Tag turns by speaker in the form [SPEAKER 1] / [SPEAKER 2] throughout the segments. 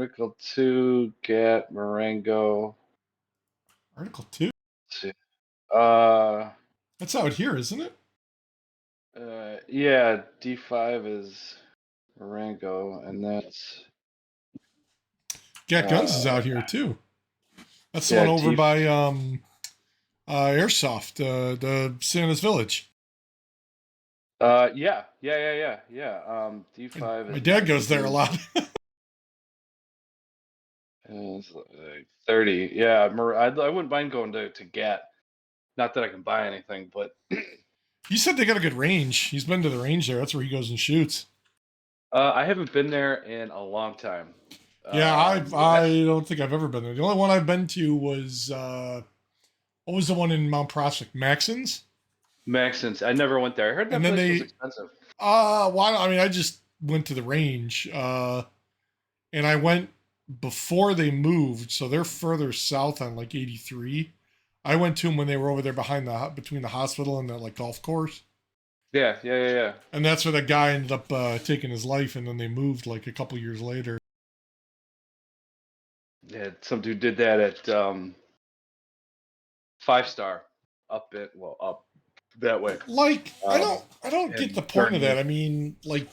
[SPEAKER 1] Article 2, Gat, Marengo.
[SPEAKER 2] Article 2?
[SPEAKER 1] Let's see. Uh,
[SPEAKER 2] That's out here, isn't it?
[SPEAKER 1] yeah, D5 is Marengo, and that's
[SPEAKER 2] Gat Guns is
[SPEAKER 1] uh,
[SPEAKER 2] out here too. That's the one
[SPEAKER 1] yeah,
[SPEAKER 2] over
[SPEAKER 1] D.
[SPEAKER 2] by Airsoft, the Santa's Village.
[SPEAKER 1] Yeah. D5
[SPEAKER 2] My
[SPEAKER 1] is
[SPEAKER 2] dad goes there a
[SPEAKER 1] 19.
[SPEAKER 2] lot.
[SPEAKER 1] It's like 30. Yeah, I wouldn't mind going to Gat. Not that I can buy anything, but
[SPEAKER 2] He said they got a good range. He's been to the range there. That's where he goes and shoots.
[SPEAKER 1] I haven't been there in a long time.
[SPEAKER 2] Yeah,
[SPEAKER 1] The
[SPEAKER 2] I
[SPEAKER 1] next
[SPEAKER 2] don't think I've ever been there. The only one I've been to was what was the one in Mount Prospect? Maxon's?
[SPEAKER 1] Maxons, I never went there. I heard
[SPEAKER 2] And
[SPEAKER 1] that
[SPEAKER 2] then
[SPEAKER 1] place was
[SPEAKER 2] they
[SPEAKER 1] expensive.
[SPEAKER 2] why I mean I just went to the range. And I went before they moved, so they're further south on like 83. I went to them when they were over there behind the between the hospital and the like golf course,
[SPEAKER 1] Yeah.
[SPEAKER 2] and that's where the guy ended up taking his life, and then they moved like a couple years later.
[SPEAKER 1] Yeah, some dude did that at 5 Star up that way.
[SPEAKER 2] Like
[SPEAKER 1] Um,
[SPEAKER 2] I don't get
[SPEAKER 1] and
[SPEAKER 2] the point of
[SPEAKER 1] during
[SPEAKER 2] that.
[SPEAKER 1] the
[SPEAKER 2] I mean, like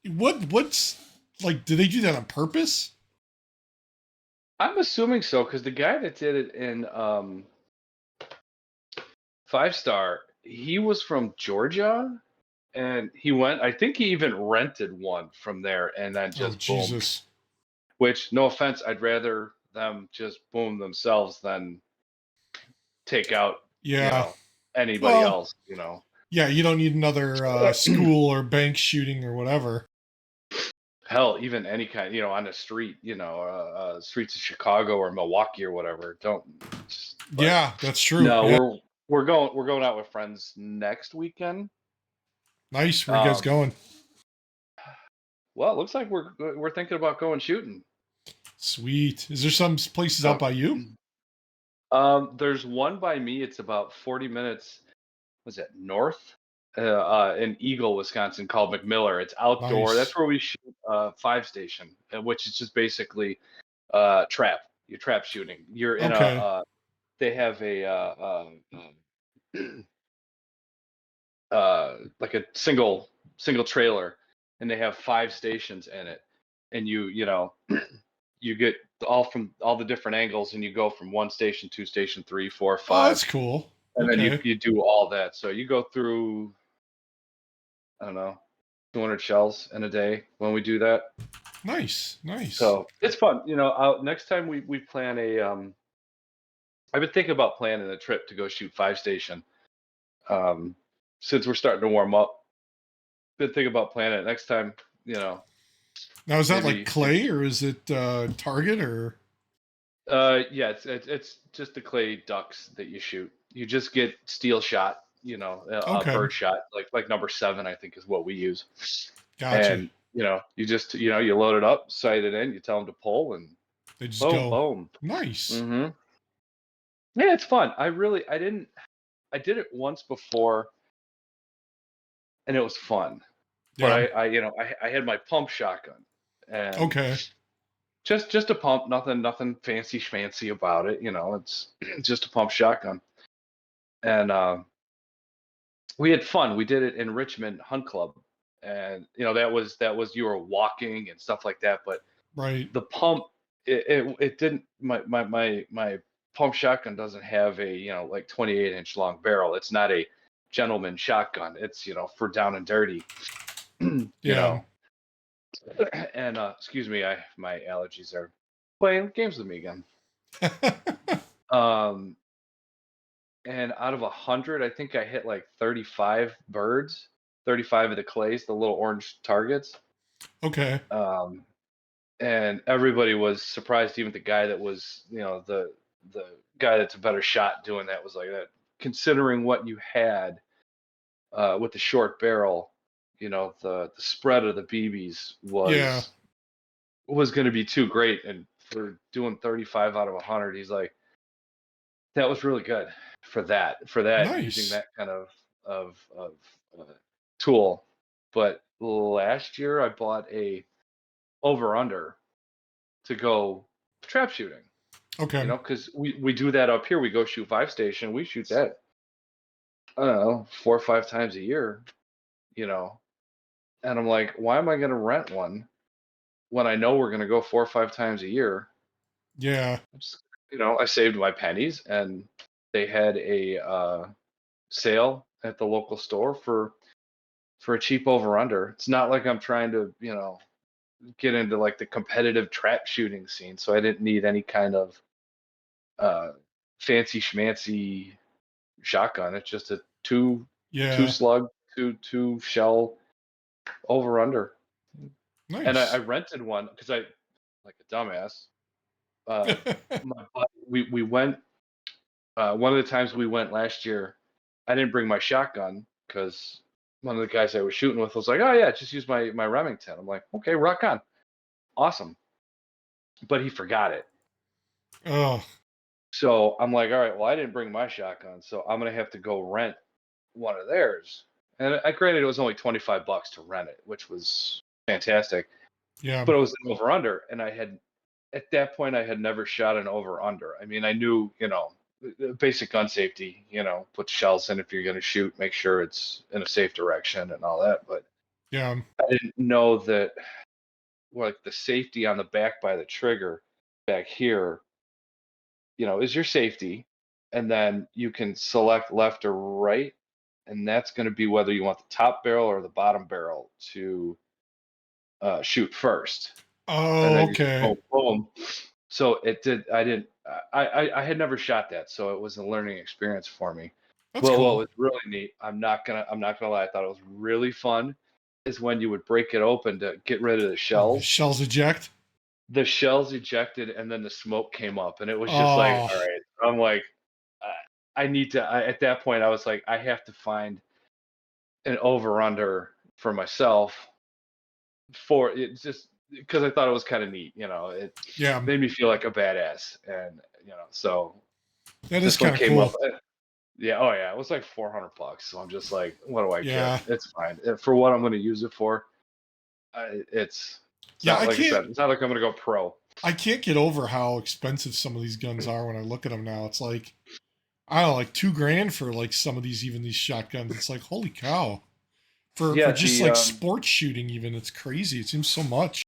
[SPEAKER 2] what's like? Do they do that on purpose?
[SPEAKER 1] I'm assuming so because the guy that did it in 5 Star, he was from Georgia, and he went. I think he even rented one from there, and then
[SPEAKER 2] Oh
[SPEAKER 1] just boomed.
[SPEAKER 2] Jesus!
[SPEAKER 1] Which, no offense, I'd rather them just boom themselves than take out, you
[SPEAKER 2] Yeah.
[SPEAKER 1] know, anybody
[SPEAKER 2] Well,
[SPEAKER 1] else.
[SPEAKER 2] yeah. You don't need another school or bank shooting or whatever.
[SPEAKER 1] Hell, even any kind, on the street, streets of Chicago or Milwaukee or whatever. Don't. But
[SPEAKER 2] Yeah, that's true.
[SPEAKER 1] no,
[SPEAKER 2] Yeah.
[SPEAKER 1] we're going out with friends next weekend.
[SPEAKER 2] Nice. Where you guys
[SPEAKER 1] Um,
[SPEAKER 2] going?
[SPEAKER 1] well, it looks like we're thinking about going shooting.
[SPEAKER 2] Sweet. Is there some places out
[SPEAKER 1] So,
[SPEAKER 2] by you?
[SPEAKER 1] there's one by me. It's about 40 minutes. Was it north? In Eagle, Wisconsin, called McMiller. It's outdoor. That's
[SPEAKER 2] Nice.
[SPEAKER 1] where we shoot 5 Station, which is just basically trap. You're trap shooting. You're in a.
[SPEAKER 2] Okay.
[SPEAKER 1] They have a like a single trailer, and they have 5 stations in it, and you get all the different angles, and you go from one station, two station, three, four,
[SPEAKER 2] Oh,
[SPEAKER 1] five,
[SPEAKER 2] that's cool.
[SPEAKER 1] and then you
[SPEAKER 2] Okay.
[SPEAKER 1] you do all that. So you go through, I don't know, 200 shells in a day when we do that.
[SPEAKER 2] Nice. Nice.
[SPEAKER 1] So it's fun. Next time we plan a I've been thinking about planning a trip to go shoot 5 Station. Um, since we're starting to warm up, been thinking about planning it next time. You know,
[SPEAKER 2] Now, is that like
[SPEAKER 1] maybe.
[SPEAKER 2] clay or is it target or?
[SPEAKER 1] Yeah, it's just the clay ducks that you shoot. You just get steel shot. A
[SPEAKER 2] Okay.
[SPEAKER 1] bird shot, like number 7, I think is what we use.
[SPEAKER 2] Gotcha.
[SPEAKER 1] And you just you load it up, sight it in, you tell them to pull, and
[SPEAKER 2] They just
[SPEAKER 1] boom,
[SPEAKER 2] go.
[SPEAKER 1] boom.
[SPEAKER 2] Nice.
[SPEAKER 1] hmm Yeah, it's fun. I did it once before, and it was fun. But
[SPEAKER 2] Yeah.
[SPEAKER 1] I had my pump shotgun, and
[SPEAKER 2] Okay.
[SPEAKER 1] just a pump, nothing fancy schmancy about it. It's just a pump shotgun, and we had fun. We did it in Richmond Hunt Club, and that was you were walking and stuff like that. But
[SPEAKER 2] Right.
[SPEAKER 1] the pump, it didn't. My pump shotgun doesn't have a like 28-inch long barrel. It's not a gentleman shotgun. It's for down and dirty. you
[SPEAKER 2] Yeah.
[SPEAKER 1] know and excuse me, my allergies are playing games with me again. um and out of 100, I think I hit like 35 birds, 35 of the clays, the little orange targets.
[SPEAKER 2] Okay.
[SPEAKER 1] um and everybody was surprised. Even the guy that was the guy that's a better shot doing that was like that, considering what you had with the short barrel. The spread of the BBs
[SPEAKER 2] Yeah.
[SPEAKER 1] was going to be too great, and for doing 35 out of 100, he's like, that was really good for that using
[SPEAKER 2] Nice.
[SPEAKER 1] that kind of tool. But last year I bought a over under to go trap shooting. You
[SPEAKER 2] Okay.
[SPEAKER 1] know, because we do that up here. We go shoot 5 station. We shoot that, I don't know, 4 or 5 times a year. You know, and I'm like, why am I going to rent one when I know we're going to go 4 or 5 times a year?
[SPEAKER 2] Yeah.
[SPEAKER 1] Just, I saved my pennies, and they had a sale at the local store for a cheap over under. It's not like I'm trying to, get into like the competitive trap shooting scene, so I didn't need any kind of uh, fancy schmancy shotgun. It's just a two
[SPEAKER 2] Yeah.
[SPEAKER 1] slug, two shell over under. And I
[SPEAKER 2] Nice.
[SPEAKER 1] rented one because I, like a dumbass. Uh, my buddy, we went. One of the times we went last year, I didn't bring my shotgun because one of the guys I was shooting with was like, "Oh yeah, just use my Remington." I'm like, "Okay, rock on, awesome." But he forgot it.
[SPEAKER 2] Oh,
[SPEAKER 1] So I'm like, "All right, well I didn't bring my shotgun, so I'm gonna have to go rent one of theirs." And I granted it was only $25 to rent it, which was fantastic.
[SPEAKER 2] yeah.
[SPEAKER 1] But it was an over under, and I had at that point I had never shot an over under. I mean, I knew, basic gun safety, put shells in if you're going to shoot, make sure it's in a safe direction and all that. But
[SPEAKER 2] Yeah.
[SPEAKER 1] I didn't know that, like, the safety on the back by the trigger back here, is your safety, and then you can select left or right, and that's going to be whether you want the top barrel or the bottom barrel to shoot first, and
[SPEAKER 2] Oh,
[SPEAKER 1] then you just
[SPEAKER 2] okay.
[SPEAKER 1] boom, boom. So it did. I didn't. I had never shot that, so it was a learning experience for me.
[SPEAKER 2] That's
[SPEAKER 1] Well, what
[SPEAKER 2] cool.
[SPEAKER 1] was really neat, I'm not gonna lie, I thought it was really fun, is when you would break it open to get rid of the
[SPEAKER 2] And the
[SPEAKER 1] shells.
[SPEAKER 2] shells eject.
[SPEAKER 1] The shells ejected, and then the smoke came up, and it was just like,
[SPEAKER 2] Oh,
[SPEAKER 1] all right. I'm like, I need to. At that point, I was like, I have to find an over under for myself for it, just because I thought it was kind of neat. It
[SPEAKER 2] yeah.
[SPEAKER 1] made me feel like a badass, and so
[SPEAKER 2] That is
[SPEAKER 1] this one
[SPEAKER 2] kind of
[SPEAKER 1] came up.
[SPEAKER 2] cool.
[SPEAKER 1] Yeah, oh yeah, it was like $400. So I'm just like, what do I care?
[SPEAKER 2] Yeah.
[SPEAKER 1] It's fine. For what I'm going to use it for. It's
[SPEAKER 2] Yeah.
[SPEAKER 1] not, like I said, it's not like I'm going to go pro.
[SPEAKER 2] I can't get over how expensive some of these guns are when I look at them now. It's like, I don't know, like 2 grand for like some of these, even these shotguns. It's like, holy cow. For
[SPEAKER 1] Yeah,
[SPEAKER 2] just
[SPEAKER 1] the
[SPEAKER 2] like sports shooting, even, it's crazy. It seems so much.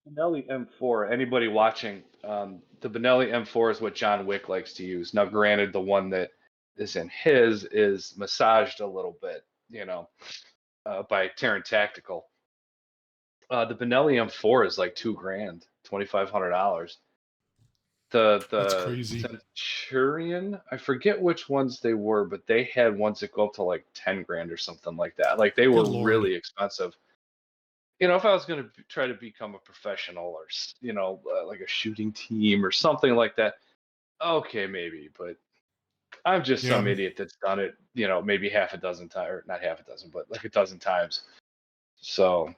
[SPEAKER 1] Benelli M4. Anybody watching, the Benelli M4 is what John Wick likes to use. Now, granted, the one that is in his is massaged a little bit, by Terran Tactical. The Benelli M4 is like 2 grand, $2,500.
[SPEAKER 2] That's
[SPEAKER 1] The
[SPEAKER 2] crazy.
[SPEAKER 1] Centurion, I forget which ones they were, but they had ones that go up to like 10 grand or something like that. Like, they
[SPEAKER 2] Good
[SPEAKER 1] were
[SPEAKER 2] Lord.
[SPEAKER 1] really expensive. If I was going to try to become a professional, or like a shooting team or something like that, okay, maybe. But I'm just
[SPEAKER 2] Yeah.
[SPEAKER 1] some idiot that's done it, maybe half a dozen times, or not half a dozen, but like a dozen times. So,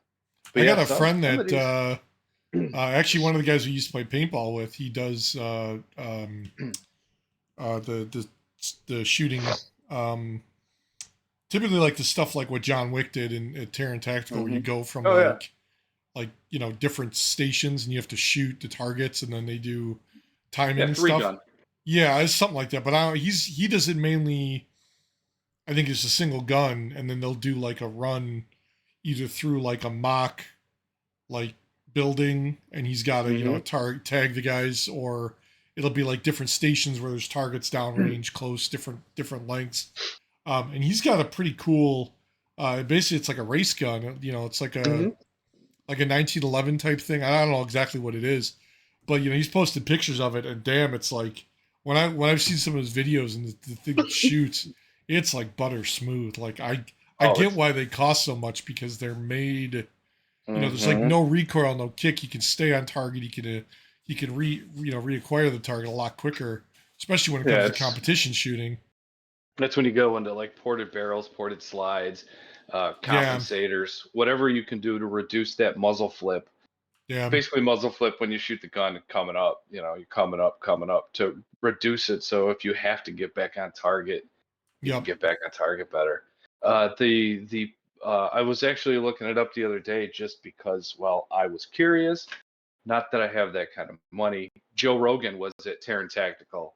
[SPEAKER 1] but
[SPEAKER 2] I
[SPEAKER 1] yeah,
[SPEAKER 2] got a
[SPEAKER 1] some
[SPEAKER 2] friend
[SPEAKER 1] of
[SPEAKER 2] that,
[SPEAKER 1] these.
[SPEAKER 2] actually, one of the guys who used to play paintball with, he does the shooting. Um, Typically, like the stuff like what John Wick did in at Terran Tactical, where you
[SPEAKER 1] Hmm.
[SPEAKER 2] go from
[SPEAKER 1] Oh yeah.
[SPEAKER 2] like different stations and you have to shoot the targets, and then they do timing
[SPEAKER 1] Yeah,
[SPEAKER 2] and
[SPEAKER 1] three
[SPEAKER 2] stuff.
[SPEAKER 1] gun.
[SPEAKER 2] Yeah, it's something like that. But he does it mainly. I think it's a single gun, and then they'll do like a run either through like a mock like building, and he's got to
[SPEAKER 1] Hmm.
[SPEAKER 2] tag the guys, or it'll be like different stations where there's targets downrange, close, different lengths. And he's got a pretty cool. Basically, it's like a race gun. It's
[SPEAKER 1] Hmm.
[SPEAKER 2] like a 1911 type thing. I don't know exactly what it is, but he's posted pictures of it, and damn, it's like when I've seen some of his videos and the thing shoots, it's like butter smooth. Like I
[SPEAKER 1] Oh,
[SPEAKER 2] get
[SPEAKER 1] it's.
[SPEAKER 2] why they cost so much because they're made. There's like
[SPEAKER 1] Hmm.
[SPEAKER 2] no recoil, no kick. He can stay on target. He can reacquire the target a lot quicker, especially when it
[SPEAKER 1] Yeah,
[SPEAKER 2] comes to
[SPEAKER 1] it's.
[SPEAKER 2] competition shooting.
[SPEAKER 1] That's when you go into like ported barrels, ported slides,
[SPEAKER 2] Yeah,
[SPEAKER 1] compensators, whatever you can do to reduce that muzzle flip.
[SPEAKER 2] yeah,
[SPEAKER 1] Basically, muzzle flip when you shoot the gun coming up. You're coming up to reduce it. So if you have to get back on target, you can
[SPEAKER 2] yep,
[SPEAKER 1] get back on target better. The I was actually looking it up the other day just because, well, I was curious. Not that I have that kind of money. Joe Rogan was at Terran Tactical,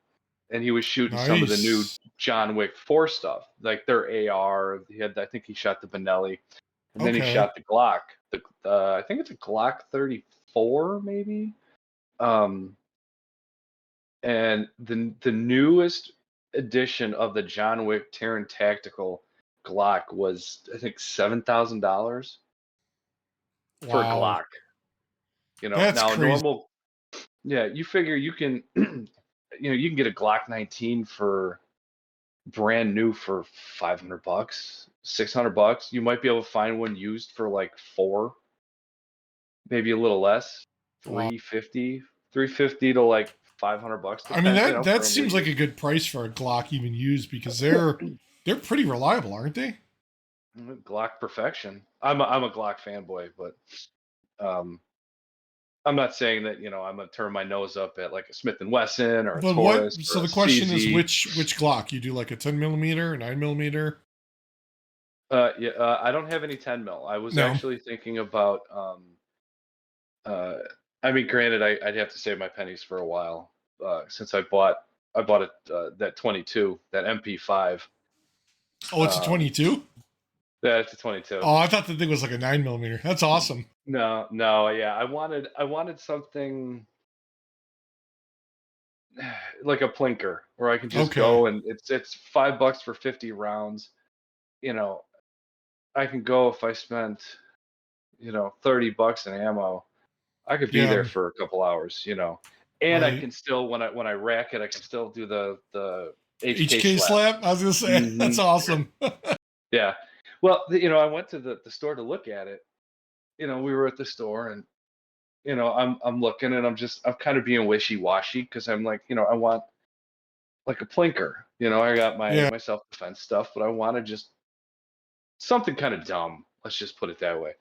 [SPEAKER 1] and he was shooting some of the new
[SPEAKER 2] Nice.
[SPEAKER 1] John Wick 4 stuff, like their AR. He had, I think he shot the Benelli, and then he
[SPEAKER 2] Okay.
[SPEAKER 1] shot the Glock. I think it's a Glock 34, maybe. Um, and the newest edition of the John Wick Terran Tactical Glock was, I think, $7,000 for a
[SPEAKER 2] Wow.
[SPEAKER 1] Glock. You know,
[SPEAKER 2] That's
[SPEAKER 1] now
[SPEAKER 2] crazy.
[SPEAKER 1] normal, yeah, you figure you can, you can get a Glock 19 for brand new for $500, $600. You might be able to find one used for like four, maybe a little less,
[SPEAKER 2] Wow.
[SPEAKER 1] 350, 350 to like $500,
[SPEAKER 2] I mean
[SPEAKER 1] depend,
[SPEAKER 2] that
[SPEAKER 1] for a new
[SPEAKER 2] seems like a
[SPEAKER 1] used.
[SPEAKER 2] good price for a Glock even used because they're pretty reliable, aren't they?
[SPEAKER 1] Glock perfection. I'm a Glock fanboy, but um, I'm not saying that I'm gonna turn my nose up at like a Smith and Wesson or a
[SPEAKER 2] But what?
[SPEAKER 1] Taurus
[SPEAKER 2] So
[SPEAKER 1] or a
[SPEAKER 2] the question is,
[SPEAKER 1] CZ.
[SPEAKER 2] which Glock you do? Like a 10 millimeter, 9 millimeter?
[SPEAKER 1] Yeah, I don't have any 10 mil. I was
[SPEAKER 2] No.
[SPEAKER 1] actually thinking about. Uh, I mean, granted, I'd have to save my pennies for a while since I bought it that 22, that MP5.
[SPEAKER 2] Oh, it's a
[SPEAKER 1] Um,
[SPEAKER 2] 22.
[SPEAKER 1] yeah, it's a 22.
[SPEAKER 2] Oh, I thought the thing was like a 9 millimeter. That's awesome.
[SPEAKER 1] No, no, yeah, I wanted something like a plinker where I can just
[SPEAKER 2] Okay.
[SPEAKER 1] go and it's $5 for 50 rounds. You know, I can go if I spent, $30 in ammo. I could be
[SPEAKER 2] Yeah.
[SPEAKER 1] there for a couple hours. And I
[SPEAKER 2] Right.
[SPEAKER 1] can still when I rack it, I can still do the HK
[SPEAKER 2] HK
[SPEAKER 1] slap.
[SPEAKER 2] slap. I was gonna say
[SPEAKER 1] Hmm.
[SPEAKER 2] that's awesome.
[SPEAKER 1] Yeah. Well, I went to the store to look at it. We were at the store and I'm looking and I'm kind of being wishy-washy because I'm like, I want like a plinker. I got my
[SPEAKER 2] Yeah.
[SPEAKER 1] my self-defense stuff, but I want to just something kind of dumb. Let's just put it that way.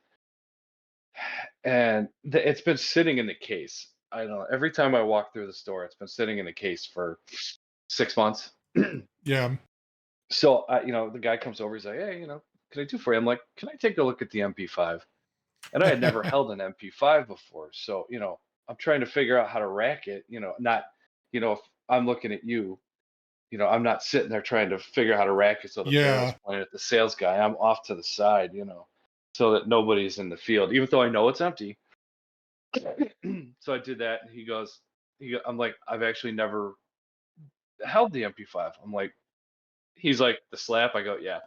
[SPEAKER 1] And it's been sitting in the case. I don't know. Every time I walk through the store, it's been sitting in the case for 6 months.
[SPEAKER 2] Yeah.
[SPEAKER 1] So, the guy comes over. He's like, "Hey, can I do for you?" I'm like, "Can I take a look at the MP5?" And I had never held an MP5 before, so I'm trying to figure out how to rack it. Not, if I'm looking at you, I'm not sitting there trying to figure out how to rack it so the barrel's
[SPEAKER 2] Yeah.
[SPEAKER 1] pointed at the sales guy. I'm off to the side, so that nobody's in the field, even though I know it's empty. So I did that, and I'm like, I've actually never held the MP5. I'm like, he's like, the slap. I go, yeah.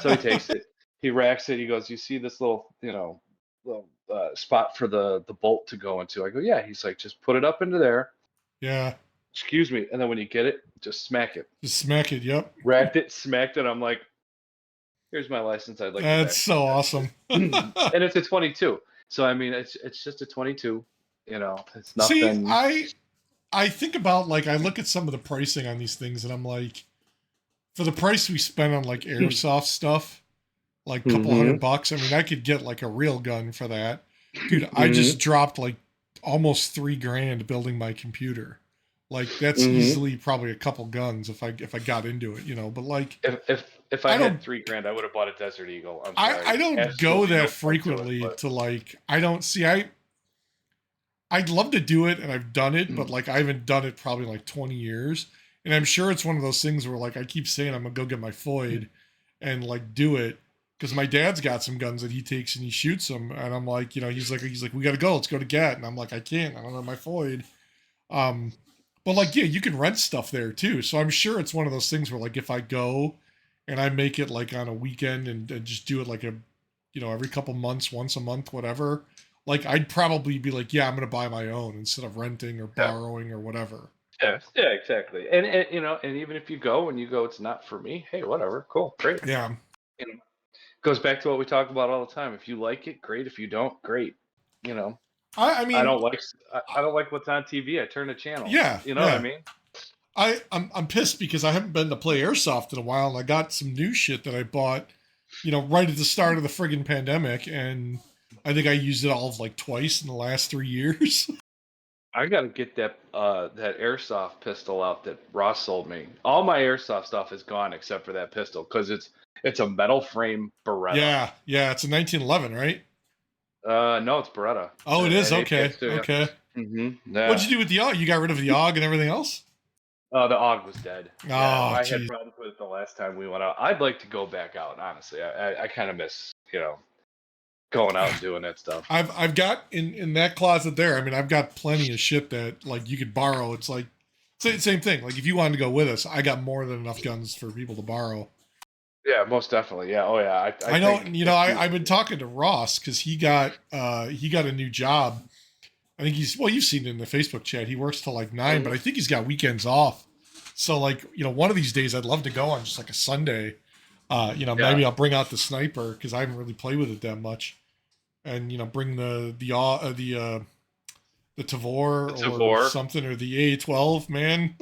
[SPEAKER 1] So he takes it, he racks it. He goes, you see this little, little spot for the bolt to go into? I go, yeah. He's like, just put it up into there.
[SPEAKER 2] Yeah.
[SPEAKER 1] Excuse me. And then when you get it, just smack it.
[SPEAKER 2] Just smack it. Yep.
[SPEAKER 1] Racked it, smacked it. I'm like, here's my license. I'd like the
[SPEAKER 2] That's
[SPEAKER 1] back of my
[SPEAKER 2] so
[SPEAKER 1] pen.
[SPEAKER 2] awesome.
[SPEAKER 1] And it's a 22. So I mean, it's just a 22. It's
[SPEAKER 2] See,
[SPEAKER 1] nothing.
[SPEAKER 2] I think about like I look at some of the pricing on these things and I'm like, for the price we spend on like airsoft stuff, like a couple
[SPEAKER 1] Hmm.
[SPEAKER 2] $100. I mean, I could get like a real gun for that. Dude, I just
[SPEAKER 1] Hmm.
[SPEAKER 2] dropped like almost 3 grand building my computer. Like that's
[SPEAKER 1] Hmm.
[SPEAKER 2] easily probably a couple guns if I got into it, But like
[SPEAKER 1] If I
[SPEAKER 2] I
[SPEAKER 1] had
[SPEAKER 2] don't
[SPEAKER 1] 3 grand, I would have bought a Desert Eagle. I'm
[SPEAKER 2] I
[SPEAKER 1] sorry,
[SPEAKER 2] don't go
[SPEAKER 1] absolutely
[SPEAKER 2] that
[SPEAKER 1] no point to it.
[SPEAKER 2] frequently
[SPEAKER 1] But
[SPEAKER 2] to like I don't see I'd love to do it and I've done it, but like I haven't done it probably like 20 years. And I'm sure it's one of those things where like I keep saying I'm gonna go get my Floyd and like do it because my dad's got some guns that he takes and he shoots them, and I'm like, he's like we gotta go, let's go to Gat, and I'm like I can't, I don't have my Floyd. Um, but like yeah, you can rent stuff there too, so I'm sure it's one of those things where like if I go and I make it like on a weekend and just do it like every couple months, once a month, whatever, like I'd probably be like, yeah, I'm gonna buy my own instead of renting or
[SPEAKER 1] yeah,
[SPEAKER 2] borrowing or whatever.
[SPEAKER 1] yeah, yeah, exactly. And even if you go and you go, it's not for me. Hey, whatever, cool, great.
[SPEAKER 2] Yeah,
[SPEAKER 1] You know, goes back to what we talk about all the time. If you like it, great. If you don't, great. You know,
[SPEAKER 2] I
[SPEAKER 1] I
[SPEAKER 2] mean,
[SPEAKER 1] don't like I don't like what's on TV. I turn the channel.
[SPEAKER 2] yeah,
[SPEAKER 1] You know what I
[SPEAKER 2] yeah.
[SPEAKER 1] mean?
[SPEAKER 2] I'm pissed because I haven't been to play airsoft in a while, and I got some new shit that I bought, right at the start of the friggin' pandemic, and I think I used it all of like twice in the last 3 years.
[SPEAKER 1] I gotta get that airsoft pistol out that Ross sold me. All my airsoft stuff is gone except for that pistol because It's a metal frame Beretta.
[SPEAKER 2] Yeah, yeah, it's a 1911, right?
[SPEAKER 1] No, it's Beretta
[SPEAKER 2] Oh, it is.
[SPEAKER 1] at
[SPEAKER 2] Okay,
[SPEAKER 1] Apex too. Yeah.
[SPEAKER 2] okay. What'd
[SPEAKER 1] Yeah.
[SPEAKER 2] you do with the AUG? You got rid of the AUG and everything else?
[SPEAKER 1] The AUG was dead. Yeah,
[SPEAKER 2] Oh,
[SPEAKER 1] I had
[SPEAKER 2] geez.
[SPEAKER 1] problems with it the last time we went out. I'd like to go back out. Honestly, I kind of miss going out and doing that stuff.
[SPEAKER 2] I've got in that closet there. I mean, I've got plenty of shit that like you could borrow. It's like same thing. Like if you wanted to go with us, I got more than enough guns for people to borrow.
[SPEAKER 1] Yeah, most definitely. Yeah. Oh yeah. I
[SPEAKER 2] I know.
[SPEAKER 1] think
[SPEAKER 2] You know, I've been talking to Ross because he got a new job. I think you've seen it in the Facebook chat. He works till like 9, but I think he's got weekends off. So like one of these days, I'd love to go on just like a Sunday.
[SPEAKER 1] Yeah.
[SPEAKER 2] Maybe I'll bring out the sniper because I haven't really played with it that much, and bring the
[SPEAKER 1] The
[SPEAKER 2] Tavor or
[SPEAKER 1] Tavor.
[SPEAKER 2] something or the A12, man.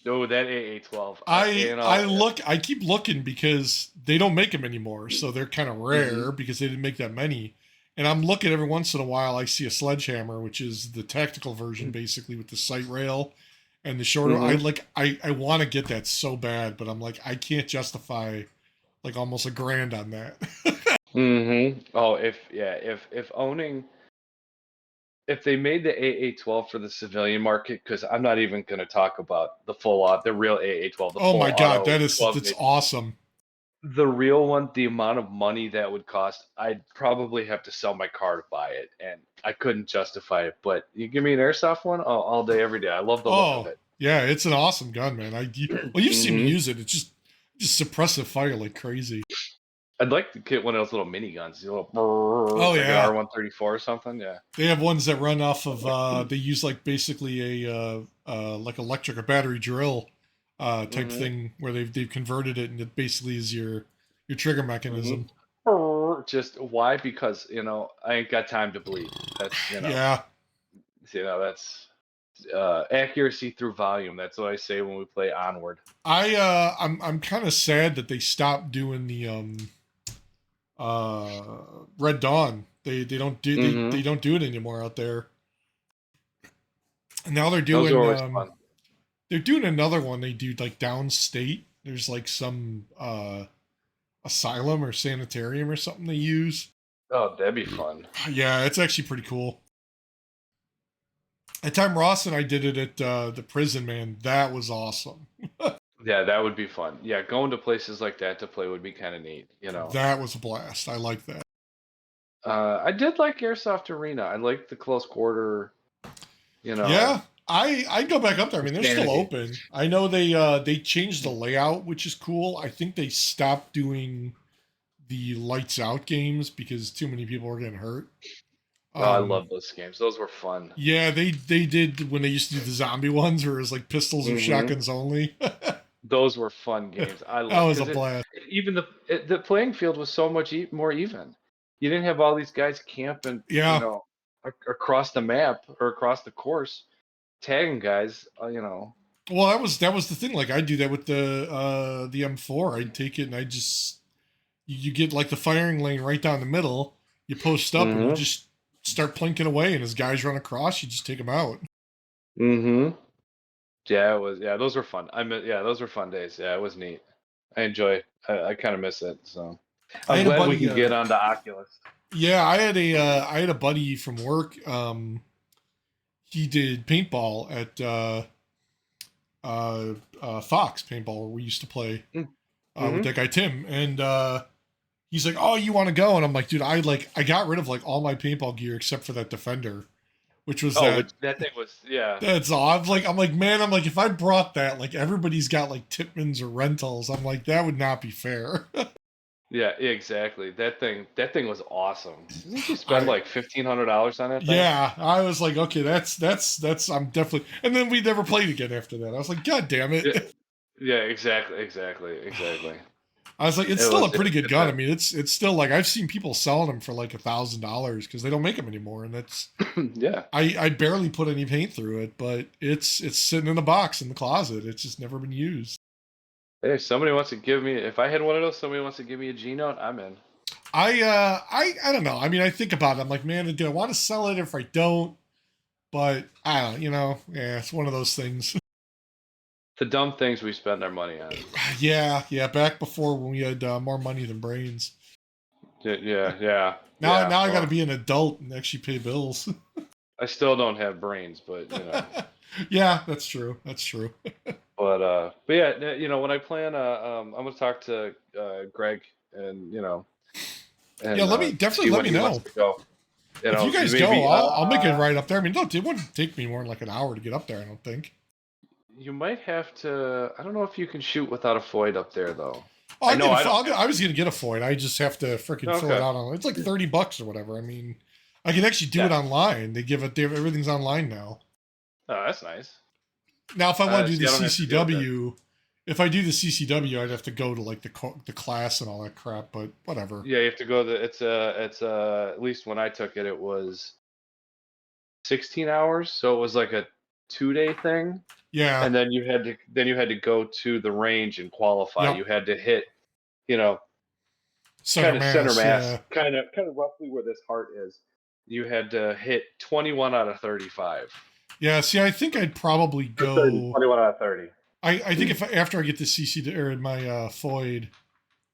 [SPEAKER 1] Oh, that AA-12.
[SPEAKER 2] I keep looking because they don't make them anymore, so they're kind of
[SPEAKER 1] Mhm.
[SPEAKER 2] rare because they didn't make that many. And I'm looking every once in a while. I see a sledgehammer, which is the tactical version, basically with the sight rail and the shorter.
[SPEAKER 1] Mhm.
[SPEAKER 2] I want to get that so bad, but I'm like I can't justify like almost $1,000 on that.
[SPEAKER 1] Mhm. Oh, if owning if they made the AA-12 for the civilian market, because I'm not even going to talk about the real AA-12, the
[SPEAKER 2] Oh
[SPEAKER 1] full
[SPEAKER 2] my god,
[SPEAKER 1] auto 12
[SPEAKER 2] that's
[SPEAKER 1] gauge.
[SPEAKER 2] awesome.
[SPEAKER 1] The real one, the amount of money that would cost, I'd probably have to sell my car to buy it, and I couldn't justify it. But you give me an airsoft one, all day, every day. I love the look of
[SPEAKER 2] Oh
[SPEAKER 1] it.
[SPEAKER 2] yeah, it's an awesome gun, man. Well, you've seen me
[SPEAKER 1] Hmm.
[SPEAKER 2] use it. It's just suppressive fire like crazy.
[SPEAKER 1] I'd like to get one of those little mini guns,
[SPEAKER 2] Oh
[SPEAKER 1] like an
[SPEAKER 2] yeah,
[SPEAKER 1] R134 or something. Yeah.
[SPEAKER 2] they have ones that run off of. They use like basically a like electric or battery drill type
[SPEAKER 1] Hmm.
[SPEAKER 2] thing where they've converted it and it basically is your trigger
[SPEAKER 1] Hmm.
[SPEAKER 2] mechanism.
[SPEAKER 1] Just why? Because I ain't got time to bleed. That's
[SPEAKER 2] Yeah,
[SPEAKER 1] that's accuracy through volume. That's what I say when we play Onward.
[SPEAKER 2] I'm kind of sad that they stopped doing the Red Dawn. They
[SPEAKER 1] Hmm.
[SPEAKER 2] don't do it anymore out there. And now
[SPEAKER 1] Those are always fun.
[SPEAKER 2] they're doing another one. They do like downstate. There's like some asylum or sanitarium or something they use.
[SPEAKER 1] Oh, that'd be fun.
[SPEAKER 2] Yeah, it's actually pretty cool. At time Ross and I did it at the prison, man. That was awesome.
[SPEAKER 1] Yeah, that would be fun. Yeah, going to places like that to play would be kind of neat.
[SPEAKER 2] That was a blast. I like that.
[SPEAKER 1] I did like Airsoft Arena. I like the close quarter, you know,
[SPEAKER 2] Yeah, I'd go back up there. I mean, they're still
[SPEAKER 1] insanity.
[SPEAKER 2] open. I know they changed the layout, which is cool. I think they stopped doing the lights out games because too many people were getting hurt.
[SPEAKER 1] Oh, I
[SPEAKER 2] Um,
[SPEAKER 1] love those games. Those were fun.
[SPEAKER 2] yeah, they did when they used to do the zombie ones where it was like pistols or
[SPEAKER 1] Hmm.
[SPEAKER 2] shotguns only.
[SPEAKER 1] Those were fun
[SPEAKER 2] That
[SPEAKER 1] games. I love
[SPEAKER 2] was a
[SPEAKER 1] because
[SPEAKER 2] blast.
[SPEAKER 1] even the playing field was so much more even. You didn't have all these guys camping,
[SPEAKER 2] Yeah.
[SPEAKER 1] across the map or across the course, tagging guys.
[SPEAKER 2] Well, that was the thing. Like I do that with the M4. I'd take it and I just you get like the firing lane right down the middle. You post up and you
[SPEAKER 1] Hmm.
[SPEAKER 2] just start plinking away, and as guys run across, you just take them out.
[SPEAKER 1] Hmm. Yeah, it was. Yeah, those were fun. Yeah, those were fun days. Yeah, it was neat. I enjoy. I kind of miss it. So
[SPEAKER 2] I
[SPEAKER 1] I'm
[SPEAKER 2] had a
[SPEAKER 1] glad we
[SPEAKER 2] buddy.
[SPEAKER 1] can get on the Oculus.
[SPEAKER 2] Yeah, I had a buddy from work. He did paintball at Fox paintball where we used to play with
[SPEAKER 1] Mm-hmm.
[SPEAKER 2] that guy Tim, and he's like, "Oh, you want to go?" And I'm like, "Dude, I got rid of like all my paintball gear except for that Defender, which was
[SPEAKER 1] Oh,
[SPEAKER 2] that."
[SPEAKER 1] which that thing was. Yeah.
[SPEAKER 2] That's all. Man, I'm like, if I brought that, like everybody's got like Tipmans or rentals. I'm like, that would not be fair.
[SPEAKER 1] Yeah, exactly. That thing was awesome. Didn't you spend
[SPEAKER 2] I
[SPEAKER 1] like $1,500 on that thing?
[SPEAKER 2] Yeah, I was like, okay, that's I'm definitely. And then we never played again after that. I was like, God damn
[SPEAKER 1] Yeah,
[SPEAKER 2] it.
[SPEAKER 1] yeah, exactly.
[SPEAKER 2] I was like, it's
[SPEAKER 1] It
[SPEAKER 2] still a
[SPEAKER 1] was
[SPEAKER 2] pretty good
[SPEAKER 1] it's
[SPEAKER 2] gun. I
[SPEAKER 1] a
[SPEAKER 2] mean, it's still like I've seen people selling them for like $1,000 because they don't make them anymore, and that's
[SPEAKER 1] yeah.
[SPEAKER 2] I barely put any paint through it, but it's sitting in a box in the closet. It's just never been used.
[SPEAKER 1] Hey, if somebody wants to give me, if I had one of those, somebody wants to give me a G note, I'm in.
[SPEAKER 2] I don't know. I mean, I think about it. I'm like, man, do I want to sell it if I don't? But I don't. Yeah, it's one of those things.
[SPEAKER 1] the dumb things we spend our money on.
[SPEAKER 2] Yeah. Back before when we had more money than brains. Now I got to
[SPEAKER 1] Well,
[SPEAKER 2] be an adult and actually pay bills.
[SPEAKER 1] I still don't have brains, but
[SPEAKER 2] Yeah, that's true. That's true.
[SPEAKER 1] but yeah, when I plan, I'm gonna talk to Greg and
[SPEAKER 2] Yeah,
[SPEAKER 1] and see
[SPEAKER 2] definitely let
[SPEAKER 1] when
[SPEAKER 2] me
[SPEAKER 1] he wants
[SPEAKER 2] know.
[SPEAKER 1] to go.
[SPEAKER 2] If you guys go,
[SPEAKER 1] Maybe
[SPEAKER 2] I'll make it right up there. I mean, it wouldn't take me more than like an hour to get up there. I don't think.
[SPEAKER 1] you might have to. I don't know if you can shoot without a Foyd up there though.
[SPEAKER 2] Oh,
[SPEAKER 1] I know I don't have
[SPEAKER 2] I
[SPEAKER 1] to.
[SPEAKER 2] was gonna get a Foyd. I just have to freaking fill it
[SPEAKER 1] Okay.
[SPEAKER 2] out on. It's like $30 or whatever. I mean, I can actually do it
[SPEAKER 1] Yeah.
[SPEAKER 2] online. Everything's online now.
[SPEAKER 1] Oh, that's nice.
[SPEAKER 2] Now, if I want to do
[SPEAKER 1] See,
[SPEAKER 2] the
[SPEAKER 1] I don't have to deal with that.
[SPEAKER 2] CCW, if I do the CCW, I'd have to go to like the class and all that crap. But whatever.
[SPEAKER 1] Yeah, you have to go. At least when I took it, it was 16 hours, so it was like a 2-day thing.
[SPEAKER 2] Yeah.
[SPEAKER 1] And then you had to go to the range and qualify.
[SPEAKER 2] Yep.
[SPEAKER 1] You had to hit, you know,
[SPEAKER 2] Center
[SPEAKER 1] kind of center
[SPEAKER 2] mass.
[SPEAKER 1] mass,
[SPEAKER 2] Yeah.
[SPEAKER 1] kind of roughly where this heart is. You had to hit 21 out of 35.
[SPEAKER 2] Yeah. See, I think I'd probably
[SPEAKER 1] Or 30,
[SPEAKER 2] go.
[SPEAKER 1] 21 out of 30.
[SPEAKER 2] I think if after I get the CC or my Foyd,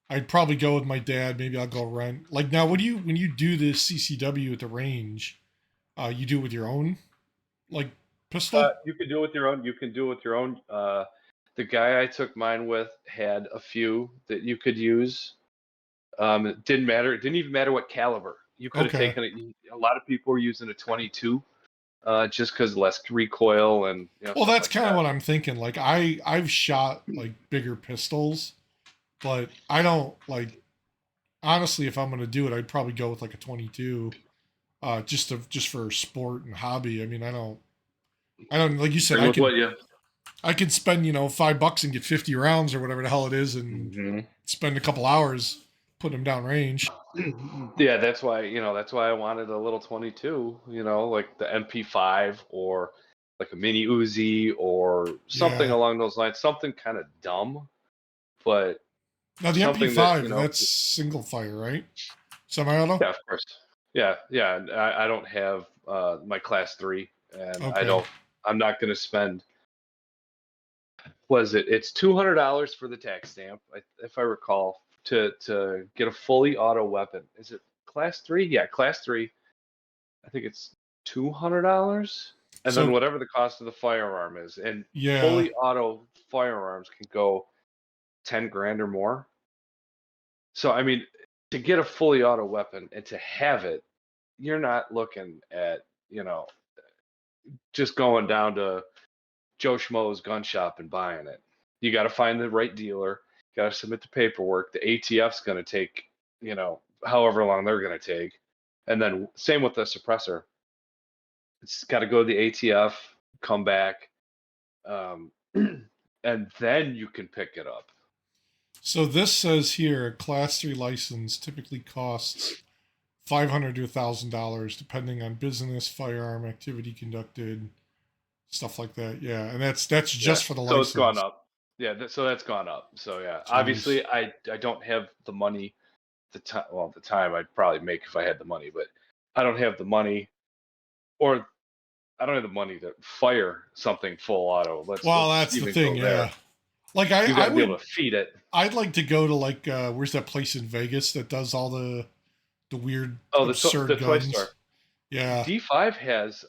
[SPEAKER 2] I'd probably go with my dad. Maybe I'll go rent. Like now, when you do the CCW at the range, you do it with your own like pistol.
[SPEAKER 1] You can do it with your own. You can do it with your own. The guy I took mine with had a few that you could use. It didn't matter. It didn't even matter what caliber. You could have
[SPEAKER 2] Okay.
[SPEAKER 1] taken it. A lot of people were using a 22, just because less recoil and
[SPEAKER 2] Well,
[SPEAKER 1] stuff
[SPEAKER 2] that's
[SPEAKER 1] like
[SPEAKER 2] kind of
[SPEAKER 1] that.
[SPEAKER 2] what I'm thinking. Like I've shot like bigger pistols, but I don't like honestly. If I'm gonna do it, I'd probably go with like a 22, just for sport and hobby. I mean, I don't like you said.
[SPEAKER 1] Bring with what you.
[SPEAKER 2] I could spend $5 and get 50 rounds or whatever the hell it is, and
[SPEAKER 1] Hmm.
[SPEAKER 2] spend a couple hours putting them down range.
[SPEAKER 1] Yeah, that's why I wanted a little 22. Like the MP5 or like a mini Uzi or something
[SPEAKER 2] Yeah.
[SPEAKER 1] along those lines. Something kind of dumb, but
[SPEAKER 2] Now the
[SPEAKER 1] something that
[SPEAKER 2] MP5, that's single fire, right? Semi-auto.
[SPEAKER 1] yeah, of course. Yeah. And I don't have my class 3, and
[SPEAKER 2] Okay.
[SPEAKER 1] I'm not going to spend. Was it? It's $200 for the tax stamp, if I recall, to get a fully auto weapon. Is it class 3? Yeah, class 3. I think it's $200, and then
[SPEAKER 2] So
[SPEAKER 1] whatever the cost of the firearm is, and
[SPEAKER 2] yeah.
[SPEAKER 1] fully auto firearms can go 10 grand or more. So I mean, to get a fully auto weapon and to have it, you're not looking at just going down to Joe Schmo's gun shop and buying it. You got to find the right dealer. Got to submit the paperwork. The ATF's going to take however long they're going to take, and then same with the suppressor. It's got to go to the ATF, come back, um, and then you can pick it up.
[SPEAKER 2] So this says here, a Class 3 license typically costs $500 to $1,000, depending on business, firearm, activity conducted, stuff like that. Yeah, and that's
[SPEAKER 1] Yeah,
[SPEAKER 2] just for the
[SPEAKER 1] so it's gone
[SPEAKER 2] license.
[SPEAKER 1] up. Yeah, so that's gone up. So yeah,
[SPEAKER 2] Jeez.
[SPEAKER 1] obviously I don't have the money. The time I'd probably make if I had the money, but I don't have the money, or I don't have the money to fire something full auto.
[SPEAKER 2] Well,
[SPEAKER 1] Let's
[SPEAKER 2] that's the
[SPEAKER 1] even
[SPEAKER 2] thing.
[SPEAKER 1] go there.
[SPEAKER 2] Yeah. Like
[SPEAKER 1] You got
[SPEAKER 2] I
[SPEAKER 1] to be able
[SPEAKER 2] would,
[SPEAKER 1] to feed it.
[SPEAKER 2] I'd like to go to like where's that place in Vegas that does all the weird,
[SPEAKER 1] Oh, the
[SPEAKER 2] absurd
[SPEAKER 1] toy store.
[SPEAKER 2] guns? Yeah.
[SPEAKER 1] D5 has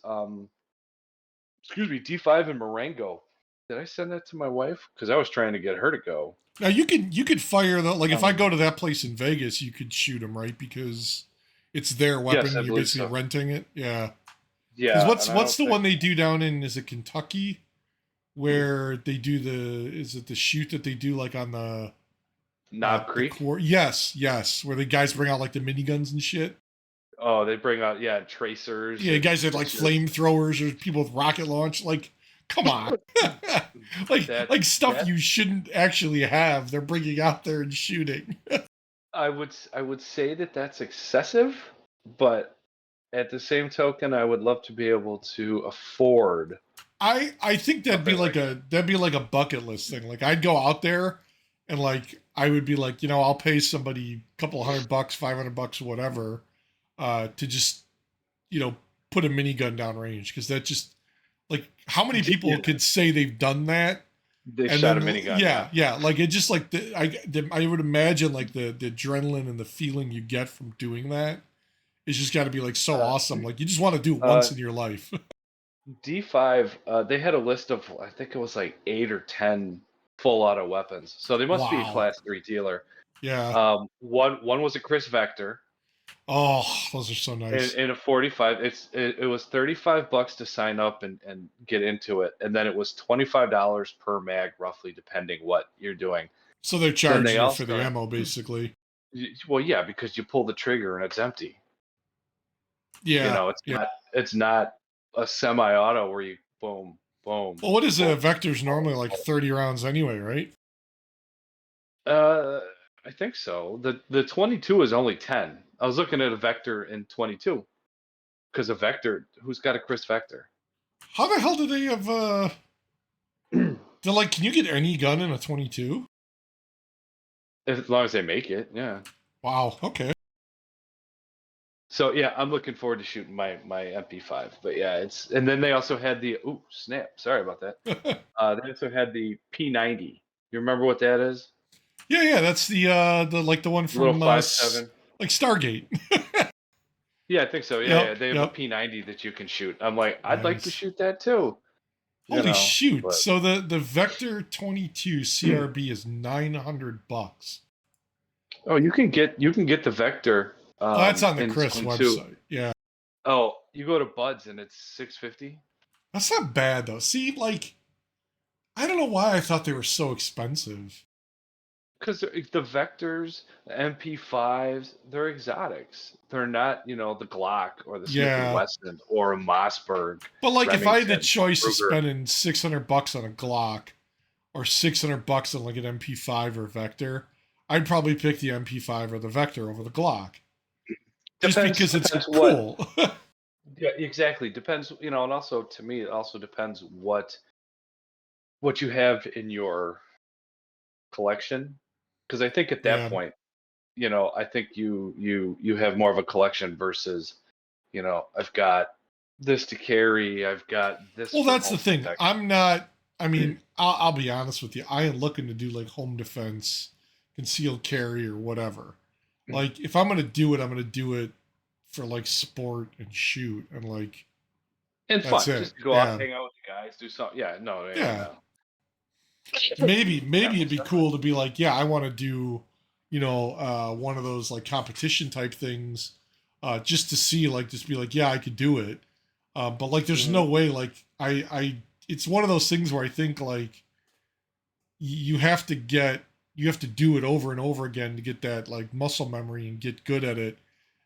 [SPEAKER 1] excuse me, D5 and Marengo. Did I send that to my wife? Because I was trying to get her to go.
[SPEAKER 2] Now you could fire the like if I go
[SPEAKER 1] Um,
[SPEAKER 2] to that place in Vegas, you could shoot them, right? Because it's their
[SPEAKER 1] yes,
[SPEAKER 2] weapon.
[SPEAKER 1] I
[SPEAKER 2] You're
[SPEAKER 1] believe
[SPEAKER 2] basically
[SPEAKER 1] so.
[SPEAKER 2] renting it. Yeah. Because
[SPEAKER 1] Yeah, and I
[SPEAKER 2] what's
[SPEAKER 1] don't
[SPEAKER 2] the
[SPEAKER 1] think
[SPEAKER 2] one they do down in is it Kentucky where they do is it the shoot that they do like on
[SPEAKER 1] Knob
[SPEAKER 2] the
[SPEAKER 1] Creek.
[SPEAKER 2] core? Yes, where the guys bring out like the miniguns and shit.
[SPEAKER 1] Oh, they bring out tracers
[SPEAKER 2] Yeah,
[SPEAKER 1] and
[SPEAKER 2] guys that like
[SPEAKER 1] just
[SPEAKER 2] flamethrowers or people with rocket launch. Like, come on,
[SPEAKER 1] that
[SPEAKER 2] like stuff
[SPEAKER 1] that
[SPEAKER 2] you shouldn't actually have. They're bringing out there and shooting.
[SPEAKER 1] I would say that that's excessive, but at the same token, I would love to be able to afford
[SPEAKER 2] I think
[SPEAKER 1] something like
[SPEAKER 2] that'd be like a bucket list thing. Like I'd go out there and like I would be like, I'll pay somebody a couple $100, $500, whatever, to just you know put a minigun down range because that just like how many
[SPEAKER 1] that.
[SPEAKER 2] people could say they've done that
[SPEAKER 1] They
[SPEAKER 2] And
[SPEAKER 1] shot a
[SPEAKER 2] then
[SPEAKER 1] minigun. Yeah.
[SPEAKER 2] yeah, like it just like I would imagine like the adrenaline and the feeling you get from doing that. It's just got to be like so
[SPEAKER 1] Uh,
[SPEAKER 2] awesome. Like you just want to do it
[SPEAKER 1] uh,
[SPEAKER 2] once in your life.
[SPEAKER 1] D5. They had a list of I think it was like 8 or 10 full auto weapons. So they must be a
[SPEAKER 2] Wow.
[SPEAKER 1] class 3 dealer.
[SPEAKER 2] Yeah.
[SPEAKER 1] One was a Chris Vector
[SPEAKER 2] Oh, those are so
[SPEAKER 1] in,
[SPEAKER 2] nice.
[SPEAKER 1] in a 45. It was $35 to sign up and get into it, and then it was $25 per mag, roughly, depending what you're doing.
[SPEAKER 2] So they're
[SPEAKER 1] Then they
[SPEAKER 2] charging you for the
[SPEAKER 1] also
[SPEAKER 2] ammo, basically.
[SPEAKER 1] well, yeah, because you pull the trigger and it's empty.
[SPEAKER 2] Yeah. Yeah.
[SPEAKER 1] It's not a semi-auto where you boom, boom,
[SPEAKER 2] Well, what is
[SPEAKER 1] boom,
[SPEAKER 2] a vector's
[SPEAKER 1] boom,
[SPEAKER 2] normally like
[SPEAKER 1] boom.
[SPEAKER 2] 30 rounds anyway, right?
[SPEAKER 1] Uh, I think so. The 22 is only 10. I was looking at a Vector in 22 because a Vector, who's got a Chris Vector?
[SPEAKER 2] How the hell do they have they're like, can you get any gun in a 22?
[SPEAKER 1] As long as they make it, yeah.
[SPEAKER 2] Wow. Okay.
[SPEAKER 1] So yeah, I'm looking forward to shooting my MP5. But yeah, it's and then they also had the ooh snap. Sorry about that.
[SPEAKER 2] yeah,
[SPEAKER 1] They also had the P90. You remember what that is?
[SPEAKER 2] yeah, that's the like the one
[SPEAKER 1] Little
[SPEAKER 2] from
[SPEAKER 1] 5.7.
[SPEAKER 2] like Stargate.
[SPEAKER 1] Yeah, I think so. Yeah,
[SPEAKER 2] Yep,
[SPEAKER 1] yeah. They have a
[SPEAKER 2] yep.
[SPEAKER 1] P90 that you can shoot. I'm like, I'd like to
[SPEAKER 2] Nice.
[SPEAKER 1] shoot that too. You
[SPEAKER 2] Holy
[SPEAKER 1] know,
[SPEAKER 2] shoot.
[SPEAKER 1] but
[SPEAKER 2] So the Vector 22 CRB is $900.
[SPEAKER 1] oh, you can get the Vector
[SPEAKER 2] Oh, that's on the
[SPEAKER 1] in
[SPEAKER 2] Chris
[SPEAKER 1] 22.
[SPEAKER 2] website. Yeah.
[SPEAKER 1] Oh, you go to Buds and it's 650
[SPEAKER 2] That's not bad though. See, like I don't know why I thought they were so expensive.
[SPEAKER 1] because the Vectors, the MP5s, they're exotics. They're not, the Glock or the Smith and
[SPEAKER 2] Yeah.
[SPEAKER 1] Wesson or a Mossberg,
[SPEAKER 2] But like if I had the
[SPEAKER 1] Remington,
[SPEAKER 2] choice of
[SPEAKER 1] Ruger.
[SPEAKER 2] spending $600 on a Glock or $600 on like an MP5 or Vector, I'd probably pick the MP5 or the Vector over the Glock. Just because it's
[SPEAKER 1] Depends what.
[SPEAKER 2] cool.
[SPEAKER 1] Yeah, exactly. Depends, and also to me, it also depends what you have in your collection, because I think at that
[SPEAKER 2] yeah.
[SPEAKER 1] point, I think you have more of a collection versus, I've got this to carry, I've got this
[SPEAKER 2] Well,
[SPEAKER 1] for
[SPEAKER 2] that's the
[SPEAKER 1] home
[SPEAKER 2] thing.
[SPEAKER 1] protection.
[SPEAKER 2] I'm not. I mean, I'll be honest with you. I ain't looking to do like home defense, concealed carry, or whatever. Like, if I'm gonna do it, I'm gonna do it for like sport and shoot, and like
[SPEAKER 1] And
[SPEAKER 2] that's
[SPEAKER 1] fun,
[SPEAKER 2] it.
[SPEAKER 1] just to go out,
[SPEAKER 2] Yeah,
[SPEAKER 1] hang out with the guys, do something. Yeah, no, yeah,
[SPEAKER 2] yeah.
[SPEAKER 1] no.
[SPEAKER 2] Maybe
[SPEAKER 1] Yeah,
[SPEAKER 2] it'd
[SPEAKER 1] most
[SPEAKER 2] be
[SPEAKER 1] definitely.
[SPEAKER 2] cool to be like, yeah, I want to do, one of those like competition type things, just to see, like, just be like, yeah, I could do it. But like, there's
[SPEAKER 1] Hmm.
[SPEAKER 2] no way, like, it's one of those things where I think like you have to do it over and over again to get that like muscle memory and get good at it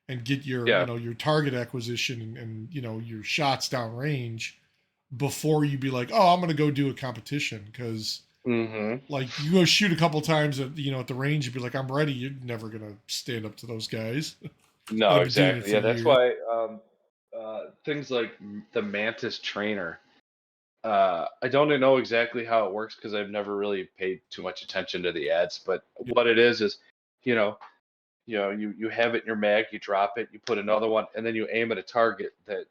[SPEAKER 2] and get your
[SPEAKER 1] Yeah.
[SPEAKER 2] your target acquisition and your shots down range before you be like, oh, I'm gonna go do a competition. Because
[SPEAKER 1] Hmm.
[SPEAKER 2] like you go shoot a couple times at at the range, you'd be like, I'm ready. You're never gonna stand up to those guys that
[SPEAKER 1] No,
[SPEAKER 2] have been doing it
[SPEAKER 1] exactly.
[SPEAKER 2] for
[SPEAKER 1] Yeah, that's
[SPEAKER 2] years.
[SPEAKER 1] why things like the Mantis trainer. I don't know exactly how it works because I've never really paid too much attention to the ads. But
[SPEAKER 2] Yeah.
[SPEAKER 1] what it is, you know, you have it in your mag, you drop it, you put another one, and then you aim at a target that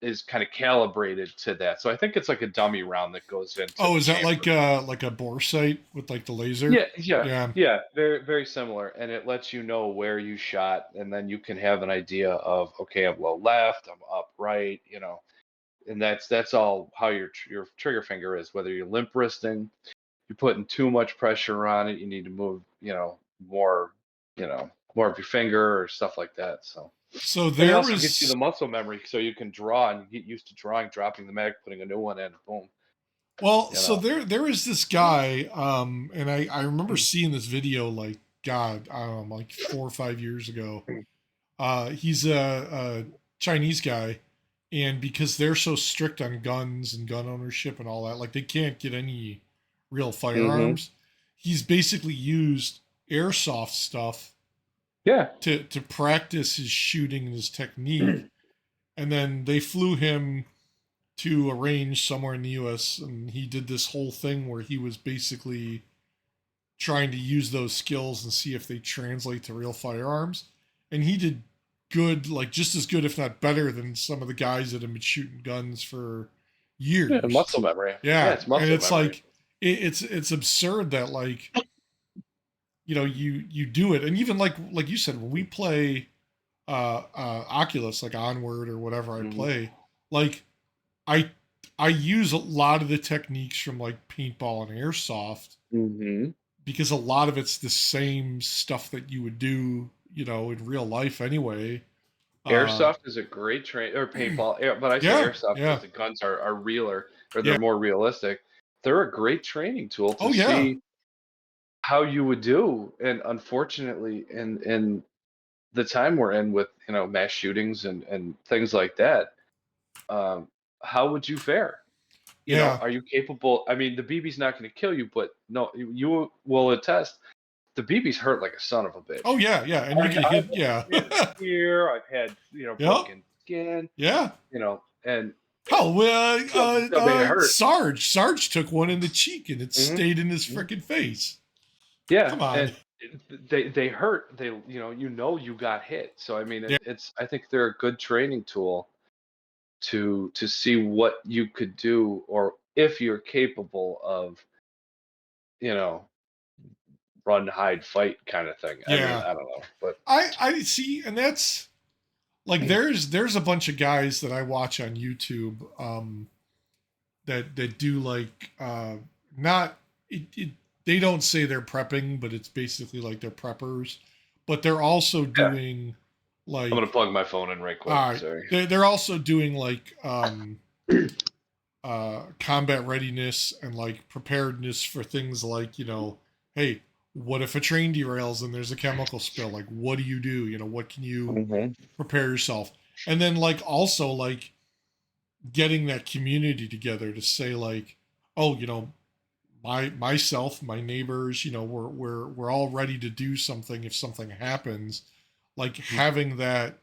[SPEAKER 1] is kind of calibrated to that. So I think it's like a dummy round that goes into
[SPEAKER 2] Oh,
[SPEAKER 1] the
[SPEAKER 2] is that
[SPEAKER 1] chamber.
[SPEAKER 2] like a bore sight with like the laser?
[SPEAKER 1] Yeah, yeah,
[SPEAKER 2] Yeah.
[SPEAKER 1] yeah. Very, very similar, and it lets you know where you shot, and then you can have an idea of okay, I'm low left, I'm up right, and that's all how your trigger finger is. Whether you're limp wristing, you're putting too much pressure on it, you need to move, more, more of your finger or stuff like that. So,
[SPEAKER 2] So
[SPEAKER 1] and it
[SPEAKER 2] there
[SPEAKER 1] also gets you
[SPEAKER 2] was
[SPEAKER 1] the muscle memory, so you can draw and you get used to drawing, dropping the mag, putting a new one in, boom,
[SPEAKER 2] Well,
[SPEAKER 1] you
[SPEAKER 2] so
[SPEAKER 1] know.
[SPEAKER 2] there is this guy, and I remember seeing this video like God, I don't know, like 4 or 5 years ago. He's a Chinese guy, and because they're so strict on guns and gun ownership and all that, like they can't get any real
[SPEAKER 1] Hmm.
[SPEAKER 2] firearms. He's basically used airsoft stuff
[SPEAKER 1] Yeah.
[SPEAKER 2] to practice his shooting and his technique, and then they flew him to a range somewhere in the US, and he did this whole thing where he was basically trying to use those skills and see if they translate to real firearms. And he did good, like just as good, if not better, than some of the guys that have been shooting guns for
[SPEAKER 1] Yeah,
[SPEAKER 2] years.
[SPEAKER 1] muscle memory. Yeah,
[SPEAKER 2] Yeah.
[SPEAKER 1] it's
[SPEAKER 2] And
[SPEAKER 1] muscle
[SPEAKER 2] it's
[SPEAKER 1] memory.
[SPEAKER 2] like it's absurd that like you do it, and even like you said when we play Oculus like Onward or whatever I
[SPEAKER 1] Hmm.
[SPEAKER 2] play, like I I use a lot of the techniques from like paintball and airsoft
[SPEAKER 1] Hmm.
[SPEAKER 2] because a lot of it's the same stuff that you would do in real life anyway. Uh,
[SPEAKER 1] Airsoft is a great train or paintball, but I say
[SPEAKER 2] yeah,
[SPEAKER 1] airsoft because
[SPEAKER 2] yeah,
[SPEAKER 1] the guns are realer or
[SPEAKER 2] yeah.
[SPEAKER 1] they're more realistic. They're a great training tool to
[SPEAKER 2] Oh yeah,
[SPEAKER 1] see how you would do. And unfortunately, in the time we're in with mass shootings and things like that, um, how would you fare?
[SPEAKER 2] yeah.
[SPEAKER 1] Are you capable? I mean, the BB's not going to kill you, but no, you will attest the BB's hurt like a son of a bitch.
[SPEAKER 2] Oh yeah, yeah. And you get
[SPEAKER 1] I've
[SPEAKER 2] hit. Yeah,
[SPEAKER 1] had here, I've had
[SPEAKER 2] yep,
[SPEAKER 1] broken skin,
[SPEAKER 2] yeah.
[SPEAKER 1] and
[SPEAKER 2] Hell,
[SPEAKER 1] they hurt.
[SPEAKER 2] Sarge took one in the cheek and it
[SPEAKER 1] Hmm.
[SPEAKER 2] stayed in his
[SPEAKER 1] Hmm.
[SPEAKER 2] freaking face.
[SPEAKER 1] Yeah,
[SPEAKER 2] Come on.
[SPEAKER 1] and they hurt. They you got hit. So I mean,
[SPEAKER 2] Yeah,
[SPEAKER 1] it's I think they're a good training tool to see what you could do or if you're capable of you know run, hide, fight kind of thing. I mean,
[SPEAKER 2] yeah.
[SPEAKER 1] I don't know, but
[SPEAKER 2] I see, and that's like there's a bunch of guys that I watch on YouTube that do like not it they don't say they're prepping, but it's basically like they're preppers, but they're also
[SPEAKER 1] yeah,
[SPEAKER 2] doing
[SPEAKER 1] I'm gonna
[SPEAKER 2] like
[SPEAKER 1] plug my phone in right quick.
[SPEAKER 2] all right,
[SPEAKER 1] Sorry.
[SPEAKER 2] they're also doing like combat readiness and like preparedness for things like hey, what if a train derails and there's a chemical spill, like what do you do, what can you
[SPEAKER 1] Hmm.
[SPEAKER 2] prepare yourself, and then like also like getting that community together to say like, oh, myself, my neighbors, we're all ready to do something if something happens, like having that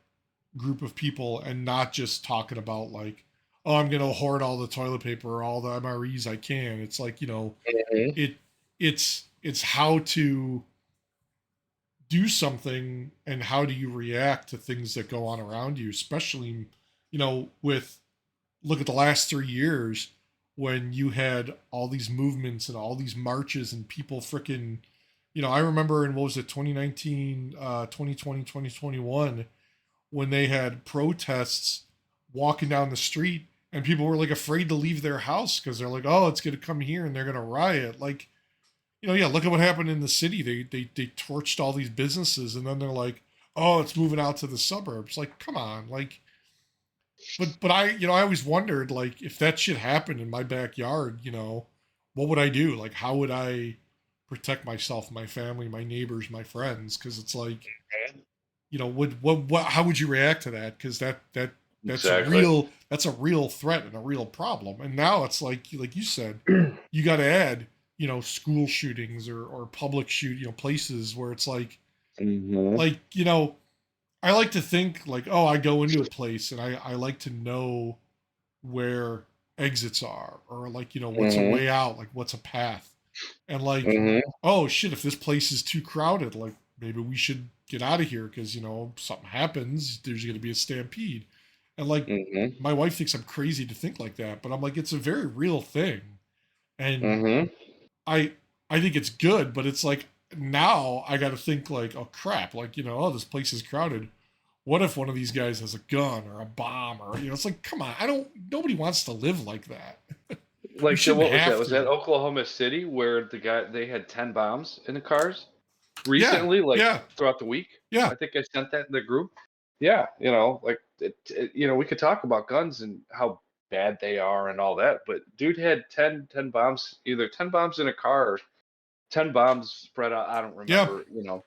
[SPEAKER 2] group of people and not just talking about like, oh, I'm gonna hoard all the toilet paper or all the MREs I can. It's like
[SPEAKER 1] Hmm.
[SPEAKER 2] it it's how to do something and how do you react to things that go on around you, especially with look at the last 3 years when you had all these movements and all these marches and people freaking I remember in what was it 2019 2020 2021 when they had protests walking down the street and people were like afraid to leave their house because they're like, oh, it's going to come here and they're going to riot, like yeah, look at what happened in the city. They torched all these businesses and then they're like, oh, it's moving out to the suburbs. Like, come on, like but I always wondered like if that shit happened in my backyard, what would I do? Like how would I protect myself, my family, my neighbors, my friends? Because it's like, what how would you react to that? Because
[SPEAKER 1] Exactly.
[SPEAKER 2] that's a real threat and a real problem. And now it's like you said, you got to add school shootings or public places where it's
[SPEAKER 1] Hmm.
[SPEAKER 2] like I like to think like, oh, I go into a place and I like to know where exits are or like, what's a
[SPEAKER 1] Hmm.
[SPEAKER 2] way out, like what's a path. And like,
[SPEAKER 1] Hmm.
[SPEAKER 2] oh shit, if this place is too crowded, like maybe we should get out of here because, something happens, there's going to be a stampede. And like
[SPEAKER 1] Hmm.
[SPEAKER 2] my wife thinks I'm crazy to think like that, but I'm like, it's a very real thing. And
[SPEAKER 1] Hmm.
[SPEAKER 2] I I think it's good, but it's like now I got to think like, oh crap, like, oh, this place is crowded. What if one of these guys has a gun or a bomb or it's like, come on, I don't. Nobody wants to live like that. We
[SPEAKER 1] Like
[SPEAKER 2] shouldn't
[SPEAKER 1] what was that?
[SPEAKER 2] have
[SPEAKER 1] Was that
[SPEAKER 2] to.
[SPEAKER 1] Oklahoma City where they had 10 bombs in the cars
[SPEAKER 2] Yeah,
[SPEAKER 1] recently, like
[SPEAKER 2] yeah,
[SPEAKER 1] throughout the week?
[SPEAKER 2] yeah,
[SPEAKER 1] I think I sent that in the group. Yeah, like we could talk about guns and how bad they are and all that, but dude had ten bombs, either 10 bombs in a car or 10 bombs spread out. I don't
[SPEAKER 2] yeah.
[SPEAKER 1] remember,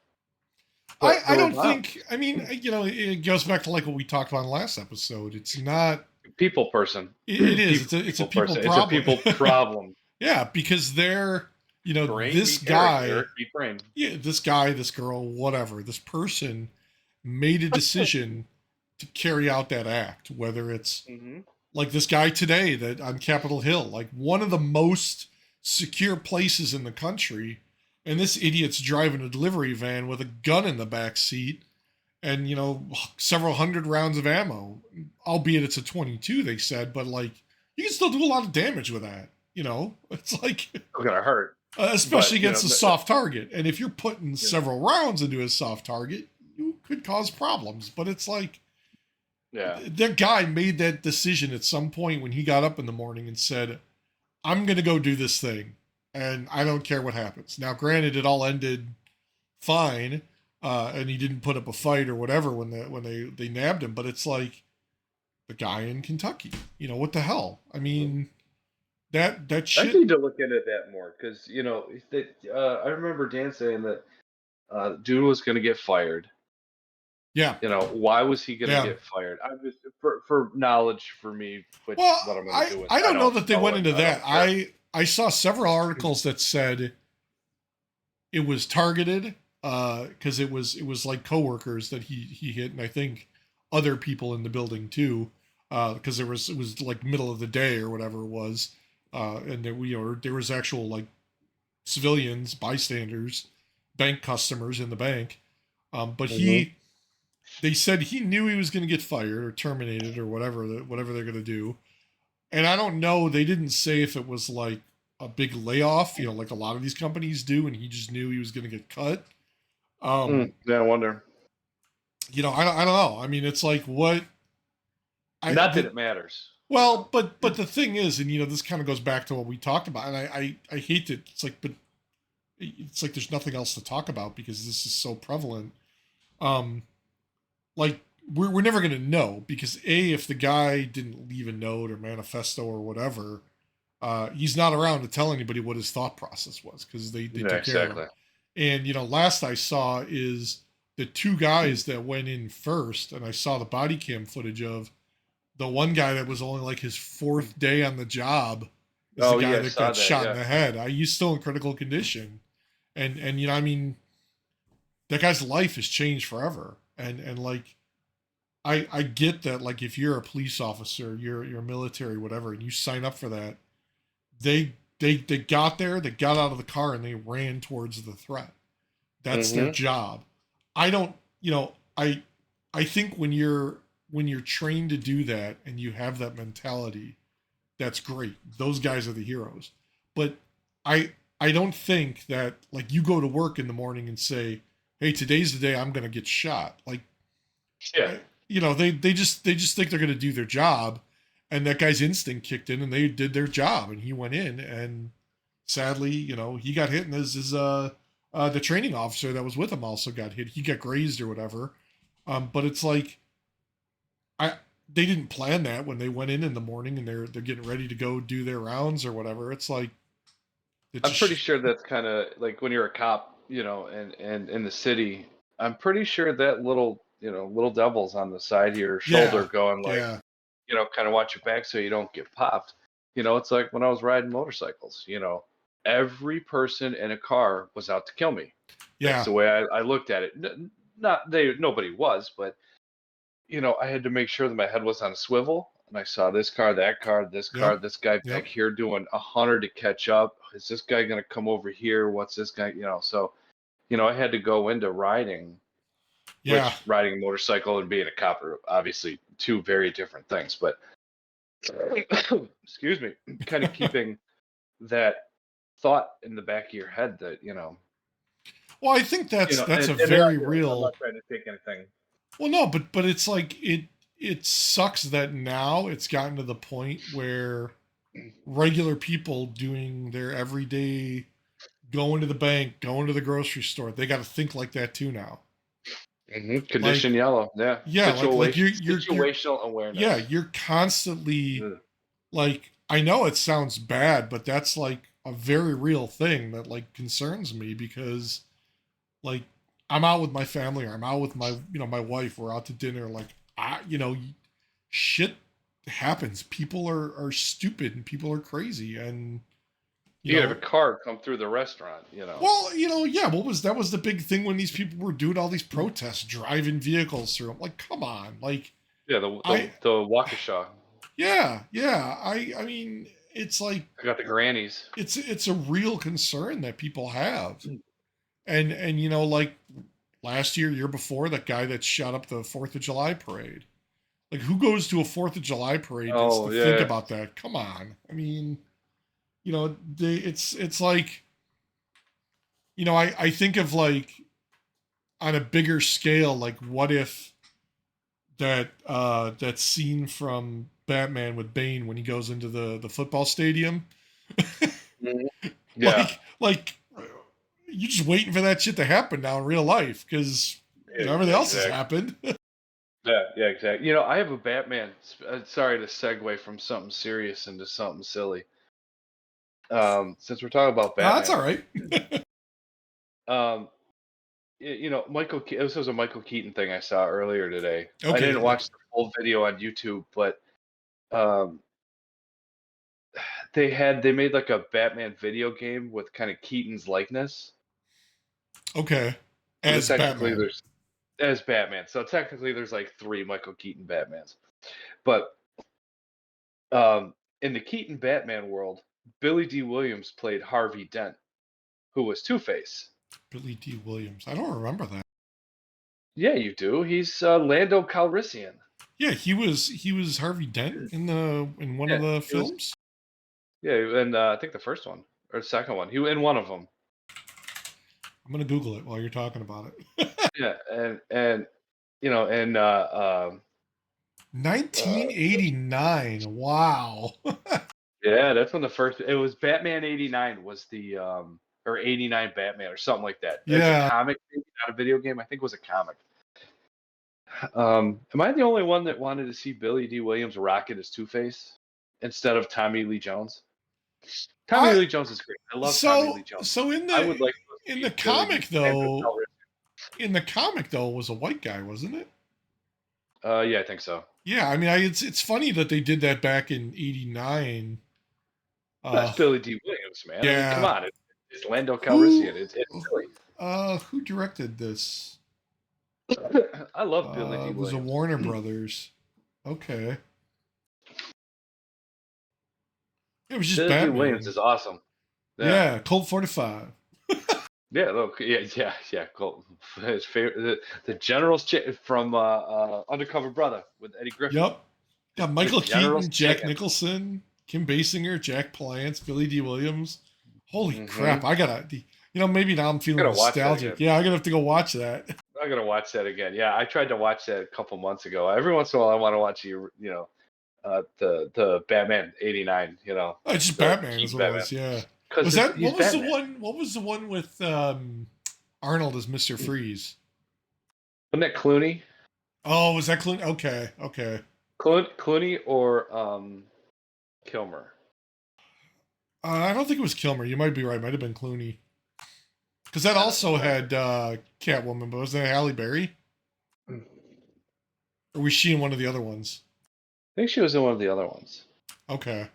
[SPEAKER 1] but
[SPEAKER 2] I
[SPEAKER 1] there were
[SPEAKER 2] don't think.
[SPEAKER 1] bombs.
[SPEAKER 2] I mean, it goes back to like what we talked about in the last episode. It's not.
[SPEAKER 1] People person.
[SPEAKER 2] It is. It's a
[SPEAKER 1] People
[SPEAKER 2] people
[SPEAKER 1] person. It's a
[SPEAKER 2] problem.
[SPEAKER 1] people problem.
[SPEAKER 2] Yeah, because they're
[SPEAKER 1] Brain
[SPEAKER 2] this
[SPEAKER 1] meet Eric.
[SPEAKER 2] guy.
[SPEAKER 1] Eric meet brain.
[SPEAKER 2] Yeah, this guy, this girl, whatever. This person made a decision to carry out that act, whether it's
[SPEAKER 1] Hmm.
[SPEAKER 2] like this guy today that on Capitol Hill, like one of the most secure places in the country, and this idiot's driving a delivery van with a gun in the back seat and several hundred rounds of ammo, albeit it's a 22 they said, but like you can still do a lot of damage with that. It's like,
[SPEAKER 1] It's gonna hurt,
[SPEAKER 2] especially
[SPEAKER 1] but
[SPEAKER 2] against a soft target. And if you're putting
[SPEAKER 1] yeah,
[SPEAKER 2] several rounds into a soft target, you could cause problems. But it's like,
[SPEAKER 1] yeah.
[SPEAKER 2] that guy made that decision at some point when he got up in the morning and said, I'm going to go do this thing. And I don't care what happens. Now, granted, it all ended fine. And he didn't put up a fight or whatever when they nabbed him. But it's like, the guy in Kentucky, what the hell? I mean, that
[SPEAKER 1] I
[SPEAKER 2] shit.
[SPEAKER 1] need to look into that more because I remember Dan saying that dude was gonna get fired.
[SPEAKER 2] Yeah.
[SPEAKER 1] Why was he gonna
[SPEAKER 2] Yeah.
[SPEAKER 1] get fired? I just for knowledge for me, which
[SPEAKER 2] Well,
[SPEAKER 1] what I'm gonna
[SPEAKER 2] I
[SPEAKER 1] do is
[SPEAKER 2] I
[SPEAKER 1] I
[SPEAKER 2] don't know
[SPEAKER 1] don't
[SPEAKER 2] that they
[SPEAKER 1] know
[SPEAKER 2] went
[SPEAKER 1] and
[SPEAKER 2] into
[SPEAKER 1] I
[SPEAKER 2] that.
[SPEAKER 1] don't care.
[SPEAKER 2] I saw several articles that said it was targeted because it was like coworkers that he hit, and I think other people in the building too, because it was like middle of the day or whatever it was, and there was actual like civilians, bystanders, bank customers in the bank, but
[SPEAKER 1] Hmm.
[SPEAKER 2] they said he knew he was going to get fired or terminated or whatever they're going to do. And I don't know, they didn't say if it was like a big layoff, like a lot of these companies do, and he just knew he was going to get cut.
[SPEAKER 1] Yeah, I wonder.
[SPEAKER 2] I don't know. I mean, it's like what I
[SPEAKER 1] Not that
[SPEAKER 2] the
[SPEAKER 1] it matters,
[SPEAKER 2] well, but the thing is, and this kind of goes back to what we talked about, and I hate that it's like, but it's like there's nothing else to talk about because this is so prevalent. Um, like we're never gonna know because if the guy didn't leave a note or manifesto or whatever, he's not around to tell anybody what his thought process was because they
[SPEAKER 1] Yeah,
[SPEAKER 2] took care of him.
[SPEAKER 1] exactly.
[SPEAKER 2] And last I saw is the two guys that went in first, and I saw the body cam footage of the one guy that was only like his fourth day on the job is the
[SPEAKER 1] Oh
[SPEAKER 2] guy
[SPEAKER 1] yeah, I
[SPEAKER 2] that
[SPEAKER 1] saw
[SPEAKER 2] got
[SPEAKER 1] that.
[SPEAKER 2] shot in
[SPEAKER 1] Yeah.
[SPEAKER 2] the head. He's still in critical condition, and I mean that guy's life has changed forever. And like I get that, like if you're a police officer, you're military, whatever, and you sign up for that, they got there, they got out of the car, and they ran towards the threat. That's their
[SPEAKER 1] Hmm.
[SPEAKER 2] job. I don't, I think when you're trained to do that and you have that mentality, that's great. Those guys are the heroes. But I I don't think that like you go to work in the morning and say, "Hey, today's the day I'm going to get shot." Like
[SPEAKER 1] Yeah.
[SPEAKER 2] they just think they're going to do their job, and that guy's instinct kicked in and they did their job and he went in, and sadly, he got hit, and the training officer that was with him also got hit. He got grazed or whatever. But it's like I they didn't plan that when they went in the morning and they're getting ready to go do their rounds or whatever. It's like it
[SPEAKER 1] I'm pretty
[SPEAKER 2] just
[SPEAKER 1] sure that's kind of like when you're a cop, and in the city. I'm pretty sure that little devil's on the side of your shoulder
[SPEAKER 2] yeah,
[SPEAKER 1] going like,
[SPEAKER 2] yeah,
[SPEAKER 1] kind of watch your back so you don't get popped. It's like when I was riding motorcycles, every person in a car was out to kill me. That's
[SPEAKER 2] yeah,
[SPEAKER 1] the way I looked at it. Nobody was, but I had to make sure that my head was on a swivel. And I saw this car, that car, this car,
[SPEAKER 2] yep,
[SPEAKER 1] this guy back
[SPEAKER 2] yep,
[SPEAKER 1] here doing 100 to catch up. Is this guy going to come over here? What's this guy? So, I had to go into riding,
[SPEAKER 2] yeah.
[SPEAKER 1] which riding a motorcycle and being a cop are obviously two very different things. But excuse me, kind of keeping that thought in the back of your head that,
[SPEAKER 2] Well, I think that's a
[SPEAKER 1] and then
[SPEAKER 2] very
[SPEAKER 1] I'm
[SPEAKER 2] real.
[SPEAKER 1] not trying to take anything.
[SPEAKER 2] Well, no, but it's like it sucks that now it's gotten to the point where regular people doing their everyday going to the bank, going to the grocery store, they got to think like that too now. Like,
[SPEAKER 1] Condition yellow. Yeah.
[SPEAKER 2] yeah, like you're
[SPEAKER 1] Situational
[SPEAKER 2] yeah,
[SPEAKER 1] awareness.
[SPEAKER 2] you're constantly
[SPEAKER 1] Ugh.
[SPEAKER 2] like, I know it sounds bad, but that's like a very real thing that like concerns me because like I'm out with my family or I'm out with my wife, we're out to dinner, like shit happens. People are stupid and people are crazy, and you
[SPEAKER 1] You could have
[SPEAKER 2] know
[SPEAKER 1] a car come through the restaurant.
[SPEAKER 2] well, yeah, that was the big thing when these people were doing all these protests, driving vehicles through. I'm like, come on, like
[SPEAKER 1] Yeah, the
[SPEAKER 2] I
[SPEAKER 1] the the Waukesha.
[SPEAKER 2] yeah, I mean, it's like
[SPEAKER 1] I got the grannies.
[SPEAKER 2] it's a real concern that people have.
[SPEAKER 1] Mm.
[SPEAKER 2] And like last year before, that guy that shot up the 4th of July parade. Like, who goes to a 4th of July parade just
[SPEAKER 1] Oh
[SPEAKER 2] to think
[SPEAKER 1] yeah.
[SPEAKER 2] about that? Come on. I mean, it's like, I think of like on a bigger scale, like what if that scene from Batman with Bane when he goes into the football stadium,
[SPEAKER 1] Mhm. Yeah,
[SPEAKER 2] like you're just waiting for that shit to happen now in real life because
[SPEAKER 1] yeah,
[SPEAKER 2] everything else has
[SPEAKER 1] exactly.
[SPEAKER 2] happened.
[SPEAKER 1] Yeah, exactly. I have a Batman. Sorry to segue from something serious into something silly. Since we're talking about
[SPEAKER 2] That's all
[SPEAKER 1] Batman,
[SPEAKER 2] right.
[SPEAKER 1] um, this was a Michael Keaton thing I saw earlier today. I
[SPEAKER 2] Okay,
[SPEAKER 1] didn't watch the full video on YouTube, but um, they made like a Batman video game with kind of Keaton's likeness.
[SPEAKER 2] okay,
[SPEAKER 1] So
[SPEAKER 2] as
[SPEAKER 1] technically,
[SPEAKER 2] Batman.
[SPEAKER 1] there's as Batman. So technically, there's like three Michael Keaton Batmans. But in the Keaton Batman world, Billy D. Williams played Harvey Dent, who was Two Face.
[SPEAKER 2] Billy D. Williams. I don't remember that.
[SPEAKER 1] Yeah, you do. He's Lando Calrissian.
[SPEAKER 2] Yeah, he was Harvey Dent in one of
[SPEAKER 1] Yeah,
[SPEAKER 2] the
[SPEAKER 1] he was.
[SPEAKER 2] films.
[SPEAKER 1] Yeah, and I think the first one or the second one. He in one of them.
[SPEAKER 2] I'm gonna Google it while you're talking about it.
[SPEAKER 1] Yeah, and and
[SPEAKER 2] 1989. Wow.
[SPEAKER 1] yeah, that's when the first. It was Batman '89 was the or '89 Batman or something like that. It's a
[SPEAKER 2] Yeah.
[SPEAKER 1] comic, maybe not a video game. I think it was a comic. Am I the only one that wanted to see Billy D. Williams rocket as Two Face instead of Tommy Lee Jones? Tommy
[SPEAKER 2] I
[SPEAKER 1] Lee Jones is great. I love Tommy Lee
[SPEAKER 2] so
[SPEAKER 1] Jones.
[SPEAKER 2] so
[SPEAKER 1] I would like to
[SPEAKER 2] in the
[SPEAKER 1] see Billy D.
[SPEAKER 2] comic
[SPEAKER 1] Lando
[SPEAKER 2] though,
[SPEAKER 1] Calrissian.
[SPEAKER 2] it was a white guy, wasn't it?
[SPEAKER 1] Yeah, I think so.
[SPEAKER 2] Yeah, I mean, it's funny that they did that back in '89.
[SPEAKER 1] That's
[SPEAKER 2] Uh,
[SPEAKER 1] Billy D. Williams, man. I mean, come
[SPEAKER 2] yeah.
[SPEAKER 1] on. It's Lando
[SPEAKER 2] Who
[SPEAKER 1] Calrissian. It's Billy.
[SPEAKER 2] who directed this?
[SPEAKER 1] I love Billy D.
[SPEAKER 2] It was a
[SPEAKER 1] Williams.
[SPEAKER 2] Warner Brothers. Okay. It was just
[SPEAKER 1] Billy D. Williams
[SPEAKER 2] Batman.
[SPEAKER 1] is awesome. Yeah.
[SPEAKER 2] Yeah, Colt 45.
[SPEAKER 1] Yeah, look, yeah. Cool. His favorite, the General's from Undercover Brother with Eddie Griffin.
[SPEAKER 2] Yep. Got
[SPEAKER 1] The
[SPEAKER 2] Michael
[SPEAKER 1] General's
[SPEAKER 2] Keaton, Jack
[SPEAKER 1] chicken.
[SPEAKER 2] Nicholson, Kim Basinger, Jack Palance, Billy D. Williams. Holy
[SPEAKER 1] Mm-hmm.
[SPEAKER 2] crap! I gotta, maybe now I'm
[SPEAKER 1] I
[SPEAKER 2] feeling
[SPEAKER 1] gotta watch that
[SPEAKER 2] nostalgic.
[SPEAKER 1] again.
[SPEAKER 2] Yeah, I gotta have to go watch that.
[SPEAKER 1] I gotta watch that again. Yeah, I tried to watch that a couple months ago. Every once in a while, I want to watch the Batman '89.
[SPEAKER 2] Oh, it's just
[SPEAKER 1] The
[SPEAKER 2] Batman, is
[SPEAKER 1] Keaton
[SPEAKER 2] what it
[SPEAKER 1] Batman
[SPEAKER 2] was. Yeah. Was
[SPEAKER 1] because
[SPEAKER 2] that
[SPEAKER 1] he's
[SPEAKER 2] what was the
[SPEAKER 1] Batman.
[SPEAKER 2] one? What was the one with Arnold as Mister Freeze?
[SPEAKER 1] Wasn't that Clooney?
[SPEAKER 2] Oh, was that Clint? Okay, okay.
[SPEAKER 1] Clooney or Kilmer?
[SPEAKER 2] I don't think it was Kilmer. You might be right. Might have been Clooney. Because that
[SPEAKER 1] I don't
[SPEAKER 2] also
[SPEAKER 1] remember.
[SPEAKER 2] had Catwoman, but was that Halle Berry?
[SPEAKER 1] I
[SPEAKER 2] Or was she in one of the other ones?
[SPEAKER 1] think she was in one of the other ones.
[SPEAKER 2] Okay.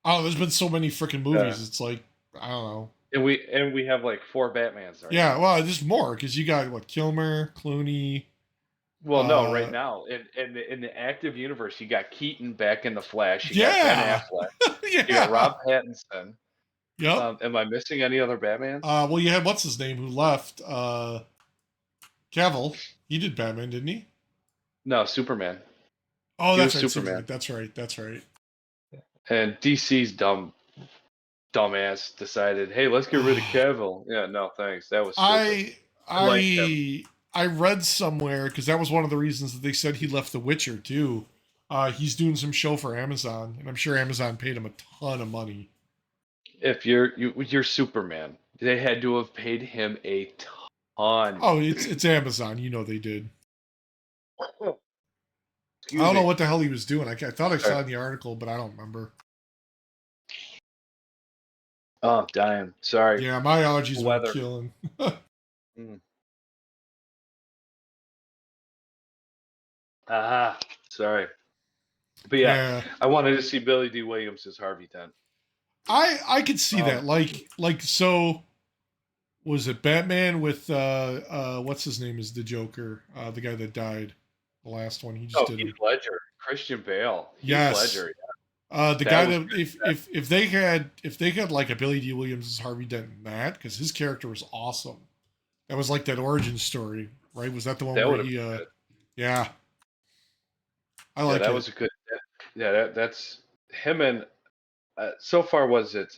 [SPEAKER 2] Oh, there's been so many freaking
[SPEAKER 1] Yeah.
[SPEAKER 2] movies. It's like, I don't know.
[SPEAKER 1] And we have like four Batmans right
[SPEAKER 2] Yeah,
[SPEAKER 1] now.
[SPEAKER 2] well, there's more because you got what, Kilmer, Clooney.
[SPEAKER 1] Well, no, right
[SPEAKER 2] Uh,
[SPEAKER 1] now in the active universe, you got Keaton back in the Flash. You got Ben
[SPEAKER 2] yeah,
[SPEAKER 1] Affleck. You got
[SPEAKER 2] yeah,
[SPEAKER 1] Rob Pattinson.
[SPEAKER 2] yep.
[SPEAKER 1] Am I missing any other Batmans?
[SPEAKER 2] Well, you had what's his name who left? Cavill. He did Batman, didn't he?
[SPEAKER 1] No, Superman.
[SPEAKER 2] Oh,
[SPEAKER 1] He
[SPEAKER 2] that's
[SPEAKER 1] was
[SPEAKER 2] right, Superman.
[SPEAKER 1] Superman.
[SPEAKER 2] That's right. That's right.
[SPEAKER 1] And DC's dumbass decided, hey, let's get rid of Cavill. Yeah, no, thanks. That was stupid.
[SPEAKER 2] I
[SPEAKER 1] I like him.
[SPEAKER 2] I read somewhere because that was one of the reasons that they said he left The Witcher too. He's doing some show for Amazon, and I'm sure Amazon paid him a ton of money.
[SPEAKER 1] If you're Superman, they had to have paid him a ton.
[SPEAKER 2] Oh, it's Amazon. You know they did. I
[SPEAKER 1] Excuse
[SPEAKER 2] don't know
[SPEAKER 1] me.
[SPEAKER 2] what the hell he was doing. I thought I
[SPEAKER 1] Sorry.
[SPEAKER 2] saw in the article, but I don't remember.
[SPEAKER 1] Oh, I'm dying. Sorry.
[SPEAKER 2] Yeah, my allergies have been
[SPEAKER 1] Weather.
[SPEAKER 2] killing.
[SPEAKER 1] Mm. Ah, sorry. But yeah,
[SPEAKER 2] Yeah,
[SPEAKER 1] I wanted to see Billy D. Williams as Harvey Dent.
[SPEAKER 2] I could see
[SPEAKER 1] Um,
[SPEAKER 2] that. Like so. Was it Batman with what's his name is the Joker, the guy that died, the last one. He just
[SPEAKER 1] oh,
[SPEAKER 2] did
[SPEAKER 1] Heath
[SPEAKER 2] him.
[SPEAKER 1] Ledger, Christian Bale, Heath
[SPEAKER 2] Yes.
[SPEAKER 1] Ledger.
[SPEAKER 2] The guy
[SPEAKER 1] That was
[SPEAKER 2] that
[SPEAKER 1] good.
[SPEAKER 2] if they had like a Billy D. Williams as Harvey Dent in that, because his character was awesome. That was like that origin story, right? Was that the one
[SPEAKER 1] That
[SPEAKER 2] where
[SPEAKER 1] would have
[SPEAKER 2] he
[SPEAKER 1] been good.
[SPEAKER 2] yeah, I
[SPEAKER 1] Yeah,
[SPEAKER 2] like
[SPEAKER 1] that
[SPEAKER 2] it.
[SPEAKER 1] was a good. Yeah, that's him and So far, was it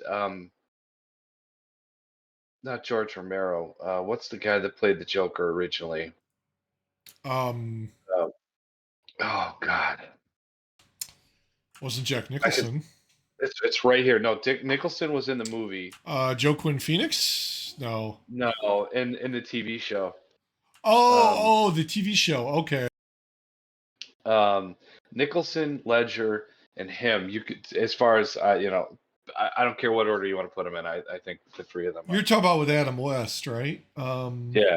[SPEAKER 1] not George Romero? What's the guy that played the Joker originally?
[SPEAKER 2] Um,
[SPEAKER 1] Uh, oh God,
[SPEAKER 2] wasn't Jack
[SPEAKER 1] I could.
[SPEAKER 2] Nicholson?
[SPEAKER 1] It's right here. No, Dick Nicholson was in the movie.
[SPEAKER 2] Joe Quinn Phoenix? No.
[SPEAKER 1] No, in the TV show.
[SPEAKER 2] Oh, the TV show. Okay.
[SPEAKER 1] Um, Nicholson, Ledger, and him. You could, as far as I don't care what order you want to put them in. I think the three of them
[SPEAKER 2] You're
[SPEAKER 1] are.
[SPEAKER 2] talking about with Adam West, right?
[SPEAKER 1] Yeah, you're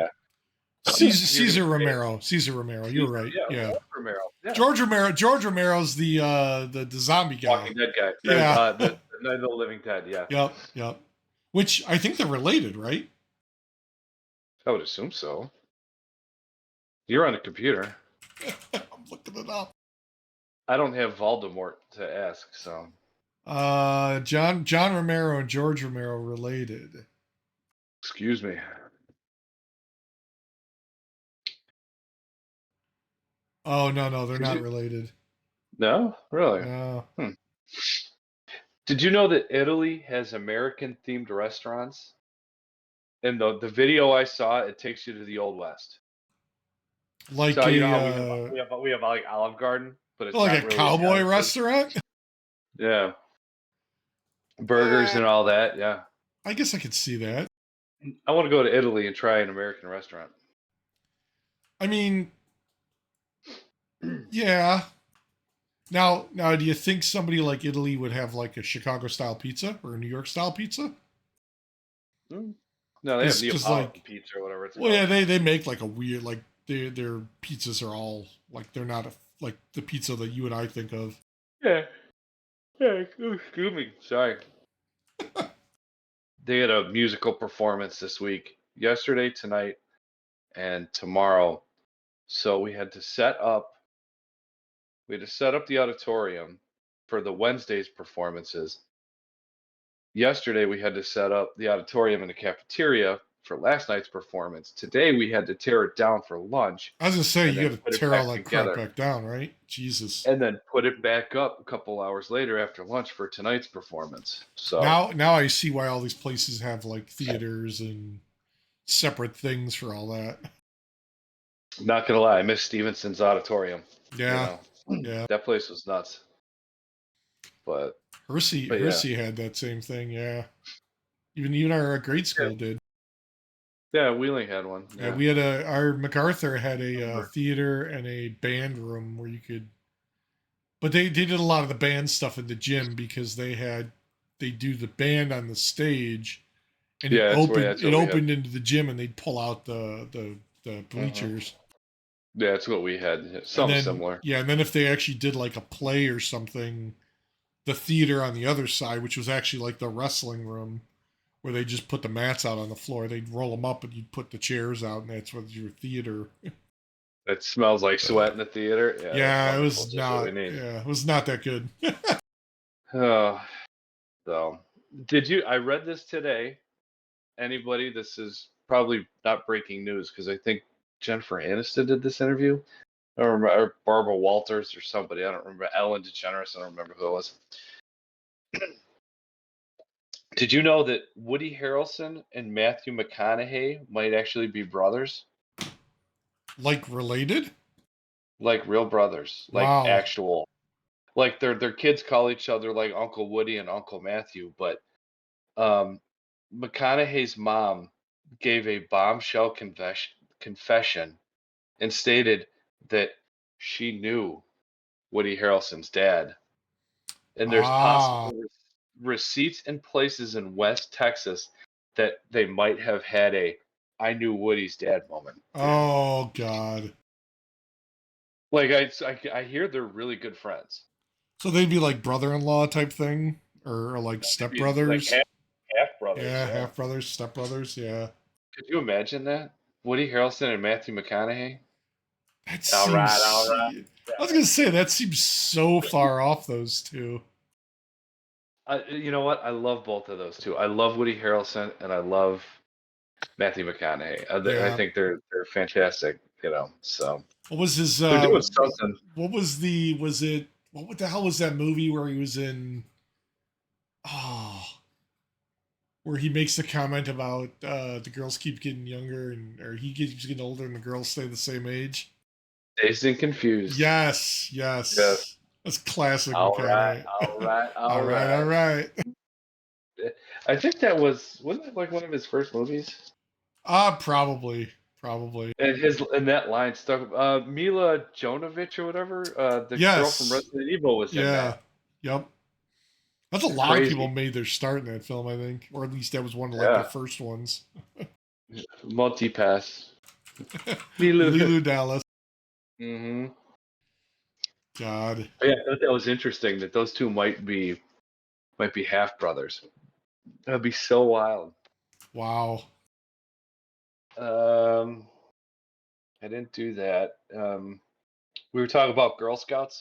[SPEAKER 1] gonna
[SPEAKER 2] Caesar
[SPEAKER 1] say
[SPEAKER 2] Romero. Caesar Romero. You're
[SPEAKER 1] Caesar.
[SPEAKER 2] right.
[SPEAKER 1] Yeah,
[SPEAKER 2] Yeah.
[SPEAKER 1] George Romero. Yeah,
[SPEAKER 2] George Romero. George Romero's the zombie guy.
[SPEAKER 1] Walking Dead guy.
[SPEAKER 2] Yeah.
[SPEAKER 1] The Night of the Living Dead. Yeah,
[SPEAKER 2] Yep. Yep. Which I think they're related, right?
[SPEAKER 1] I would assume so. You're on the computer.
[SPEAKER 2] I'm looking it up.
[SPEAKER 1] I don't have Voldemort to ask, so
[SPEAKER 2] John Romero and George Romero related.
[SPEAKER 1] excuse me.
[SPEAKER 2] Oh no, they're
[SPEAKER 1] Did
[SPEAKER 2] not
[SPEAKER 1] you?
[SPEAKER 2] related.
[SPEAKER 1] No, really.
[SPEAKER 2] No.
[SPEAKER 1] Hmm. Did you know that Italy has American themed restaurants? In the video I saw, it takes you to the Old West.
[SPEAKER 2] Like
[SPEAKER 1] So you know
[SPEAKER 2] a
[SPEAKER 1] how we have like Olive Garden, but it's
[SPEAKER 2] like
[SPEAKER 1] not
[SPEAKER 2] a
[SPEAKER 1] really
[SPEAKER 2] cowboy
[SPEAKER 1] Italian food.
[SPEAKER 2] restaurant?
[SPEAKER 1] Yeah, burgers and all that. Yeah,
[SPEAKER 2] I guess I could see that.
[SPEAKER 1] I want to go to Italy and try an American restaurant.
[SPEAKER 2] I mean, yeah. Now, do you think somebody like Italy would have like a Chicago style pizza or a New York style pizza?
[SPEAKER 1] Mm. No, they have
[SPEAKER 2] Because
[SPEAKER 1] Neapolitan pizza or whatever it's
[SPEAKER 2] well, yeah,
[SPEAKER 1] called.
[SPEAKER 2] they make like a weird like their pizzas are all like they're not like the pizza that you and I think of.
[SPEAKER 1] Yeah, yeah. Excuse me. Sorry. They had a musical performance this week, yesterday, tonight, and tomorrow. So we had to set up the auditorium for the Wednesday's performances. Yesterday we had to set up the auditorium in the cafeteria for last night's performance. Today we had to tear it down for lunch
[SPEAKER 2] I was gonna say
[SPEAKER 1] and
[SPEAKER 2] you
[SPEAKER 1] then
[SPEAKER 2] got to
[SPEAKER 1] put it
[SPEAKER 2] tear all
[SPEAKER 1] back
[SPEAKER 2] that crap
[SPEAKER 1] together
[SPEAKER 2] back down, right? Jesus.
[SPEAKER 1] and then put it back up a couple hours later after lunch for tonight's performance. So
[SPEAKER 2] Now I see why all these places have like theaters and separate things for all that.
[SPEAKER 1] not gonna lie, I miss Stevenson's auditorium. You
[SPEAKER 2] Yeah,
[SPEAKER 1] know,
[SPEAKER 2] yeah.
[SPEAKER 1] that place was nuts. But yeah.
[SPEAKER 2] Hersey had that same thing. Yeah, even our grade
[SPEAKER 1] Yeah,
[SPEAKER 2] school did.
[SPEAKER 1] yeah, Wheeling had one.
[SPEAKER 2] Yeah,
[SPEAKER 1] Yeah.
[SPEAKER 2] we had our MacArthur had a
[SPEAKER 1] Remember.
[SPEAKER 2] theater and a band room where you could, but they did a lot of the band stuff in the gym because they do the band on the stage and
[SPEAKER 1] Yeah, that's
[SPEAKER 2] it
[SPEAKER 1] what we had.
[SPEAKER 2] opened into the gym and they'd pull out the
[SPEAKER 1] Hmm.
[SPEAKER 2] bleachers.
[SPEAKER 1] Yeah, that's what we had.
[SPEAKER 2] And
[SPEAKER 1] Something
[SPEAKER 2] then
[SPEAKER 1] similar.
[SPEAKER 2] yeah, and then if they actually did like a play or something, the theater on the other side, which was actually like the wrestling room, where they just put the mats out on the floor, they'd roll them up and you'd put the chairs out, and that's what your theater.
[SPEAKER 1] It smells like sweat in the theater. Yeah, that's
[SPEAKER 2] Yeah, it
[SPEAKER 1] wonderful.
[SPEAKER 2] was
[SPEAKER 1] Just what we
[SPEAKER 2] not.
[SPEAKER 1] need.
[SPEAKER 2] Yeah, it was not that good.
[SPEAKER 1] Oh, so did you? I read this today. Anybody? This is probably not breaking news because I think Jennifer Aniston did this interview. I don't remember, or Barbara Walters or somebody. I don't remember. Ellen DeGeneres. I don't remember who it was. Did you know that Woody Harrelson and Matthew McConaughey might actually be brothers?
[SPEAKER 2] Like related?
[SPEAKER 1] Like real brothers, like
[SPEAKER 2] Wow.
[SPEAKER 1] actual, like their kids call each other like Uncle Woody and Uncle Matthew, but um, McConaughey's mom gave a bombshell confession and stated that she knew Woody Harrelson's dad, and there's
[SPEAKER 2] Ah.
[SPEAKER 1] possible receipts and places in West Texas that they might have had a "I knew Woody's dad" moment.
[SPEAKER 2] Oh God.
[SPEAKER 1] Like I hear they're really good friends.
[SPEAKER 2] So they'd be like brother-in-law type thing, or like
[SPEAKER 1] Maybe like
[SPEAKER 2] stepbrothers.
[SPEAKER 1] half brothers.
[SPEAKER 2] Yeah,
[SPEAKER 1] Yeah.
[SPEAKER 2] half brothers, stepbrothers. Yeah.
[SPEAKER 1] Could you imagine that? Woody Harrelson and Matthew McConaughey.
[SPEAKER 2] That
[SPEAKER 1] All right, all
[SPEAKER 2] seems.
[SPEAKER 1] right.
[SPEAKER 2] I was gonna say that seems so far off those two.
[SPEAKER 1] You know what? I love both of those two. I love Woody Harrelson and I love Matthew McConaughey. I
[SPEAKER 2] Yeah.
[SPEAKER 1] think they're fantastic. So
[SPEAKER 2] What was his?
[SPEAKER 1] they're doing something.
[SPEAKER 2] What was the? Was it? What the hell was that movie where he was in? Oh, where he makes the comment about the girls keep getting younger, or he keeps getting older, and the girls stay the same age.
[SPEAKER 1] Dazed and confused.
[SPEAKER 2] Yes,
[SPEAKER 1] Yes.
[SPEAKER 2] yes, that's classic
[SPEAKER 1] All right.
[SPEAKER 2] McConaughey.
[SPEAKER 1] All right.
[SPEAKER 2] All
[SPEAKER 1] All
[SPEAKER 2] right, all
[SPEAKER 1] right.
[SPEAKER 2] right.
[SPEAKER 1] I think that wasn't it like one of his first movies?
[SPEAKER 2] Probably, probably.
[SPEAKER 1] And that line stuck. Mila Jovovich or whatever, the girl from
[SPEAKER 2] Yes,
[SPEAKER 1] Resident Evil was in
[SPEAKER 2] yeah,
[SPEAKER 1] that.
[SPEAKER 2] yep. That's a lot of people
[SPEAKER 1] Crazy.
[SPEAKER 2] made their start in that film, I think, or at least that was one of like their
[SPEAKER 1] Yeah.
[SPEAKER 2] first ones.
[SPEAKER 1] Multi-pass. Mila.
[SPEAKER 2] Lilu Dallas.
[SPEAKER 1] Hmm.
[SPEAKER 2] God,
[SPEAKER 1] Yeah, I thought that was interesting that those two might be half brothers. That'd be so wild.
[SPEAKER 2] wow.
[SPEAKER 1] Um, I didn't do that. We were talking about Girl Scout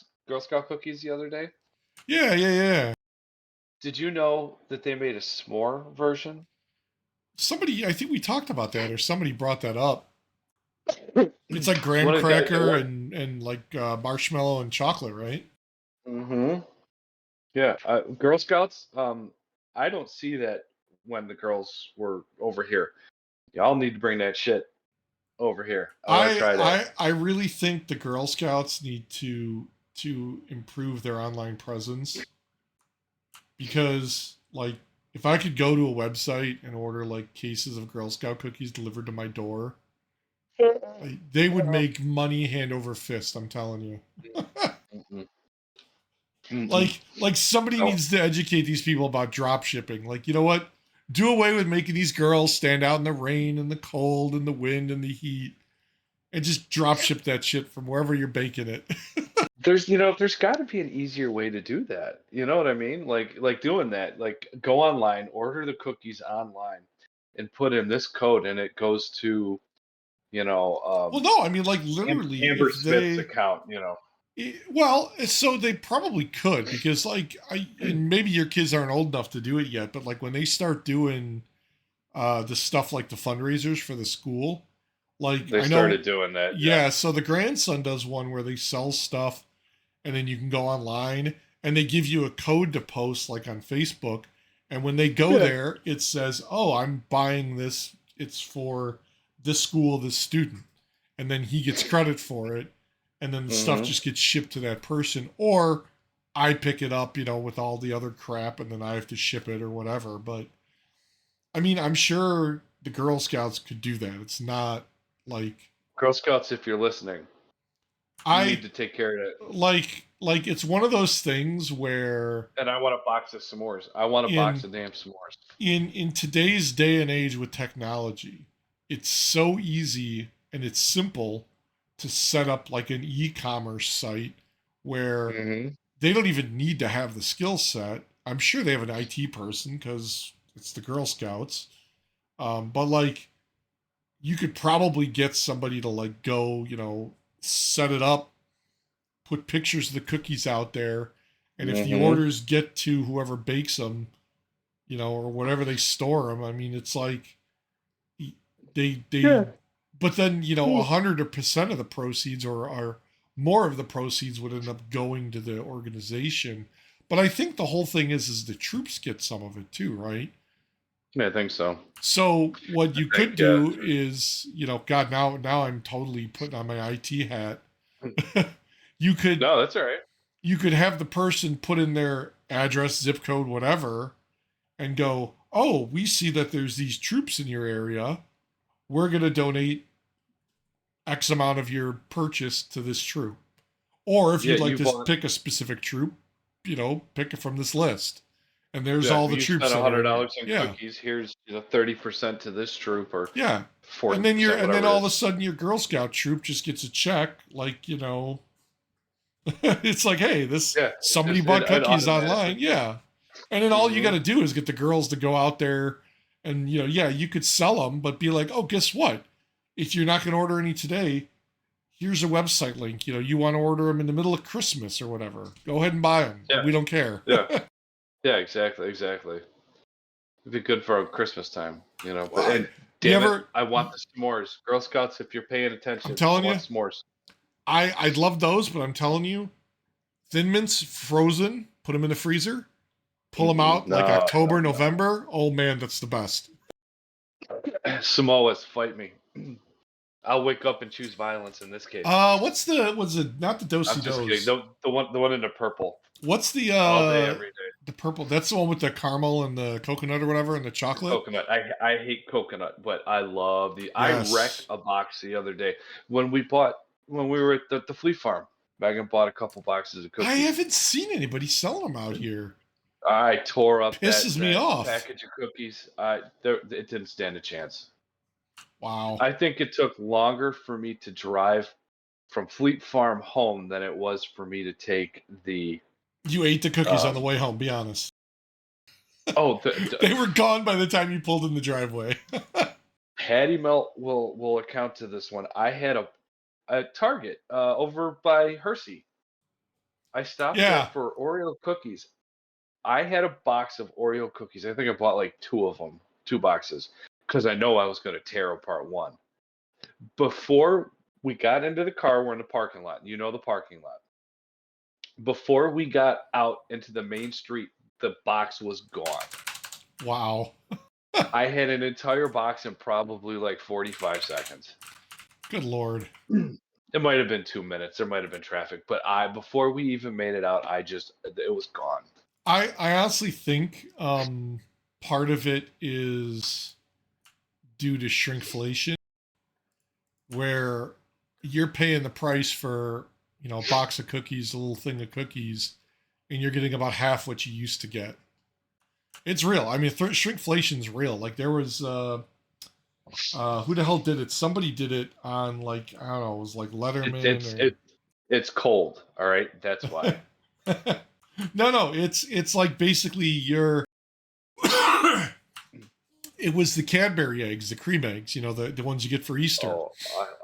[SPEAKER 1] cookies the other day.
[SPEAKER 2] Yeah, yeah, yeah.
[SPEAKER 1] Did you know that they made a s'more version?
[SPEAKER 2] Somebody, I think we talked about that, or somebody brought that up. It's like graham
[SPEAKER 1] One of the guys at
[SPEAKER 2] cracker
[SPEAKER 1] work.
[SPEAKER 2] and like marshmallow and chocolate, right?
[SPEAKER 1] Mm-hmm. Yeah, Girl Scouts. I don't see that when the girls were over here. Y'all need to bring that shit over here. I want to
[SPEAKER 2] I
[SPEAKER 1] try that.
[SPEAKER 2] I I really think the Girl Scouts need to improve their online presence, because like if I could go to a website and order like cases of Girl Scout cookies delivered to my door, like, they would make money hand over fist, I'm telling you.
[SPEAKER 1] Mm-mm. Mm-mm.
[SPEAKER 2] Like somebody
[SPEAKER 1] No.
[SPEAKER 2] needs to educate these people about drop shipping. Like, you know what? Do away with making these girls stand out in the rain and the cold and the wind and the heat, and just drop ship that shit from wherever you're baking it.
[SPEAKER 1] There's got to be an easier way to do that. You know what I mean? Like doing that. Like go online, order the cookies online, and put in this code, and it goes to you know
[SPEAKER 2] Well, no, I mean, like literally,
[SPEAKER 1] Amber
[SPEAKER 2] if
[SPEAKER 1] Smith's
[SPEAKER 2] they,
[SPEAKER 1] account. You know.
[SPEAKER 2] well, so they probably could, because like and maybe your kids aren't old enough to do it yet, but like when they start doing the stuff like the fundraisers for the school, like
[SPEAKER 1] They
[SPEAKER 2] I know,
[SPEAKER 1] started doing that. Yeah.
[SPEAKER 2] yeah. So the grandson does one where they sell stuff, and then you can go online and they give you a code to post like on Facebook, and when they go
[SPEAKER 1] Yeah.
[SPEAKER 2] there, it says, "Oh, I'm buying this. It's for this school, this student," and then he gets credit for it, and then the stuff
[SPEAKER 1] Mm-hmm.
[SPEAKER 2] just gets shipped to that person, or I pick it up, with all the other crap, and then I have to ship it or whatever. But I mean, I'm sure the Girl Scouts could do that. It's not like
[SPEAKER 1] Girl Scouts, if you're listening, you need
[SPEAKER 2] I
[SPEAKER 1] to take care of that.
[SPEAKER 2] like it's one of those things where
[SPEAKER 1] And I want a box of s'mores. I want a box
[SPEAKER 2] in
[SPEAKER 1] of damn s'mores.
[SPEAKER 2] in today's day and age with technology, it's so easy and it's simple to set up like an e-commerce site where
[SPEAKER 1] Mm-hmm.
[SPEAKER 2] they don't even need to have the skill set. I'm sure they have an IT person because it's the Girl Scouts. But like you could probably get somebody to like go, set it up, put pictures of the cookies out there, and if the
[SPEAKER 1] Mm-hmm.
[SPEAKER 2] orders get to whoever bakes them, or whatever they store them, I mean, it's like they
[SPEAKER 1] Yeah.
[SPEAKER 2] but then 100% of the proceeds, or more of the proceeds, would end up going to the organization. But I think the whole thing is the troops get some of it too, right?
[SPEAKER 1] Yeah, I think so.
[SPEAKER 2] So what you
[SPEAKER 1] I think
[SPEAKER 2] could do is, God, now I'm totally putting on my IT hat. you could
[SPEAKER 1] No, that's all right.
[SPEAKER 2] you could have the person put in their address, zip code, whatever, and go, "Oh, we see that there's these troops in your area. We're going to donate X amount of your purchase to this troop." Or if
[SPEAKER 1] Yeah,
[SPEAKER 2] you'd like
[SPEAKER 1] you
[SPEAKER 2] to
[SPEAKER 1] bought.
[SPEAKER 2] pick a specific troop, pick it from this list. And there's
[SPEAKER 1] Yeah,
[SPEAKER 2] all
[SPEAKER 1] if
[SPEAKER 2] the
[SPEAKER 1] you spent
[SPEAKER 2] troops
[SPEAKER 1] a
[SPEAKER 2] that are
[SPEAKER 1] hundred
[SPEAKER 2] in your,
[SPEAKER 1] dollars in
[SPEAKER 2] yeah,
[SPEAKER 1] cookies, here's 30% to this troop or
[SPEAKER 2] yeah.
[SPEAKER 1] forty
[SPEAKER 2] And then
[SPEAKER 1] percent,
[SPEAKER 2] and then
[SPEAKER 1] whatever it
[SPEAKER 2] all of a
[SPEAKER 1] is.
[SPEAKER 2] sudden your Girl Scout troop just gets a check, like, it's like, hey, this
[SPEAKER 1] Yeah, it's
[SPEAKER 2] somebody
[SPEAKER 1] just
[SPEAKER 2] bought
[SPEAKER 1] it
[SPEAKER 2] cookies
[SPEAKER 1] automatically.
[SPEAKER 2] online, yeah. And then all you got
[SPEAKER 1] Mm-hmm.
[SPEAKER 2] to do is get the girls to go out there, and yeah, you could sell them, but be like, oh, guess what? If you're not going to order any today, here's a website link. You want to order them in the middle of Christmas or whatever. Go ahead and buy them.
[SPEAKER 1] Yeah,
[SPEAKER 2] We don't care.
[SPEAKER 1] yeah, yeah. Exactly, exactly. It'd be good for Christmas time, But
[SPEAKER 2] Well,
[SPEAKER 1] and
[SPEAKER 2] you
[SPEAKER 1] damn it,
[SPEAKER 2] ever?
[SPEAKER 1] I want the s'mores. Girl Scouts, if you're paying
[SPEAKER 2] I'm
[SPEAKER 1] attention, I
[SPEAKER 2] telling
[SPEAKER 1] want
[SPEAKER 2] you,
[SPEAKER 1] s'mores.
[SPEAKER 2] I'd love those, but I'm telling you, Thin Mints frozen, put them in the freezer. pull them out like
[SPEAKER 1] No,
[SPEAKER 2] October,
[SPEAKER 1] hell no.
[SPEAKER 2] November. Oh man, that's the best.
[SPEAKER 1] Samoas, fight me. I'll wake up and choose violence in this case.
[SPEAKER 2] Was it not the
[SPEAKER 1] I'm
[SPEAKER 2] Dosey
[SPEAKER 1] just kidding.
[SPEAKER 2] Dos?
[SPEAKER 1] The one in the purple.
[SPEAKER 2] What's
[SPEAKER 1] All day, every day.
[SPEAKER 2] the purple? That's the one with the caramel and the coconut or whatever and the
[SPEAKER 1] The
[SPEAKER 2] chocolate.
[SPEAKER 1] coconut. I hate coconut, but I love the. I wrecked
[SPEAKER 2] Yes.
[SPEAKER 1] a box the other day when we were at the flea farm. Megan bought a couple boxes of
[SPEAKER 2] I
[SPEAKER 1] cookies.
[SPEAKER 2] haven't seen anybody selling them out here.
[SPEAKER 1] I tore up
[SPEAKER 2] Pisses me
[SPEAKER 1] that
[SPEAKER 2] off.
[SPEAKER 1] package of cookies. It didn't stand a chance.
[SPEAKER 2] Wow.
[SPEAKER 1] I think it took longer for me to drive from Fleet Farm home than it was for me to take the.
[SPEAKER 2] You ate the cookies on the
[SPEAKER 1] Um,
[SPEAKER 2] way home, be honest.
[SPEAKER 1] oh,
[SPEAKER 2] They were gone by the time you pulled in the driveway.
[SPEAKER 1] Patty Melt will account to this one. I had a Target over by Hershey. I stopped there
[SPEAKER 2] Yeah.
[SPEAKER 1] for Oreo cookies. I had a box of Oreo cookies. I think I bought like two of them, two boxes, because I know I was going to tear apart one. Before we got into the car, we're in the parking lot. You know the parking lot. Before we got out into the main street, the box was gone.
[SPEAKER 2] Wow.
[SPEAKER 1] I had an entire box in probably like 45 seconds.
[SPEAKER 2] Good Lord.
[SPEAKER 1] It might have been 2 minutes. There might have been traffic, but before we even made it out, it was gone.
[SPEAKER 2] I honestly think part of it is due to shrinkflation, where you're paying the price for a box of cookies, a little thing of cookies, and you're getting about half what you used to get. It's real. I mean, shrinkflation's real. Like there was who the hell did it? Somebody did it on like I don't know, it was like Letterman
[SPEAKER 1] It's cold. All right, that's why.
[SPEAKER 2] No, it's like basically your it was the Cadbury eggs, the cream eggs, the ones you get for Easter.
[SPEAKER 1] Oh,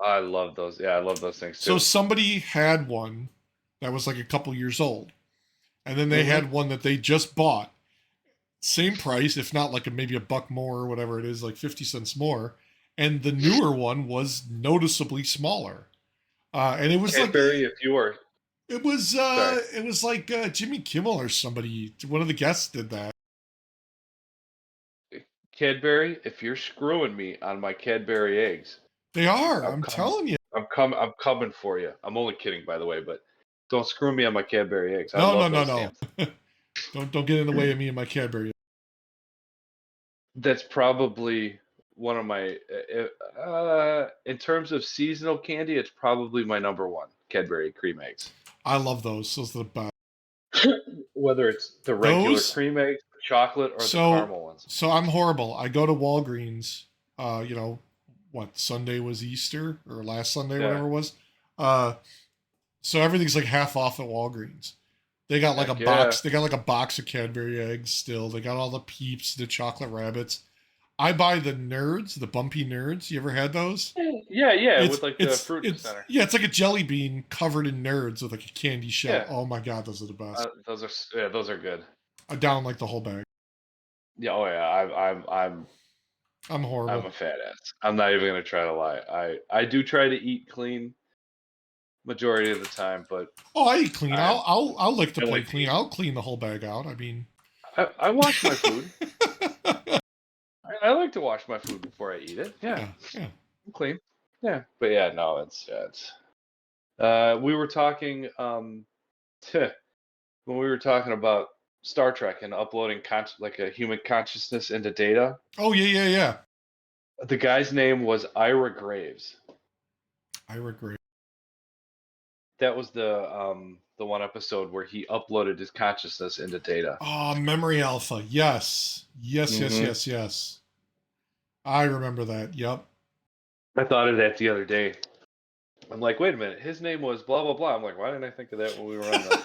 [SPEAKER 1] I love those. Yeah, I love those things too.
[SPEAKER 2] So somebody had one that was like a couple years old, and then they had one that they just bought, same price, if not like maybe a buck more or whatever it is, like 50 cents more, and the newer one was noticeably smaller. And it was
[SPEAKER 1] Cadbury, if you were
[SPEAKER 2] it was
[SPEAKER 1] sorry.
[SPEAKER 2] it was like Jimmy Kimmel or somebody, one of the guests did that.
[SPEAKER 1] Cadbury, if you're screwing me on my Cadbury eggs,
[SPEAKER 2] They are.
[SPEAKER 1] I'm
[SPEAKER 2] I'm
[SPEAKER 1] coming.
[SPEAKER 2] telling you.
[SPEAKER 1] I'm coming for you. I'm only kidding, by the way, but don't screw me on my Cadbury eggs. I
[SPEAKER 2] No,
[SPEAKER 1] love those
[SPEAKER 2] no.
[SPEAKER 1] things.
[SPEAKER 2] Don't get in the way of me and my Cadbury.
[SPEAKER 1] That's probably one of my, in terms of seasonal candy, it's probably my number one, Cadbury cream eggs.
[SPEAKER 2] I love those. Those are the best.
[SPEAKER 1] Whether it's the regular
[SPEAKER 2] Those.
[SPEAKER 1] cream eggs, chocolate, or the caramel ones.
[SPEAKER 2] So I'm horrible. I go to Walgreens. What Sunday was Easter or last Sunday,
[SPEAKER 1] Yeah.
[SPEAKER 2] whatever it was. So everything's like half off at Walgreens. They got like
[SPEAKER 1] Heck
[SPEAKER 2] a
[SPEAKER 1] yeah.
[SPEAKER 2] box. They got like a box of Cadbury eggs still. They got all the Peeps, the chocolate rabbits. I buy the Nerds, the bumpy Nerds. You ever had those?
[SPEAKER 1] Yeah, with like the fruit in the center.
[SPEAKER 2] Yeah, it's like a jelly bean covered in Nerds with like a candy shell.
[SPEAKER 1] Yeah.
[SPEAKER 2] Oh my god, those are the best.
[SPEAKER 1] Those are good.
[SPEAKER 2] I down like the whole bag.
[SPEAKER 1] Yeah, oh yeah,
[SPEAKER 2] I'm horrible.
[SPEAKER 1] I'm a fat ass. I'm not even gonna try to lie. I do try to eat clean majority of the time, but
[SPEAKER 2] I eat clean. I'll lick the
[SPEAKER 1] I
[SPEAKER 2] plate
[SPEAKER 1] like
[SPEAKER 2] clean. I'll clean the whole bag out. I mean,
[SPEAKER 1] I wash my food. I like to wash my food before I eat it. Yeah. I'm clean. Yeah, but yeah, no, it's. We were talking when we were talking about Star Trek and uploading like a human consciousness into data.
[SPEAKER 2] Oh yeah.
[SPEAKER 1] The guy's name was Ira Graves.
[SPEAKER 2] Ira Graves.
[SPEAKER 1] That was the one episode where he uploaded his consciousness into data.
[SPEAKER 2] Oh, Memory Alpha. Yes. Yes. I remember that. Yep.
[SPEAKER 1] I thought of that the other day. I'm like, wait a minute, his name was blah blah blah. I'm like, why didn't I think of that when we were on the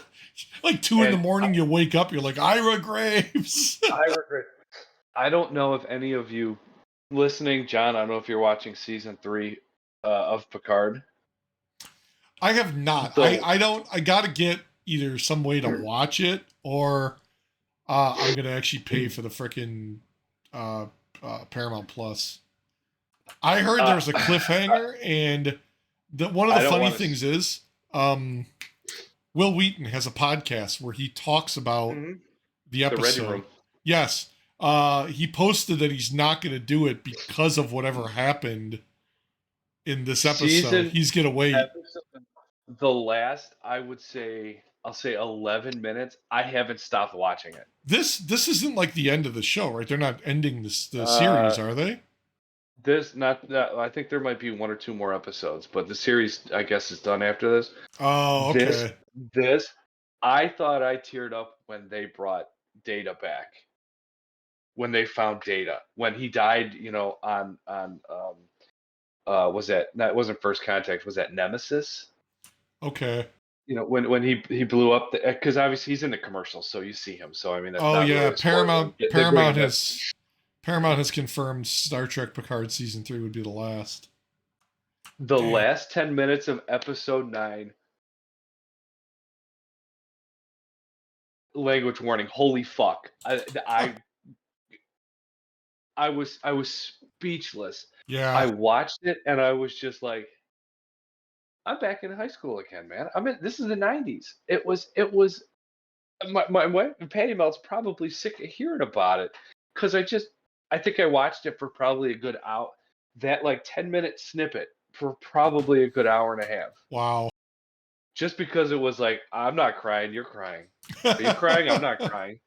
[SPEAKER 2] like 2 in the morning, you wake up, you're like Ira Graves.
[SPEAKER 1] Ira Graves. I don't know if any of you listening, John, I don't know if you're watching season 3 of Picard.
[SPEAKER 2] I have not. I don't. I gotta get either some way to watch it, or I'm gonna actually pay for the frickin' Paramount Plus. I heard there was a cliffhanger, and one of the funny things is, Will Wheaton has a podcast where he talks about The
[SPEAKER 1] The Ready
[SPEAKER 2] episode.
[SPEAKER 1] Room.
[SPEAKER 2] Yes. He posted that he's not going to do it because of whatever happened in this episode.
[SPEAKER 1] Season
[SPEAKER 2] He's going to wait.
[SPEAKER 1] episode. The last, I would say, I'll say 11 minutes. I haven't stopped watching it.
[SPEAKER 2] This isn't like the end of the show, right? They're not ending the
[SPEAKER 1] Uh,
[SPEAKER 2] series, are they?
[SPEAKER 1] this not that. I think there might be one or two more episodes, but the series, I guess, is done after this.
[SPEAKER 2] Oh,
[SPEAKER 1] This,
[SPEAKER 2] okay.
[SPEAKER 1] this, I thought I teared up when they brought Data back. When they found Data, when he died, on was that wasn't First Contact? Was that Nemesis?
[SPEAKER 2] Okay.
[SPEAKER 1] When he blew up because obviously he's in the commercial, so you see him. So I mean, that's
[SPEAKER 2] Oh
[SPEAKER 1] not
[SPEAKER 2] yeah,
[SPEAKER 1] really a spoiler. They bring him in.
[SPEAKER 2] Paramount has confirmed Star Trek Picard season 3 would be the last.
[SPEAKER 1] The
[SPEAKER 2] Damn.
[SPEAKER 1] last 10 minutes of episode 9. Language warning. Holy fuck! I was speechless.
[SPEAKER 2] Yeah.
[SPEAKER 1] I watched it and I was just like, I'm back in high school again, man. This is the 90s. It was my wife and Patty Melt's probably sick of hearing about it because I think I watched it for probably a good hour. That like 10-minute snippet for probably a good hour and a half.
[SPEAKER 2] Wow.
[SPEAKER 1] Just because it was like, I'm not crying, you're crying. Are you crying? I'm not crying.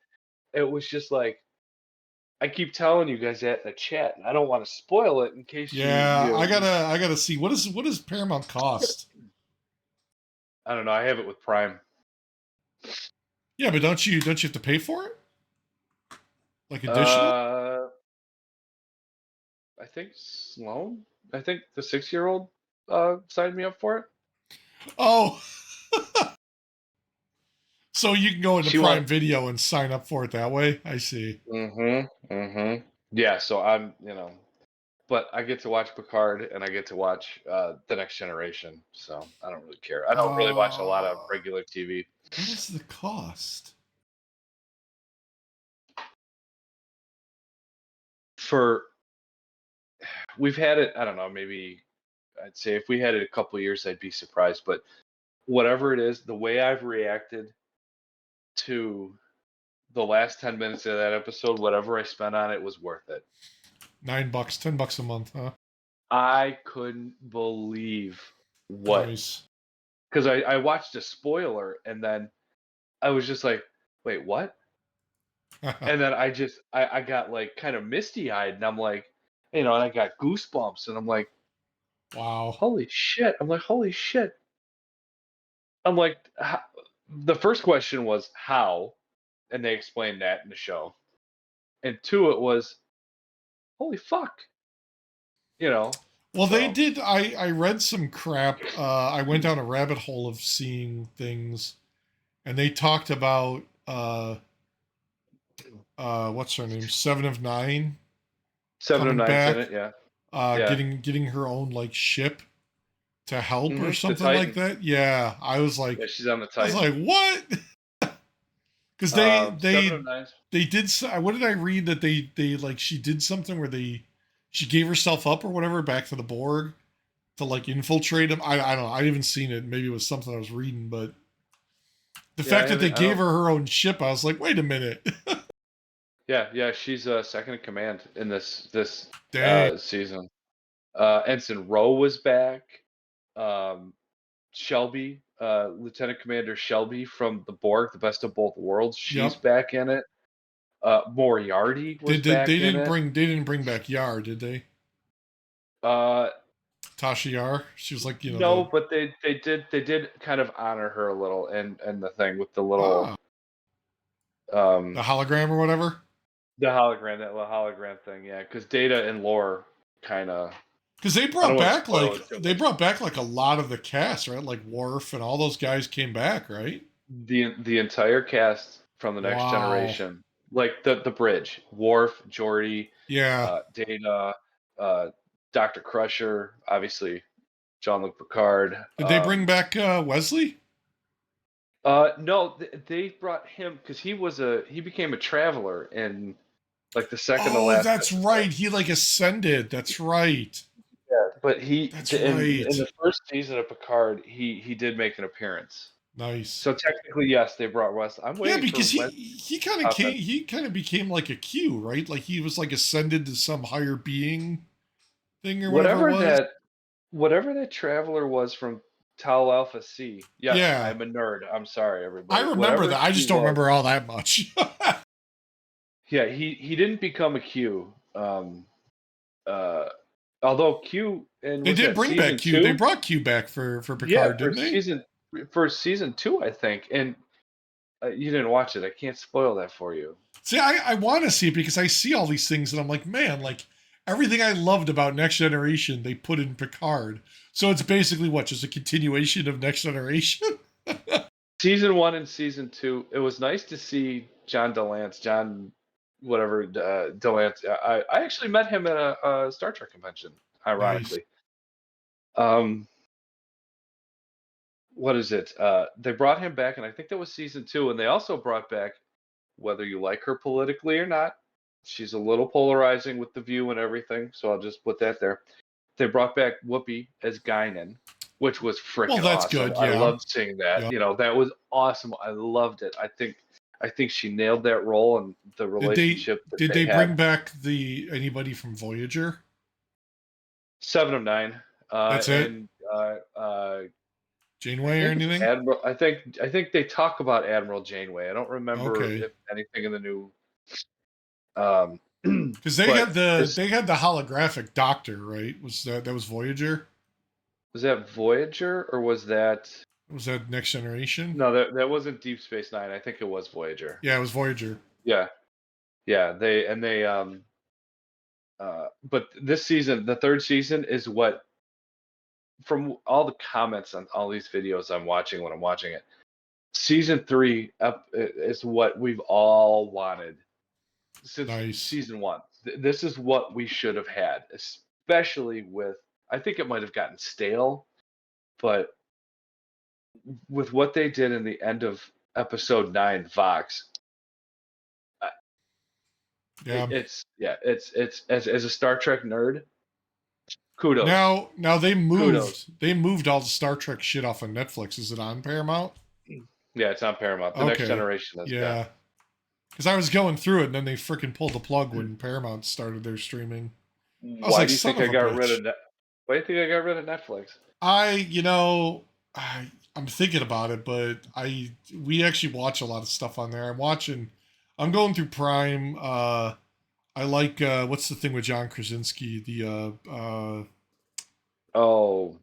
[SPEAKER 1] It was just like, I keep telling you guys that in the chat, and I don't want to spoil it in case
[SPEAKER 2] Yeah,
[SPEAKER 1] you.
[SPEAKER 2] I gotta see what does Paramount cost?
[SPEAKER 1] I don't know. I have it with Prime.
[SPEAKER 2] Yeah, but don't you have to pay for it? Like additional?
[SPEAKER 1] I think Sloan. I think the 6-year-old signed me up for it.
[SPEAKER 2] Oh. So you can go into
[SPEAKER 1] She
[SPEAKER 2] Prime
[SPEAKER 1] wants.
[SPEAKER 2] Video and sign up for it that way? I see.
[SPEAKER 1] Yeah, so but I get to watch Picard and I get to watch The Next Generation. So I don't really care. I don't really watch a lot of regular TV.
[SPEAKER 2] What is the cost?
[SPEAKER 1] We've had it, I don't know, maybe I'd say if we had it a couple of years, I'd be surprised. But whatever it is, the way I've reacted to the last 10 minutes of that episode, whatever I spent on it was worth it.
[SPEAKER 2] $9, $10 a month, huh?
[SPEAKER 1] I couldn't believe what.
[SPEAKER 2] Nice.
[SPEAKER 1] Because I watched a spoiler and then I was just like, wait, what? And then I got like kind of misty eyed and I'm like, and I got goosebumps and I'm like,
[SPEAKER 2] Wow.
[SPEAKER 1] holy shit. I'm like, holy shit. I'm like, the first question was how, and they explained that in the show. And two, it was, holy fuck.
[SPEAKER 2] Well, they
[SPEAKER 1] So.
[SPEAKER 2] did. I read some crap. I went down a rabbit hole of seeing things, and they talked about what's her name, Seven of Nine,
[SPEAKER 1] Seven of
[SPEAKER 2] coming
[SPEAKER 1] Nine's in
[SPEAKER 2] back,
[SPEAKER 1] it, yeah. Yeah.
[SPEAKER 2] getting her own like ship to help or
[SPEAKER 1] The
[SPEAKER 2] something like
[SPEAKER 1] Titan.
[SPEAKER 2] that. Yeah, I was like,
[SPEAKER 1] Yeah, she's on the
[SPEAKER 2] I was
[SPEAKER 1] Titan.
[SPEAKER 2] like, what? Because
[SPEAKER 1] Seven of Nine's.
[SPEAKER 2] they did. What did I read that they like she did something where she gave herself up or whatever back to the Borg to like infiltrate him. I don't know. I haven't seen it. Maybe it was something I was reading, but the fact that they gave her own ship, I was like, wait a minute.
[SPEAKER 1] Yeah, she's second in command in this
[SPEAKER 2] Dang.
[SPEAKER 1] season. Ensign Rowe was back. Shelby, Lieutenant Commander Shelby from the Borg, the Best of Both Worlds, she's
[SPEAKER 2] Yep.
[SPEAKER 1] back in it. Moriarty was
[SPEAKER 2] They
[SPEAKER 1] back in it.
[SPEAKER 2] they didn't bring back Yar, did they?
[SPEAKER 1] Uh,
[SPEAKER 2] Tasha Yar. She was like,
[SPEAKER 1] no, but they did kind of honor her a little, and the thing with the little
[SPEAKER 2] the hologram or whatever.
[SPEAKER 1] The hologram, that little hologram thing, yeah, because Data and Lore kind of.
[SPEAKER 2] Because they brought back like a lot of the cast, right? Like Worf and all those guys came back, right?
[SPEAKER 1] The entire cast from the Next Generation, like the bridge, Worf, Geordi,
[SPEAKER 2] yeah,
[SPEAKER 1] Data, Dr. Crusher, obviously Jean-Luc Picard.
[SPEAKER 2] Did they bring back Wesley?
[SPEAKER 1] No, they brought him because he became a traveler in like the second to last.
[SPEAKER 2] Oh, that's right. He like ascended. That's right.
[SPEAKER 1] Yeah, but
[SPEAKER 2] That's
[SPEAKER 1] in
[SPEAKER 2] right.
[SPEAKER 1] the first season of Picard, he did make an appearance.
[SPEAKER 2] Nice.
[SPEAKER 1] So technically, yes, they brought West. I'm
[SPEAKER 2] Yeah,
[SPEAKER 1] waiting for
[SPEAKER 2] because
[SPEAKER 1] West.
[SPEAKER 2] he kind of became like a Q, right? Like he was like ascended to some higher being thing or whatever it
[SPEAKER 1] Whatever
[SPEAKER 2] was.
[SPEAKER 1] that traveler was from Tau Alpha C. Yes,
[SPEAKER 2] Yeah,
[SPEAKER 1] I'm a nerd. I'm sorry,
[SPEAKER 2] I
[SPEAKER 1] everybody.
[SPEAKER 2] remember
[SPEAKER 1] Whatever
[SPEAKER 2] that. I
[SPEAKER 1] he
[SPEAKER 2] just don't
[SPEAKER 1] was.
[SPEAKER 2] remember all that much.
[SPEAKER 1] Yeah, he didn't become a Q. Uh, although Q and
[SPEAKER 2] They
[SPEAKER 1] was
[SPEAKER 2] did
[SPEAKER 1] that
[SPEAKER 2] bring back
[SPEAKER 1] season
[SPEAKER 2] Q. They
[SPEAKER 1] two?
[SPEAKER 2] brought Q back for
[SPEAKER 1] Yeah,
[SPEAKER 2] Picard, didn't they?
[SPEAKER 1] for season two, I think. And you didn't watch it. I can't spoil that for you.
[SPEAKER 2] See, I want to see it because I see all these things and I'm like, man, like everything I loved about Next Generation, they put in Picard. So it's basically what, just a continuation of Next Generation?
[SPEAKER 1] Season one and season two, it was nice to see John, whatever, Delance. I actually met him at a Star Trek convention,
[SPEAKER 2] Nice.
[SPEAKER 1] ironically. Um, what is it? They brought him back, and I think that was season two, and they also brought back, whether you like her politically or not, she's a little polarizing with the View and everything, so I'll just put that there. They brought back Whoopi as Guinan, which was
[SPEAKER 2] Well,
[SPEAKER 1] freaking
[SPEAKER 2] that's
[SPEAKER 1] awesome.
[SPEAKER 2] good.
[SPEAKER 1] I
[SPEAKER 2] Yeah.
[SPEAKER 1] loved seeing that.
[SPEAKER 2] Yeah.
[SPEAKER 1] That was awesome. I loved it. I think she nailed that role and the relationship that
[SPEAKER 2] Did
[SPEAKER 1] they
[SPEAKER 2] they
[SPEAKER 1] had.
[SPEAKER 2] bring back the anybody from Voyager?
[SPEAKER 1] 7 of 9,
[SPEAKER 2] That's it.
[SPEAKER 1] and I
[SPEAKER 2] Janeway or
[SPEAKER 1] think it's
[SPEAKER 2] anything?
[SPEAKER 1] Admiral. I think they talk about Admiral Janeway. I don't remember
[SPEAKER 2] Okay.
[SPEAKER 1] if anything in the new. Um,
[SPEAKER 2] Because
[SPEAKER 1] but this
[SPEAKER 2] they had the holographic Doctor, right? That was Voyager?
[SPEAKER 1] was that Voyager or was that?
[SPEAKER 2] Was that Next Generation?
[SPEAKER 1] No, that wasn't Deep Space Nine. I think it was Voyager.
[SPEAKER 2] Yeah, it was Voyager.
[SPEAKER 1] Yeah, yeah. But this season, the third season, is what, from all the comments on all these videos I'm watching when I'm watching it, season three is what we've all wanted since
[SPEAKER 2] Nice.
[SPEAKER 1] season one. This is what we should have had, especially with. I think it might have gotten stale, but with what they did in the end of episode 9, Vox, uh,
[SPEAKER 2] Yeah.
[SPEAKER 1] it's as a Star Trek nerd, kudos,
[SPEAKER 2] Now
[SPEAKER 1] kudos.
[SPEAKER 2] they moved all the Star Trek shit off of Netflix. Is it on Paramount?
[SPEAKER 1] Yeah, it's on Paramount. The Next
[SPEAKER 2] Okay.
[SPEAKER 1] Generation is, yeah.
[SPEAKER 2] Yeah. Because I was going through it and then they freaking pulled the plug when Paramount started their streaming. I was
[SPEAKER 1] Why
[SPEAKER 2] like,
[SPEAKER 1] do you
[SPEAKER 2] son
[SPEAKER 1] think
[SPEAKER 2] of
[SPEAKER 1] I
[SPEAKER 2] a
[SPEAKER 1] got rid
[SPEAKER 2] bitch.
[SPEAKER 1] of Net? Why do you think I got rid of Netflix?
[SPEAKER 2] I, you know, I'm thinking about it, but we actually watch a lot of stuff on there. I'm going through Prime. I like what's the thing with John Krasinski, the
[SPEAKER 1] Oh,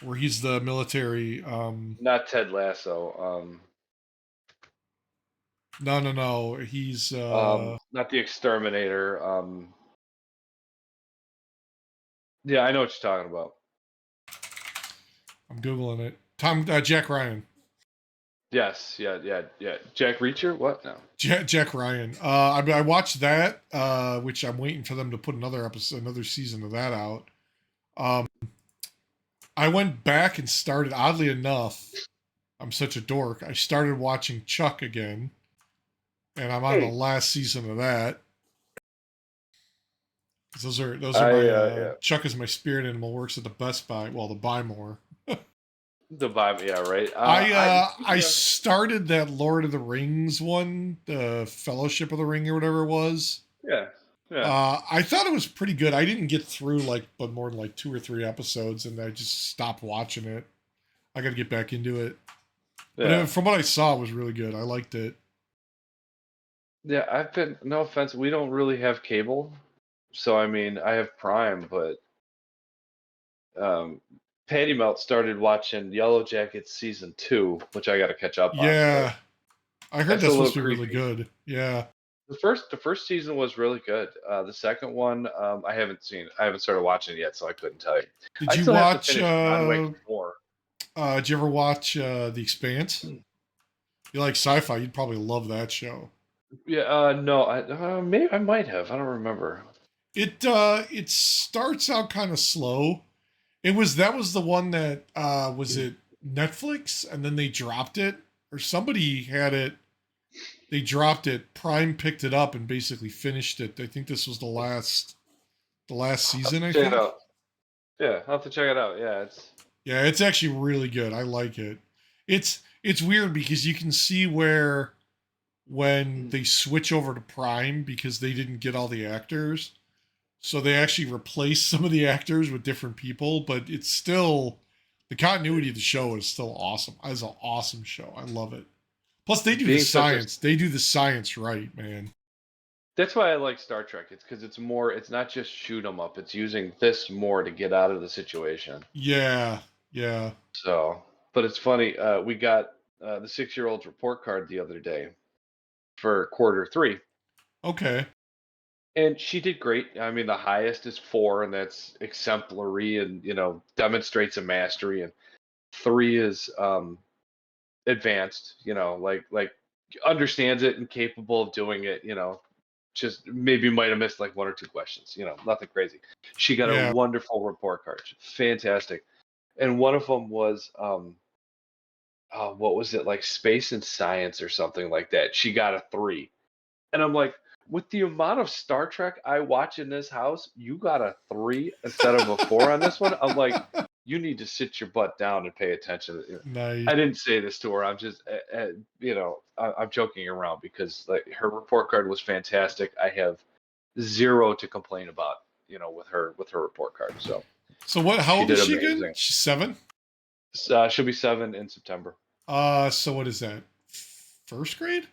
[SPEAKER 2] where he's the military.
[SPEAKER 1] not Ted Lasso.
[SPEAKER 2] No, he's
[SPEAKER 1] Not the Exterminator. Yeah, I know what you're talking about.
[SPEAKER 2] I'm googling it. Jack Ryan.
[SPEAKER 1] Yes, yeah. Jack Reacher? What? No.
[SPEAKER 2] Jack Ryan. I watched that, which I'm waiting for them to put another season of that out. Um, I went back and started. Oddly enough, I'm such a dork. I started watching Chuck again, and I'm on the
[SPEAKER 1] Hey,
[SPEAKER 2] last season of that. Those are
[SPEAKER 1] I
[SPEAKER 2] my
[SPEAKER 1] yeah.
[SPEAKER 2] Chuck is my spirit animal. Works at the Best Buy. Well, the Buy More.
[SPEAKER 1] The vibe, yeah, right. I
[SPEAKER 2] I started that Lord of the Rings one, the Fellowship of the Ring or whatever it was.
[SPEAKER 1] yeah, yeah,
[SPEAKER 2] I thought it was pretty good. I didn't get through but more than like 2 or 3 episodes, and I just stopped watching it. I got to get back into it. But
[SPEAKER 1] yeah,
[SPEAKER 2] from what I saw, it was really good. I liked it.
[SPEAKER 1] yeah. I've been, no offense, we don't really have cable, so I mean, I have Prime, but um, Patty Melt started watching Yellow Jackets season 2, which I got to catch up on, but
[SPEAKER 2] Yeah, I heard
[SPEAKER 1] that's a
[SPEAKER 2] that's supposed
[SPEAKER 1] little
[SPEAKER 2] to be really
[SPEAKER 1] creepy.
[SPEAKER 2] good. Yeah.
[SPEAKER 1] The first season was really good. The second one, I haven't seen. I haven't started watching it yet, so I couldn't tell you.
[SPEAKER 2] Did
[SPEAKER 1] I
[SPEAKER 2] you
[SPEAKER 1] still have to
[SPEAKER 2] watch?
[SPEAKER 1] finish John Wick 4.
[SPEAKER 2] Did you ever watch The Expanse? You like sci-fi? You'd probably love that show.
[SPEAKER 1] Yeah, no, maybe I might have. I don't remember.
[SPEAKER 2] It starts out kind of slow. That was the one that was it Netflix and then they dropped it or somebody had it. They dropped it. Prime picked it up and basically finished it. I think this was the last
[SPEAKER 1] I'll have
[SPEAKER 2] season.
[SPEAKER 1] to
[SPEAKER 2] I
[SPEAKER 1] check it
[SPEAKER 2] think.
[SPEAKER 1] out. Yeah, I'll have to check it out. Yeah, it's
[SPEAKER 2] Yeah, it's actually really good. I like it. it's weird because you can see where when they switch over to Prime because they didn't get all the actors, so they actually replace some of the actors with different people, but it's still the continuity of the show is still awesome. It's an awesome show. I love it. Plus, they do the
[SPEAKER 1] Being such a
[SPEAKER 2] science. They do the science right, man.
[SPEAKER 1] That's why I like Star Trek. It's because it's more. It's not just shoot 'em up. It's using this more to get out of the situation.
[SPEAKER 2] Yeah, yeah.
[SPEAKER 1] So, but it's funny. We got the 6-year-old's report card the other day for quarter three,
[SPEAKER 2] Okay.
[SPEAKER 1] and she did great. I mean, the highest is 4, and that's exemplary, and demonstrates a mastery. And 3 is advanced. Like understands it and capable of doing it. Just maybe might have missed like 1 or 2 questions. Nothing crazy. She got a
[SPEAKER 2] Yeah.
[SPEAKER 1] wonderful report card. Fantastic. And one of them was what was it, like space and science or something like that. She got a 3. And I'm like, with the amount of Star Trek I watch in this house, you got a 3 instead of a 4 on this one. I'm like, you need to sit your butt down and pay attention.
[SPEAKER 2] Nice.
[SPEAKER 1] I didn't say this to her. I'm just, I'm joking around because like her report card was fantastic. I have zero to complain about, with her report card. So
[SPEAKER 2] So what? How
[SPEAKER 1] she
[SPEAKER 2] old is
[SPEAKER 1] did
[SPEAKER 2] she again?
[SPEAKER 1] amazing.
[SPEAKER 2] She's 7.
[SPEAKER 1] She'll be 7 in September.
[SPEAKER 2] So what is that? First grade?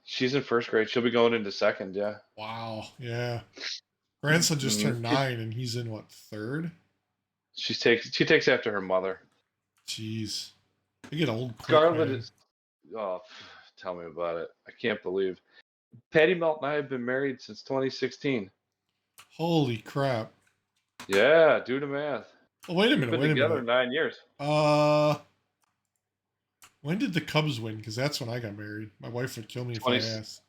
[SPEAKER 1] She's in first grade. She'll be going into second. Yeah.
[SPEAKER 2] Wow. Yeah. Grandson just
[SPEAKER 1] Mhm.
[SPEAKER 2] turned 9, and he's in what, third?
[SPEAKER 1] She takes after her mother.
[SPEAKER 2] Jeez, they get old quick,
[SPEAKER 1] Scarlett
[SPEAKER 2] man.
[SPEAKER 1] is. Oh, tell me about it. I can't believe Patty Melt and I have been married since 2016.
[SPEAKER 2] Holy crap!
[SPEAKER 1] Yeah, do the math.
[SPEAKER 2] Oh, wait a
[SPEAKER 1] We've
[SPEAKER 2] minute.
[SPEAKER 1] been
[SPEAKER 2] Wait a
[SPEAKER 1] together
[SPEAKER 2] minute.
[SPEAKER 1] 9 years.
[SPEAKER 2] Uh, when did the Cubs win? Because that's when I got married. My wife would kill me if I
[SPEAKER 1] 20,
[SPEAKER 2] asked.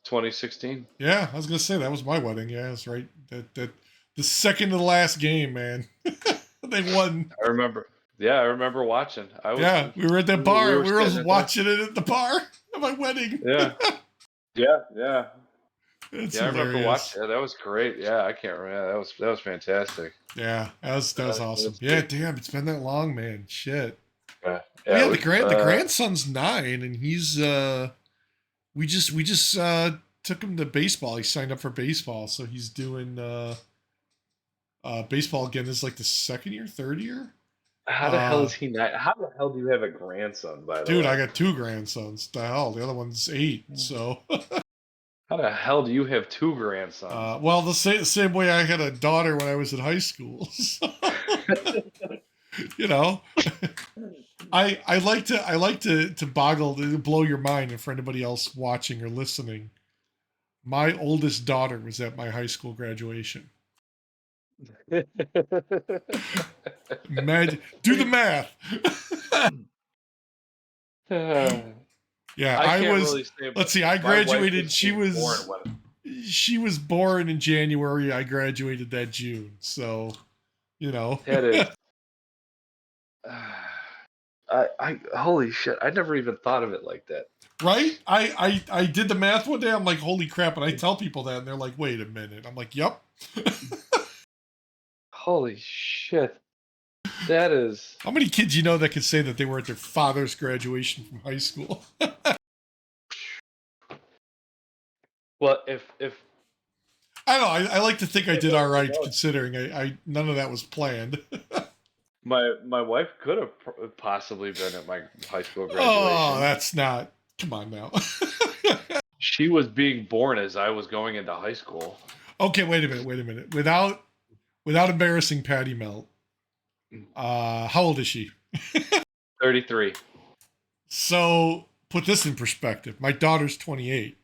[SPEAKER 1] 2016.
[SPEAKER 2] Yeah, I was gonna say that was my wedding. Yeah, that's right. That the second to the last game, man. They won.
[SPEAKER 1] I remember. Yeah, I remember watching. I was.
[SPEAKER 2] Yeah, we were at that
[SPEAKER 1] We
[SPEAKER 2] bar.
[SPEAKER 1] were
[SPEAKER 2] We were
[SPEAKER 1] sitting at that.
[SPEAKER 2] watching it at the bar at my wedding.
[SPEAKER 1] Yeah, yeah, yeah,
[SPEAKER 2] It's
[SPEAKER 1] yeah. I remember
[SPEAKER 2] hilarious.
[SPEAKER 1] watching. Yeah, that was great. Yeah, I can't remember. Yeah, that was fantastic.
[SPEAKER 2] Yeah, that was awesome.
[SPEAKER 1] That's
[SPEAKER 2] Yeah,
[SPEAKER 1] good.
[SPEAKER 2] damn, it's been that long, man. Shit.
[SPEAKER 1] Yeah,
[SPEAKER 2] Oh
[SPEAKER 1] yeah.
[SPEAKER 2] yeah, the
[SPEAKER 1] We.
[SPEAKER 2] grandson's 9, and he's we just took him to baseball. He signed up for baseball, so he's doing baseball again. This is like the second year, third year.
[SPEAKER 1] How the hell
[SPEAKER 2] Uh,
[SPEAKER 1] is he not? How the hell do you have a grandson? By the
[SPEAKER 2] dude, I
[SPEAKER 1] way,
[SPEAKER 2] got 2 grandsons. The hell, the other one's 8. So,
[SPEAKER 1] how the hell do you have 2 grandsons?
[SPEAKER 2] well, the same way I had a daughter when I was in high school. So, you know, I like to boggle to blow your mind, and for anybody else watching or listening, my oldest daughter was at my high school graduation. Do the math.
[SPEAKER 1] I
[SPEAKER 2] Yeah, I
[SPEAKER 1] can't
[SPEAKER 2] was.
[SPEAKER 1] really say,
[SPEAKER 2] Let's
[SPEAKER 1] but
[SPEAKER 2] see. I
[SPEAKER 1] my wife was
[SPEAKER 2] graduated. She
[SPEAKER 1] being born
[SPEAKER 2] was.
[SPEAKER 1] when.
[SPEAKER 2] She was born in January. I graduated that June. So, you know,
[SPEAKER 1] That is. I holy shit! I never even thought of it like that.
[SPEAKER 2] right? I did the math one day. I'm like, holy crap! And I tell people that, and they're like, wait a minute. I'm like, yep.
[SPEAKER 1] Holy shit! That is.
[SPEAKER 2] How many kids you know that could say that they were at their father's graduation from high school?
[SPEAKER 1] Well, if
[SPEAKER 2] I don't know. I like to think I did all right,
[SPEAKER 1] knows,
[SPEAKER 2] considering I none of that was planned.
[SPEAKER 1] my wife could have possibly been at my high school
[SPEAKER 2] Oh,
[SPEAKER 1] graduation.
[SPEAKER 2] that's not. Come on now.
[SPEAKER 1] She was being born as I was going into high school.
[SPEAKER 2] Okay, wait a minute. Wait a minute. Without embarrassing Patty Melt, how old is she?
[SPEAKER 1] 33.
[SPEAKER 2] So put this in perspective. My daughter's 28.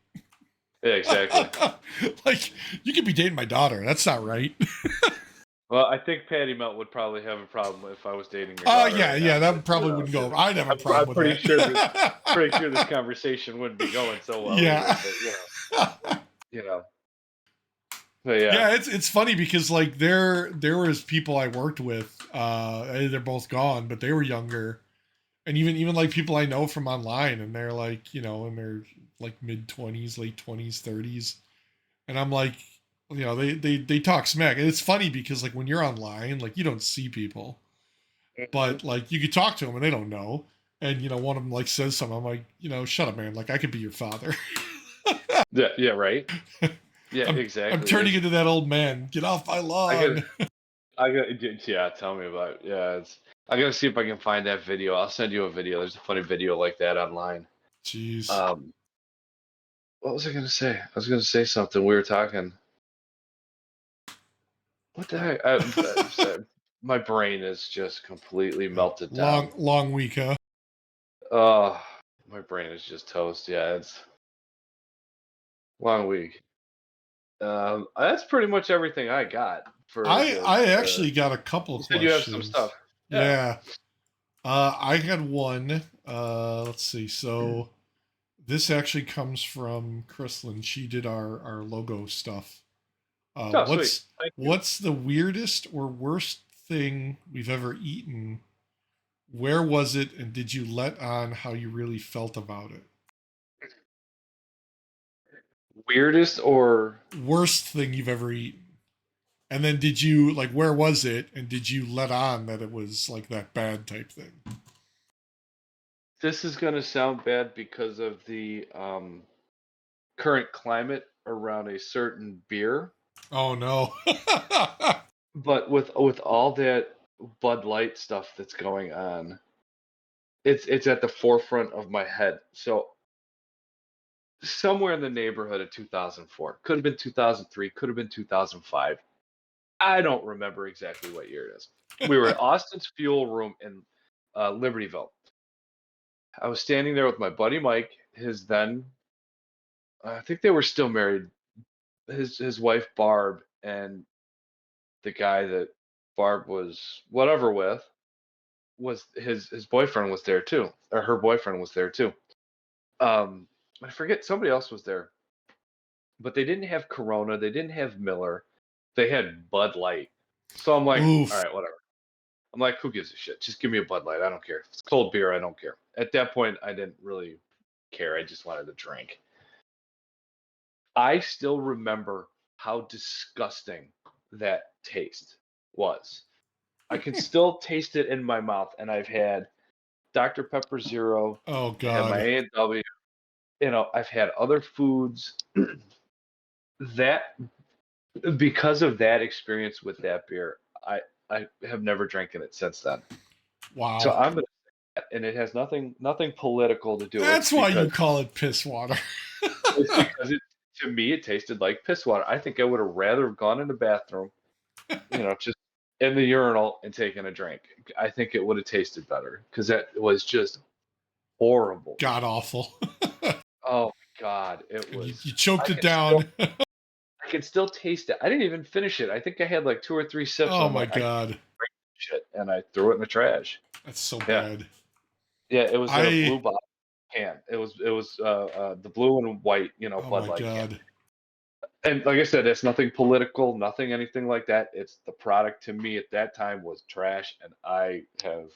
[SPEAKER 1] Yeah, exactly.
[SPEAKER 2] Like, you could be dating my daughter. That's not right.
[SPEAKER 1] Well, I think Patty Melt would probably have a problem if I was dating your
[SPEAKER 2] Oh,
[SPEAKER 1] daughter
[SPEAKER 2] yeah,
[SPEAKER 1] right
[SPEAKER 2] yeah.
[SPEAKER 1] now.
[SPEAKER 2] That probably wouldn't go over. I'd have a
[SPEAKER 1] I'm
[SPEAKER 2] problem with
[SPEAKER 1] pretty sure this
[SPEAKER 2] that.
[SPEAKER 1] pretty sure this conversation wouldn't be going so well
[SPEAKER 2] Yeah.
[SPEAKER 1] either. But you know. But yeah.
[SPEAKER 2] Yeah, it's funny because like there was people I worked with, they're both gone, but they were younger. And even like people I know from online, and they're like, in their like mid 20s, late 20s, 30s. And I'm like, they talk smack. And it's funny because like when you're online, like you don't see people,
[SPEAKER 1] Mhm.
[SPEAKER 2] but like you could talk to them and they don't know. and one of them like says something. I'm like, shut up, man. Like I could be your father.
[SPEAKER 1] Yeah, yeah, right. Yeah,
[SPEAKER 2] I'm
[SPEAKER 1] exactly.
[SPEAKER 2] turning into that old man. Get off my
[SPEAKER 1] I got
[SPEAKER 2] lawn.
[SPEAKER 1] I got yeah, tell me about it. Yeah, I gotta see if I can find that video. I'll send you a video. There's a funny video like that online.
[SPEAKER 2] Jeez.
[SPEAKER 1] Um, what was I gonna say? I was gonna say something. We were talking. What the heck? My brain is just completely melted down.
[SPEAKER 2] Long week, huh?
[SPEAKER 1] Oh, my brain is just toast. Yeah, it's long week. That's pretty much everything I got for
[SPEAKER 2] I
[SPEAKER 1] the.
[SPEAKER 2] actually got a couple
[SPEAKER 1] You
[SPEAKER 2] of
[SPEAKER 1] said you have some
[SPEAKER 2] questions.
[SPEAKER 1] stuff. Yeah.
[SPEAKER 2] Yeah. I had one. Let's see. So this actually comes from Chrislyn. She did our logo stuff.
[SPEAKER 1] Oh, sweet. Thank you.
[SPEAKER 2] What's the weirdest or worst thing we've ever eaten? Where was it, and did you let on how you really felt about it?
[SPEAKER 1] Weirdest or
[SPEAKER 2] Worst thing you've ever eaten. And then did you like where was it, and did you let on that it was like that bad type thing?
[SPEAKER 1] this is gonna sound bad because of the current climate around a certain beer,
[SPEAKER 2] Oh no.
[SPEAKER 1] but with all that Bud Light stuff that's going on, it's at the forefront of my head. So somewhere in the neighborhood of 2004, could have been 2003, could have been 2005. I don't remember exactly what year it is. We were at Austin's Fuel Room in Libertyville. I was standing there with my buddy Mike, his then, I think they were still married, his wife Barb, and the guy that Barb was whatever with was his boyfriend was there too, or her boyfriend was there too. Um, I forget somebody else was there, but they didn't have Corona, they didn't have Miller, they had Bud Light. So I'm like, all
[SPEAKER 2] Oof.
[SPEAKER 1] right, whatever. I'm like, who gives a shit? Just give me a Bud Light. I don't care. If it's cold beer, I don't care. At that point, I didn't really care. I just wanted to drink. I still remember how disgusting that taste was. I can still taste it in my mouth, and I've had Dr. Pepper Zero,
[SPEAKER 2] Oh
[SPEAKER 1] I had my
[SPEAKER 2] god.
[SPEAKER 1] A&W, I've had other foods that because of that experience with that beer, I have never drinking it since then. So
[SPEAKER 2] Wow.
[SPEAKER 1] I'm gonna and it has nothing political to do.
[SPEAKER 2] That's why you call it piss water.
[SPEAKER 1] It's because it to me it tasted like piss water. I think I would have rather have gone in the bathroom, just in the urinal and taken a drink. I think it would have tasted better because that was just horrible.
[SPEAKER 2] God awful.
[SPEAKER 1] Oh my God, it
[SPEAKER 2] And
[SPEAKER 1] was.
[SPEAKER 2] you choked
[SPEAKER 1] I
[SPEAKER 2] it
[SPEAKER 1] can still
[SPEAKER 2] down.
[SPEAKER 1] I can still taste it. I didn't even finish it. I think I had like two or three sips, and
[SPEAKER 2] Oh
[SPEAKER 1] I'm
[SPEAKER 2] my
[SPEAKER 1] like, I can't
[SPEAKER 2] god.
[SPEAKER 1] drink this shit, and I threw it in the trash.
[SPEAKER 2] That's so
[SPEAKER 1] Yeah,
[SPEAKER 2] bad.
[SPEAKER 1] yeah. It was in a blue
[SPEAKER 2] I
[SPEAKER 1] bottle can. It was the blue and white,
[SPEAKER 2] Oh
[SPEAKER 1] Bud
[SPEAKER 2] my
[SPEAKER 1] Light can.
[SPEAKER 2] god.
[SPEAKER 1] And like I said, it's nothing political, nothing anything like that. It's the product to me at that time was trash, and I have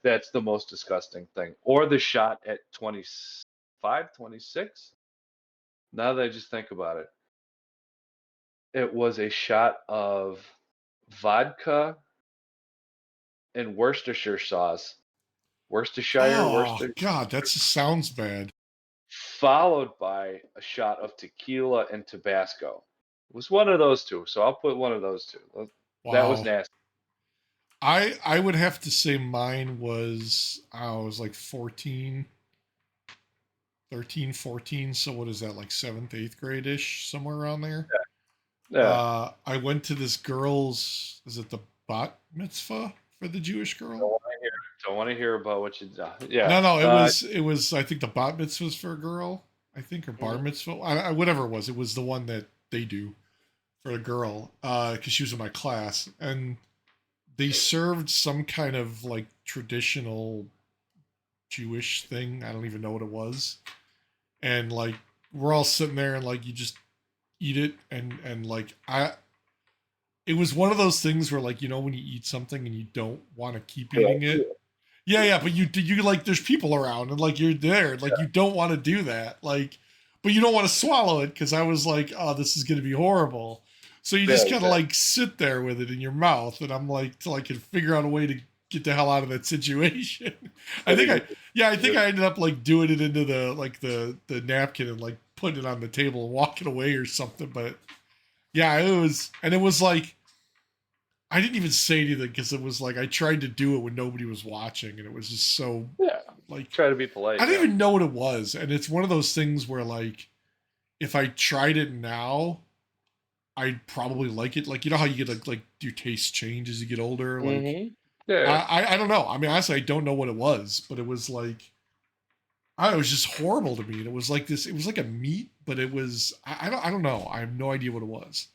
[SPEAKER 1] that's the most disgusting thing. Or the shot at 25, 26. Now that I just think about it, it was a shot of vodka and Worcestershire sauce, Worcestershire,
[SPEAKER 2] Oh
[SPEAKER 1] Worcester,
[SPEAKER 2] god, that just sounds bad.
[SPEAKER 1] followed by a shot of tequila and Tabasco. It was one of those two, so I'll put one of those two. That was
[SPEAKER 2] Wow.
[SPEAKER 1] nasty.
[SPEAKER 2] I would have to say mine was I was like 14, 13, 14. So what is that, like 7th, 8th grade ish, somewhere around there?
[SPEAKER 1] Yeah.
[SPEAKER 2] I went to this girl's, is it the bat mitzvah for the Jewish
[SPEAKER 1] Don't
[SPEAKER 2] girl?
[SPEAKER 1] want to hear. Don't want to hear about what you done. Yeah.
[SPEAKER 2] No, no, it was I think the bat mitzvah was for a girl, I think, or bar
[SPEAKER 1] Mhm.
[SPEAKER 2] mitzvah, whatever it was. It was the one that they do for a girl, because she was in my class, and they served some kind of like traditional Jewish thing. I don't even know what it was, and like we're all sitting there and like you just eat it, and like it was one of those things where like when you eat something and you don't want to keep
[SPEAKER 1] Yeah.
[SPEAKER 2] eating it. Yeah, yeah, but you like there's people around and like you're there, like you don't want to do that, like, but you don't want to swallow it because I was like, oh, this is gonna be horrible. So you
[SPEAKER 1] Yeah,
[SPEAKER 2] just kind of
[SPEAKER 1] exactly.
[SPEAKER 2] like sit there with it in your mouth, and I'm like, till I can figure out a way to get the hell out of that situation. I
[SPEAKER 1] What
[SPEAKER 2] think
[SPEAKER 1] did
[SPEAKER 2] I
[SPEAKER 1] you do?
[SPEAKER 2] Yeah, I think I ended up like doing it into the napkin and like putting it on the table and walking away or something. But yeah, it was like I didn't even say anything because it was like I tried to do it when nobody was watching, and it was just so
[SPEAKER 1] Yeah,
[SPEAKER 2] like
[SPEAKER 1] try to be
[SPEAKER 2] I
[SPEAKER 1] polite.
[SPEAKER 2] don't
[SPEAKER 1] Yeah.
[SPEAKER 2] even know what it was, and it's one of those things where like if I tried it now, I'd probably like it. Like you know how you get like your taste change as you get older. Like
[SPEAKER 1] Yeah.
[SPEAKER 2] I don't know. I mean, honestly, I don't know what it was, but it was like it was just horrible to me. And it was like this. It was like a meat, but it was I don't know. I have no idea what it was.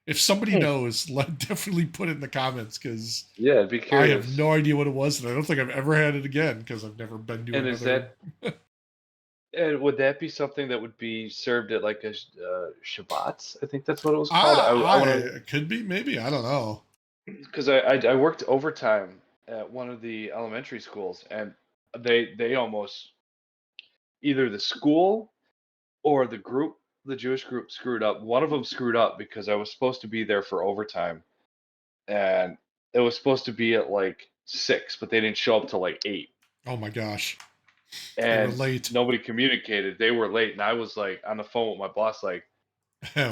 [SPEAKER 2] If somebody
[SPEAKER 1] Hmm.
[SPEAKER 2] knows, let definitely put it in the comments because
[SPEAKER 1] Yeah, be
[SPEAKER 2] I have
[SPEAKER 1] curious.
[SPEAKER 2] no idea what it was, and I don't think I've ever had it again because I've never been to
[SPEAKER 1] And is
[SPEAKER 2] another.
[SPEAKER 1] that and would that be something that would be served at like a Shabbat's? I think that's what it was called. I want to
[SPEAKER 2] It could be maybe I don't know.
[SPEAKER 1] because I worked overtime at one of the elementary schools, and they almost either the school or the Jewish group screwed up. One of them screwed up because I was supposed to be there for overtime, and it was supposed to be at like 6, but they didn't show up till like 8,
[SPEAKER 2] Oh my gosh, they were
[SPEAKER 1] and
[SPEAKER 2] late.
[SPEAKER 1] nobody communicated. They were late, and I was like on the phone with my boss, like,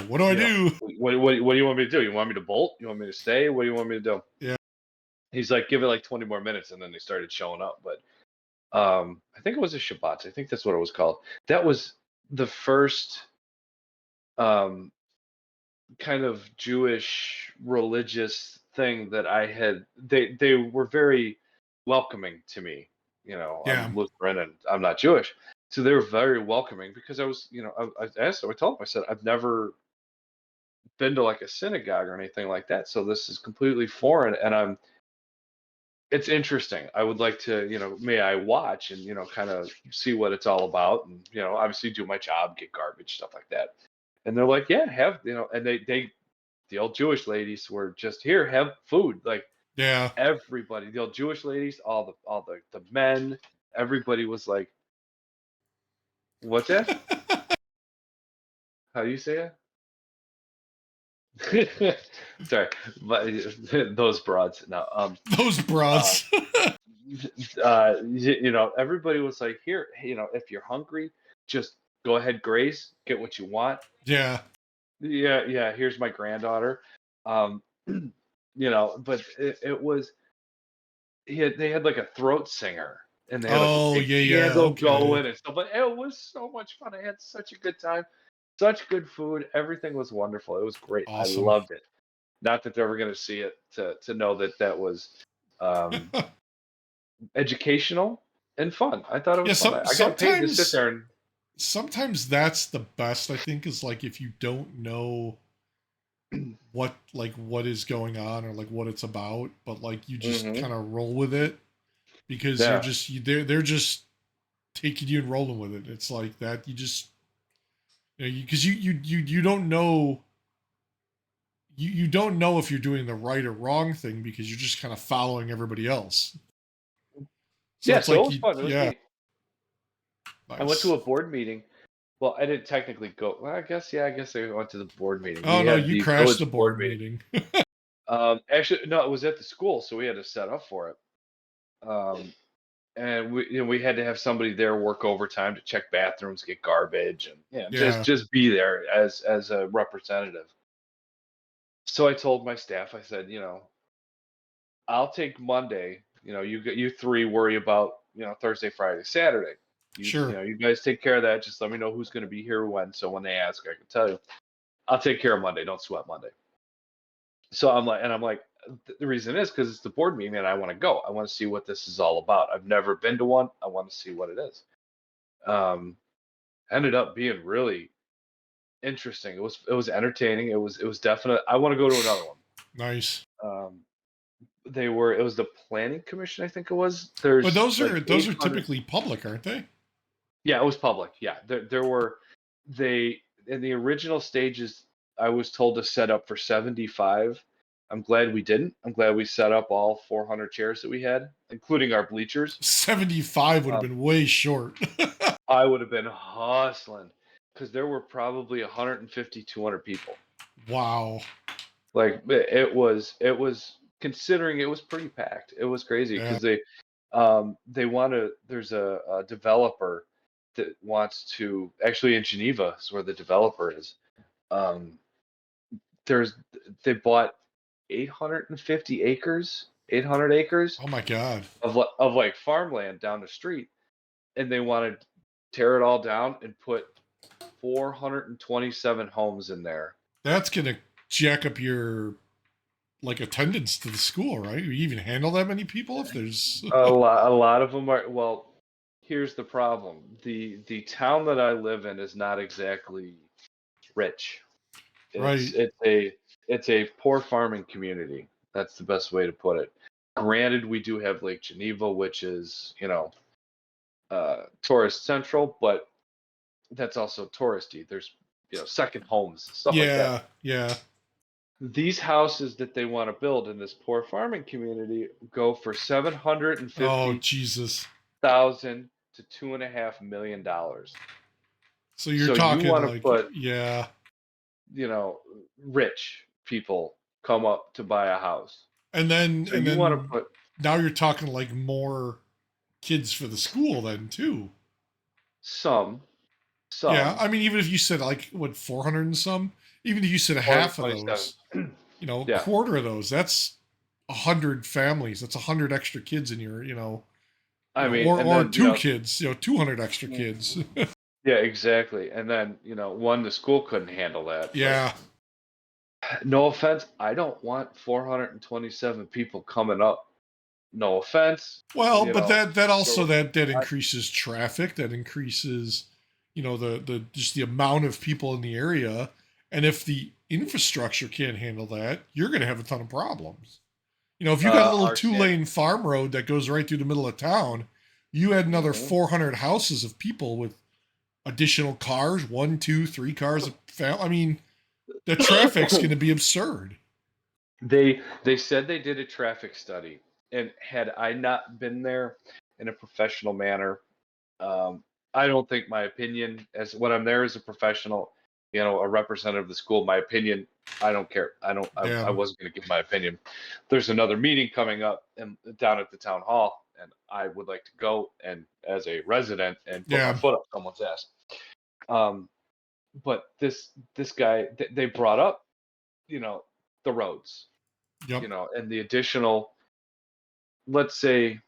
[SPEAKER 2] What do I
[SPEAKER 1] you know,
[SPEAKER 2] do?
[SPEAKER 1] what do you want me to do? You want me to bolt? You want me to stay? What do you want me to do?
[SPEAKER 2] Yeah,
[SPEAKER 1] He's like, give it like 20 more minutes, and then they started showing up. But I think it was a Shabbat. I think that's what it was called. That was the first um, kind of Jewish religious thing that I had. They were very welcoming to me. You know,
[SPEAKER 2] yeah.
[SPEAKER 1] I'm Lutheran and I'm not Jewish, so they were very welcoming because I was, you know, I asked them, I told them, I said, I've never been to like a synagogue or anything like that, so this is completely foreign, and it's interesting. I would like to, you know, may I watch and, you know, kind of see what it's all about, and, you know, obviously do my job, get garbage, stuff like that. And they're like, yeah, have, you know, and the old Jewish ladies were just here, have food. Like
[SPEAKER 2] Yeah.
[SPEAKER 1] everybody, the old Jewish ladies, all the men, everybody was like, what's that? How do you say it? Sorry, but those broads. No,
[SPEAKER 2] Those
[SPEAKER 1] uh,
[SPEAKER 2] broads.
[SPEAKER 1] you know, everybody was like, here, you know, if you're hungry, just go ahead, graze, get what you want.
[SPEAKER 2] Yeah.
[SPEAKER 1] Yeah, yeah. Here's my granddaughter. Um, you know, but it was they had like a throat singer, and they had like a
[SPEAKER 2] Oh
[SPEAKER 1] big
[SPEAKER 2] yeah, yeah.
[SPEAKER 1] candle
[SPEAKER 2] Okay.
[SPEAKER 1] going and stuff. But it was so much fun. I had such a good time, such good food. Everything was wonderful. It was great. I
[SPEAKER 2] Awesome.
[SPEAKER 1] loved it. Not that they're ever going to see it to know that that was um, educational and fun. I thought it
[SPEAKER 2] Yeah.
[SPEAKER 1] was fun. I got paid to sit
[SPEAKER 2] Sometimes
[SPEAKER 1] there and
[SPEAKER 2] that's the best. I think is like if you don't know what is going on or like what it's about, but like you just
[SPEAKER 1] hmm
[SPEAKER 2] kind of roll with it because
[SPEAKER 1] yeah,
[SPEAKER 2] they're just taking you and rolling with it. It's like that. You just because you don't know you don't know if you're doing the right or wrong thing because you're just kind of following everybody else. So
[SPEAKER 1] yeah.
[SPEAKER 2] it's
[SPEAKER 1] So it
[SPEAKER 2] like
[SPEAKER 1] was fun. It was
[SPEAKER 2] yeah,
[SPEAKER 1] neat. I went to
[SPEAKER 2] nice.
[SPEAKER 1] a board meeting. Well, I didn't technically go. Well, I guess yeah. I guess I went to the board meeting.
[SPEAKER 2] Oh
[SPEAKER 1] We
[SPEAKER 2] no,
[SPEAKER 1] had
[SPEAKER 2] you
[SPEAKER 1] the
[SPEAKER 2] crashed the
[SPEAKER 1] village board
[SPEAKER 2] board
[SPEAKER 1] meeting.
[SPEAKER 2] meeting.
[SPEAKER 1] Actually, no, it was at the school, so we had to set up for it. And we, you know, we had to have somebody there work overtime to check bathrooms, get garbage, and
[SPEAKER 2] Yeah,
[SPEAKER 1] just be there as a representative. So I told my staff, I said, you know, I'll take Monday. You know, you three worry about, you know, Thursday, Friday, Saturday. You
[SPEAKER 2] sure.
[SPEAKER 1] know, you guys take care of that. Just let me know who's going to be here when. So when they ask, I can tell you. I'll take care of Monday. Don't sweat Monday. So I'm like, the reason is because it's the board meeting and I want to go. I want to see what this is all about. I've never been to one. I want to see what it is. Um, Ended up being really interesting. It was entertaining. It was definite. I want to go to another one.
[SPEAKER 2] Nice.
[SPEAKER 1] Um, it was the planning commission, I think it was.
[SPEAKER 2] But
[SPEAKER 1] There's like
[SPEAKER 2] those are
[SPEAKER 1] 800.
[SPEAKER 2] typically public, aren't they?
[SPEAKER 1] Yeah, it was public. Yeah, there were they in the original stages. I was told to set up for 75. I'm glad we didn't. I'm glad we set up all 400 chairs that we had, including our bleachers.
[SPEAKER 2] 75 would have
[SPEAKER 1] Um,
[SPEAKER 2] been way short.
[SPEAKER 1] I would have been hustling because there were probably 150, 200 people.
[SPEAKER 2] Wow.
[SPEAKER 1] Like it was considering it was pretty packed. It was crazy
[SPEAKER 2] Yeah.
[SPEAKER 1] because they They want to. There's a developer that wants to actually in Geneva is where the developer is. Um, there's they bought 850 acres, 800 acres
[SPEAKER 2] Oh my God.
[SPEAKER 1] of like farmland down the street, and they want to tear it all down and put 427 homes in there.
[SPEAKER 2] That's gonna jack up your like attendance to the school, right? You even handle that many people if there's
[SPEAKER 1] A lot of them are. Well, here's the problem: the town that I live in is not exactly rich.
[SPEAKER 2] right.
[SPEAKER 1] It's a poor farming community. That's the best way to put it. Granted, we do have Lake Geneva, which is, tourist central, but that's also touristy. There's, second homes, stuff like that.
[SPEAKER 2] Yeah, yeah.
[SPEAKER 1] These houses that they want to build in this poor farming community go for
[SPEAKER 2] Oh
[SPEAKER 1] 750,000
[SPEAKER 2] Jesus.
[SPEAKER 1] to $2.5 million.
[SPEAKER 2] So you're
[SPEAKER 1] So you
[SPEAKER 2] talking
[SPEAKER 1] want to
[SPEAKER 2] like
[SPEAKER 1] put,
[SPEAKER 2] yeah.
[SPEAKER 1] you know, rich people come up to buy a house.
[SPEAKER 2] And then
[SPEAKER 1] So
[SPEAKER 2] and
[SPEAKER 1] you want to
[SPEAKER 2] then
[SPEAKER 1] put
[SPEAKER 2] now you're talking like more kids for the school then too.
[SPEAKER 1] some,
[SPEAKER 2] Yeah,
[SPEAKER 1] some
[SPEAKER 2] I mean even if you said like what 400 and some, even if you said half of
[SPEAKER 1] 427.
[SPEAKER 2] those, a
[SPEAKER 1] Yeah.
[SPEAKER 2] quarter of those, that's 100 families. That's 100 extra kids in your,
[SPEAKER 1] I mean, and
[SPEAKER 2] or
[SPEAKER 1] then,
[SPEAKER 2] two kids, 200 extra
[SPEAKER 1] mm,
[SPEAKER 2] kids.
[SPEAKER 1] yeah, exactly. And then, one, the school couldn't handle that. But
[SPEAKER 2] Yeah.
[SPEAKER 1] no offense, I don't want 427 people coming up. No offense,
[SPEAKER 2] Well,
[SPEAKER 1] you
[SPEAKER 2] but
[SPEAKER 1] know.
[SPEAKER 2] that also
[SPEAKER 1] So
[SPEAKER 2] that
[SPEAKER 1] I,
[SPEAKER 2] increases traffic, that increases, the just the amount of people in the area. And if the infrastructure can't handle that, you're going to have a ton of problems. If you got a little
[SPEAKER 1] our
[SPEAKER 2] two
[SPEAKER 1] san
[SPEAKER 2] lane farm road that goes right through the middle of town, you add another
[SPEAKER 1] Mhm.
[SPEAKER 2] 400 houses of people with additional cars, one, two, three cars. I mean, the traffic's going to be absurd.
[SPEAKER 1] They said they did a traffic study, and had I not been there in a professional manner, um, I don't think my opinion, as when I'm there as a professional, a representative of the school, my opinion, I don't care. I
[SPEAKER 2] Damn.
[SPEAKER 1] wasn't going to give my opinion. There's another meeting coming up and down at the town hall, and I would like to go and as a resident and put my
[SPEAKER 2] Yeah.
[SPEAKER 1] foot up someone's ass. Um, but this guy, they brought up, you know, the roads,
[SPEAKER 2] Yep.
[SPEAKER 1] and the additional, let's say,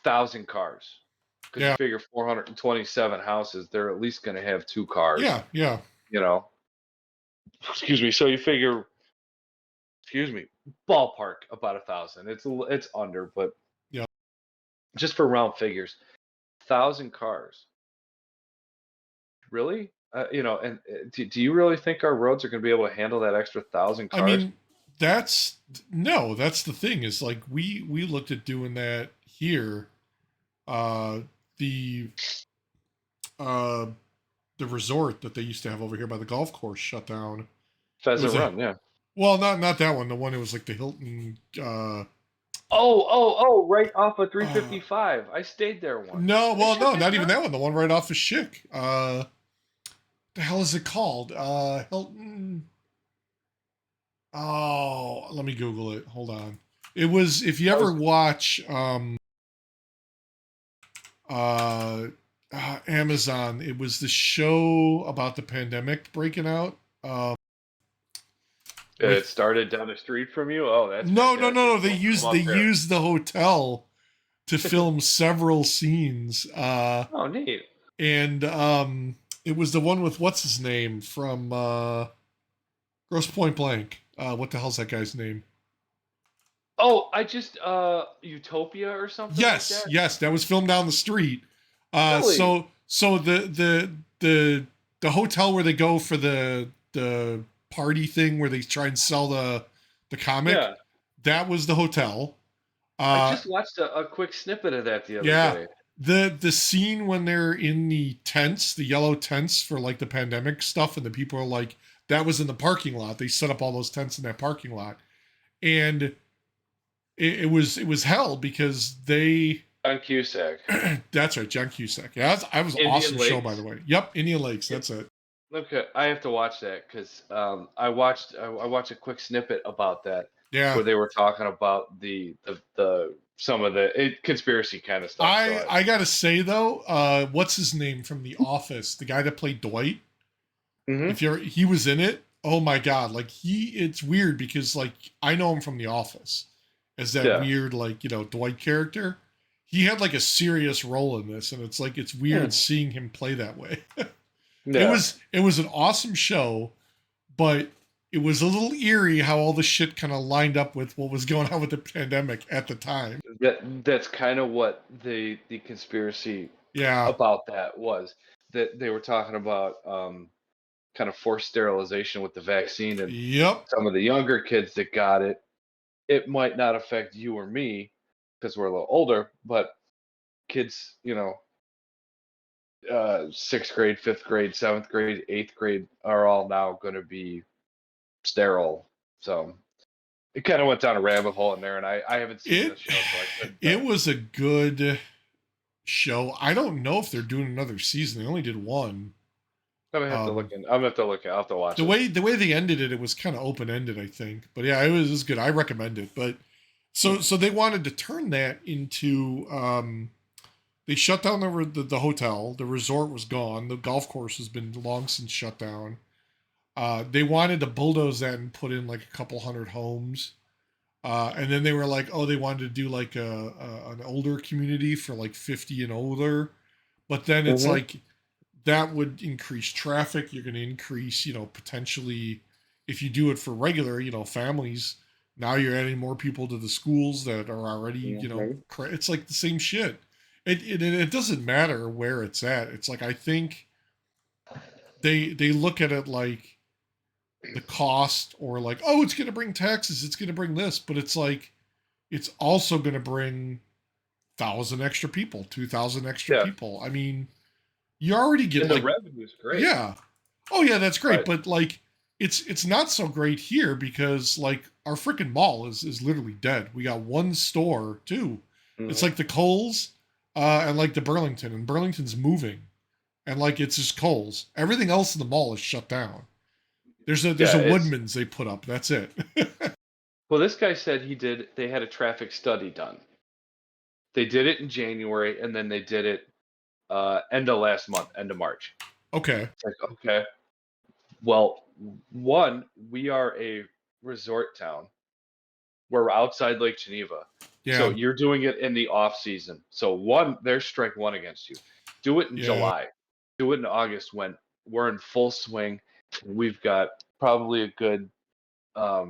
[SPEAKER 1] 1,000 cars, because you
[SPEAKER 2] Yeah.
[SPEAKER 1] figure 427 houses, they're at least going to have two cars,
[SPEAKER 2] Yeah. Yeah.
[SPEAKER 1] you know. Excuse me. So you figure, excuse me, ballpark about 1,000. It's under, but
[SPEAKER 2] Yeah.
[SPEAKER 1] just for round figures, 1,000 cars. Really? And do you really think our roads are going to be able to handle that extra 1,000
[SPEAKER 2] I
[SPEAKER 1] cars?
[SPEAKER 2] mean, that's no, that's the thing is like we looked at doing that here. The uh the resort that they used to have over here by the golf course shut down. It was
[SPEAKER 1] Pheasant
[SPEAKER 2] a
[SPEAKER 1] Run, yeah.
[SPEAKER 2] well, not that one. The one that was like the Hilton.
[SPEAKER 1] Oh, right off of
[SPEAKER 2] Uh
[SPEAKER 1] 355. I stayed there once.
[SPEAKER 2] no,
[SPEAKER 1] They
[SPEAKER 2] well,
[SPEAKER 1] shut
[SPEAKER 2] no,
[SPEAKER 1] that
[SPEAKER 2] not even
[SPEAKER 1] down?
[SPEAKER 2] that one. The one right off of Schick. The hell is it called? Hilton. Oh, let me Google it. Hold on. It was if you
[SPEAKER 1] I
[SPEAKER 2] ever
[SPEAKER 1] was
[SPEAKER 2] watch uh, Amazon. It was the show about the pandemic breaking out.
[SPEAKER 1] It
[SPEAKER 2] With
[SPEAKER 1] started down the street from you. Oh, that's
[SPEAKER 2] no.
[SPEAKER 1] fantastic.
[SPEAKER 2] They
[SPEAKER 1] Come
[SPEAKER 2] used they
[SPEAKER 1] up there.
[SPEAKER 2] used the hotel to film several scenes.
[SPEAKER 1] Oh, neat.
[SPEAKER 2] And it was the one with what's his name from Gross Point Blank. What the hell's that guy's name?
[SPEAKER 1] Oh, I just Utopia or something like
[SPEAKER 2] Yes,
[SPEAKER 1] that.
[SPEAKER 2] yes, that was filmed down the street.
[SPEAKER 1] Really?
[SPEAKER 2] So the hotel where they go for the party thing where they try and sell the comic,
[SPEAKER 1] Yeah.
[SPEAKER 2] that was the hotel.
[SPEAKER 1] I
[SPEAKER 2] Uh,
[SPEAKER 1] just watched a quick snippet of that the other
[SPEAKER 2] yeah,
[SPEAKER 1] day.
[SPEAKER 2] the scene when they're in the tents, the yellow tents for like the pandemic stuff, and the people are like, that was in the parking lot. They set up all those tents in that parking lot, and it was hell because they
[SPEAKER 1] On Cusack.
[SPEAKER 2] that's right, John Cusack. Yeah, that was an
[SPEAKER 1] Indian
[SPEAKER 2] awesome show, by the
[SPEAKER 1] Lakes.
[SPEAKER 2] way. Yep, Indian Lakes.
[SPEAKER 1] Yeah.
[SPEAKER 2] That's it.
[SPEAKER 1] Okay, I have to watch that because I watched a quick snippet about that.
[SPEAKER 2] Yeah.
[SPEAKER 1] where they were talking about the some of the conspiracy kind of stuff. So
[SPEAKER 2] I gotta say though, what's his name from The Office? The guy that played Dwight.
[SPEAKER 1] hmm
[SPEAKER 2] If you're he was in it, oh my god, like it's weird because like I know him from The Office as that
[SPEAKER 1] yeah,
[SPEAKER 2] weird like, Dwight character. He had like a serious role in this, and it's like it's weird
[SPEAKER 1] Hmm.
[SPEAKER 2] seeing him play that way. it
[SPEAKER 1] yeah.
[SPEAKER 2] was it was an awesome show, but it was a little eerie how all the shit kind of lined up with what was going on with the pandemic at the time.
[SPEAKER 1] That's kind of what the conspiracy
[SPEAKER 2] Yeah.
[SPEAKER 1] about that was, that they were talking about kind of forced sterilization with the vaccine, and
[SPEAKER 2] Yep.
[SPEAKER 1] some of the younger kids that got it, it might not affect you or me because we're a little older, but kids, sixth grade, fifth grade, seventh grade, eighth grade are all now going to be sterile. So it kind of went down a rabbit hole in there, and I haven't seen
[SPEAKER 2] It
[SPEAKER 1] this show, so I couldn't tell
[SPEAKER 2] it
[SPEAKER 1] you.
[SPEAKER 2] was a good show. I don't know if they're doing another season. They only did one.
[SPEAKER 1] I'm gonna have to look
[SPEAKER 2] Um,
[SPEAKER 1] in. I'm gonna have to look. I'll have to watch it.
[SPEAKER 2] the way they ended it, it was kind of open ended, I think. But yeah, it was good. I recommend it. But so they wanted to turn that into. They shut down the hotel. The resort was gone. The golf course has been long since shut down. They wanted to bulldoze that and put in like a couple hundred homes. And then they were like, oh, they wanted to do like an older community for like 50 and older. But then it's
[SPEAKER 1] hmm
[SPEAKER 2] like that would increase traffic. You're going to increase, potentially if you do it for regular, families. Now you're adding more people to the schools that are already,
[SPEAKER 1] hmm
[SPEAKER 2] it's like the same shit. It doesn't matter where it's at. It's like I think they look at it like the cost or like, oh, it's going to bring taxes, it's going to bring this, but it's like it's also going to bring 1,000 extra people, 2,000 extra
[SPEAKER 1] Yeah,
[SPEAKER 2] people. I mean, you already get
[SPEAKER 1] and the
[SPEAKER 2] like,
[SPEAKER 1] revenue is great,
[SPEAKER 2] yeah, oh yeah, that's great,
[SPEAKER 1] but
[SPEAKER 2] but like it's not so great here because like our freaking mall is literally dead. We got one store, two. It's
[SPEAKER 1] mhm.
[SPEAKER 2] like the Kohl's and like the Burlington, and Burlington's moving, and like it's just Kohl's. Everything else in the mall is shut down. There's
[SPEAKER 1] Yeah,
[SPEAKER 2] a
[SPEAKER 1] it's
[SPEAKER 2] Woodman's they put up. That's it.
[SPEAKER 1] well. This guy said they had a traffic study done. They did it in January, and then they did it end of last month, end of March.
[SPEAKER 2] Okay.
[SPEAKER 1] It's like, okay, well, one, we are a resort town. We're outside Lake Geneva. So
[SPEAKER 2] Yeah.
[SPEAKER 1] you're doing it in the off season. So one, there's strike one against you. Do it in
[SPEAKER 2] Yeah.
[SPEAKER 1] July. Do it in August when we're in full swing. We've got probably a good, I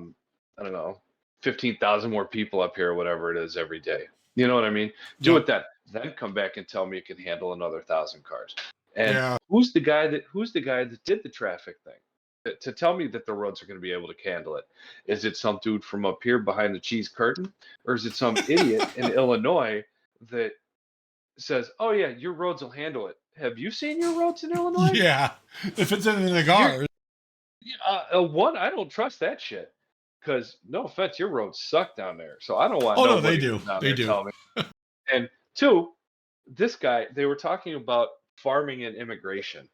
[SPEAKER 1] don't know, 15,000 more people up here, or whatever it is, every day. You know what I mean? Do
[SPEAKER 2] Yep.
[SPEAKER 1] it then. Then come back and tell me it can handle another 1,000 cars. And
[SPEAKER 2] Yeah.
[SPEAKER 1] who's the guy that did the traffic thing? To tell me that the roads are going to be able to handle it. Is it some dude from up here behind the cheese curtain, or is it some idiot in Illinois that says, "Oh yeah, your roads will handle it"? Have you seen your roads in Illinois?
[SPEAKER 2] Yeah. If it's in the
[SPEAKER 1] You're
[SPEAKER 2] cars.
[SPEAKER 1] one. I don't trust that shit. Because no offense, your roads suck down there. So I don't want
[SPEAKER 2] Oh no, they
[SPEAKER 1] nobody
[SPEAKER 2] do.
[SPEAKER 1] from down
[SPEAKER 2] They
[SPEAKER 1] there
[SPEAKER 2] do.
[SPEAKER 1] telling me. And two, this guy, they were talking about farming and immigration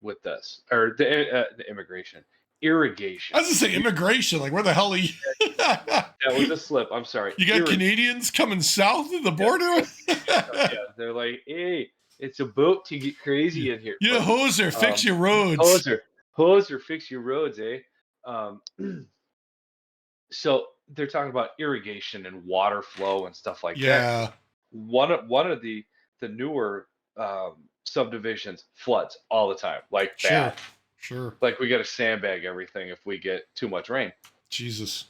[SPEAKER 1] with this, or the immigration,
[SPEAKER 2] I
[SPEAKER 1] irrigation.
[SPEAKER 2] was gonna say immigration. Like, where the hell are you?
[SPEAKER 1] That was a slip. I'm sorry.
[SPEAKER 2] You got Canadians coming south of the
[SPEAKER 1] Yeah,
[SPEAKER 2] border?
[SPEAKER 1] yeah. They're like, hey, it's about to get crazy in here.
[SPEAKER 2] Yeah,
[SPEAKER 1] But
[SPEAKER 2] hoser, fix
[SPEAKER 1] um,
[SPEAKER 2] your roads.
[SPEAKER 1] hoser, hoser, fix your roads, eh? Um, so they're talking about irrigation and water flow and stuff like that. Because
[SPEAKER 2] Yeah,
[SPEAKER 1] one of the newer subdivisions floods all the time, like
[SPEAKER 2] sure,
[SPEAKER 1] bad.
[SPEAKER 2] sure.
[SPEAKER 1] Like we got to sandbag everything if we get too much rain.
[SPEAKER 2] Jesus.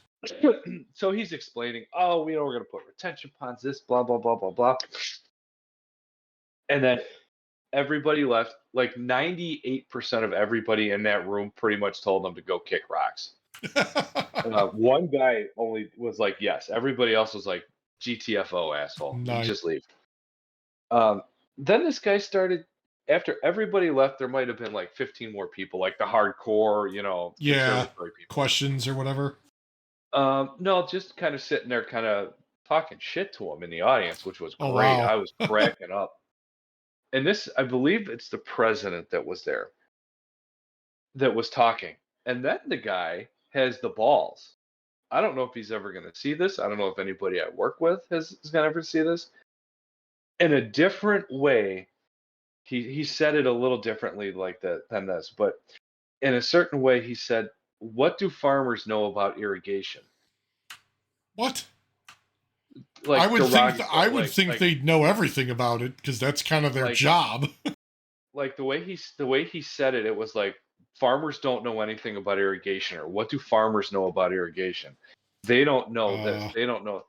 [SPEAKER 1] So he's explaining, oh, we're going to put retention ponds, this, blah, blah, blah, blah, blah. And then everybody left. Like 98% of everybody in that room pretty much told them to go kick rocks. One guy only was like, yes. Everybody else was like, GTFO, asshole.
[SPEAKER 2] Nice.
[SPEAKER 1] Just leave. Then this guy started, after everybody left, there might have been like 15 more people, like the hardcore,
[SPEAKER 2] Yeah,
[SPEAKER 1] conservatory people.
[SPEAKER 2] questions or whatever.
[SPEAKER 1] No, just kind of sitting there, kind of talking shit to him in the audience, which was
[SPEAKER 2] Oh
[SPEAKER 1] great.
[SPEAKER 2] wow.
[SPEAKER 1] I was cracking up. And this, I believe it's the president that was there that was talking. And then the guy has the balls. I don't know if he's ever going to see this. I don't know if anybody I work with is going to ever see this. In a different way, he said it a little differently like that than this, but in a certain way, he said, "What do farmers know about irrigation?"
[SPEAKER 2] What? I
[SPEAKER 1] Like
[SPEAKER 2] would think
[SPEAKER 1] derogatory,
[SPEAKER 2] they'd know everything about it because that's kind of their
[SPEAKER 1] like
[SPEAKER 2] job.
[SPEAKER 1] like the way he said it, it was like farmers don't know anything about irrigation, or what do farmers know about irrigation? They don't know this.
[SPEAKER 2] Uh,
[SPEAKER 1] They don't know.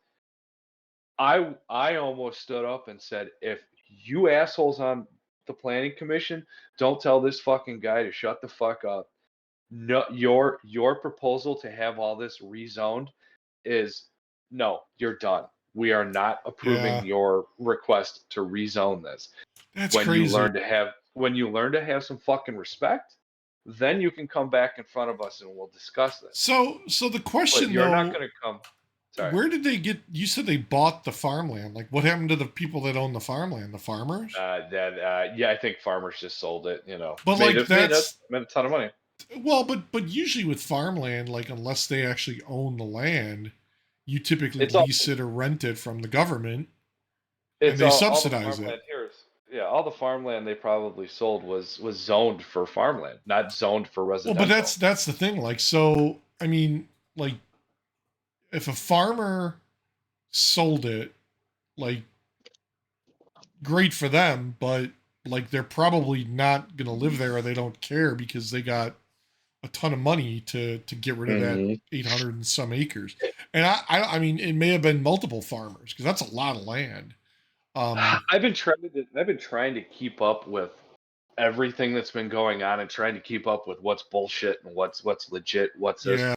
[SPEAKER 1] I almost stood up and said, if you assholes on the planning commission don't tell this fucking guy to shut the fuck up, no, your proposal to have all this rezoned is no, you're done. We are not approving
[SPEAKER 2] yeah,
[SPEAKER 1] your request to rezone this.
[SPEAKER 2] that's crazy.
[SPEAKER 1] When you learn to have some fucking respect, then you can come back in front of us and we'll discuss this.
[SPEAKER 2] So the
[SPEAKER 1] But
[SPEAKER 2] question
[SPEAKER 1] you're not
[SPEAKER 2] though,
[SPEAKER 1] going to come. Sorry.
[SPEAKER 2] where did they get? You said they bought the farmland. Like, what happened to the people that own the farmland? The farmers?
[SPEAKER 1] Yeah, I think farmers just sold it.
[SPEAKER 2] But
[SPEAKER 1] Made
[SPEAKER 2] like
[SPEAKER 1] it made a
[SPEAKER 2] that's
[SPEAKER 1] made a ton of money.
[SPEAKER 2] well, but usually with farmland, like unless they actually own the land, you typically
[SPEAKER 1] It's all
[SPEAKER 2] lease it or rent it from the government, and
[SPEAKER 1] it's
[SPEAKER 2] they
[SPEAKER 1] all the
[SPEAKER 2] subsidize it.
[SPEAKER 1] farmland here is yeah, all the farmland they probably sold was zoned for farmland, not zoned for
[SPEAKER 2] Well, but
[SPEAKER 1] residential.
[SPEAKER 2] that's the thing. Like, so I mean, like, if a farmer sold it, like, great for them, but like they're probably not gonna live there or they don't care because they got a ton of money to get rid of that
[SPEAKER 1] Hmm
[SPEAKER 2] 800 and some acres. And I mean, it may have been multiple farmers because that's a lot of land. Um,
[SPEAKER 1] I've been trying to keep up with everything that's been going on and trying to keep up with what's bullshit and what's legit, what's this.
[SPEAKER 2] yeah.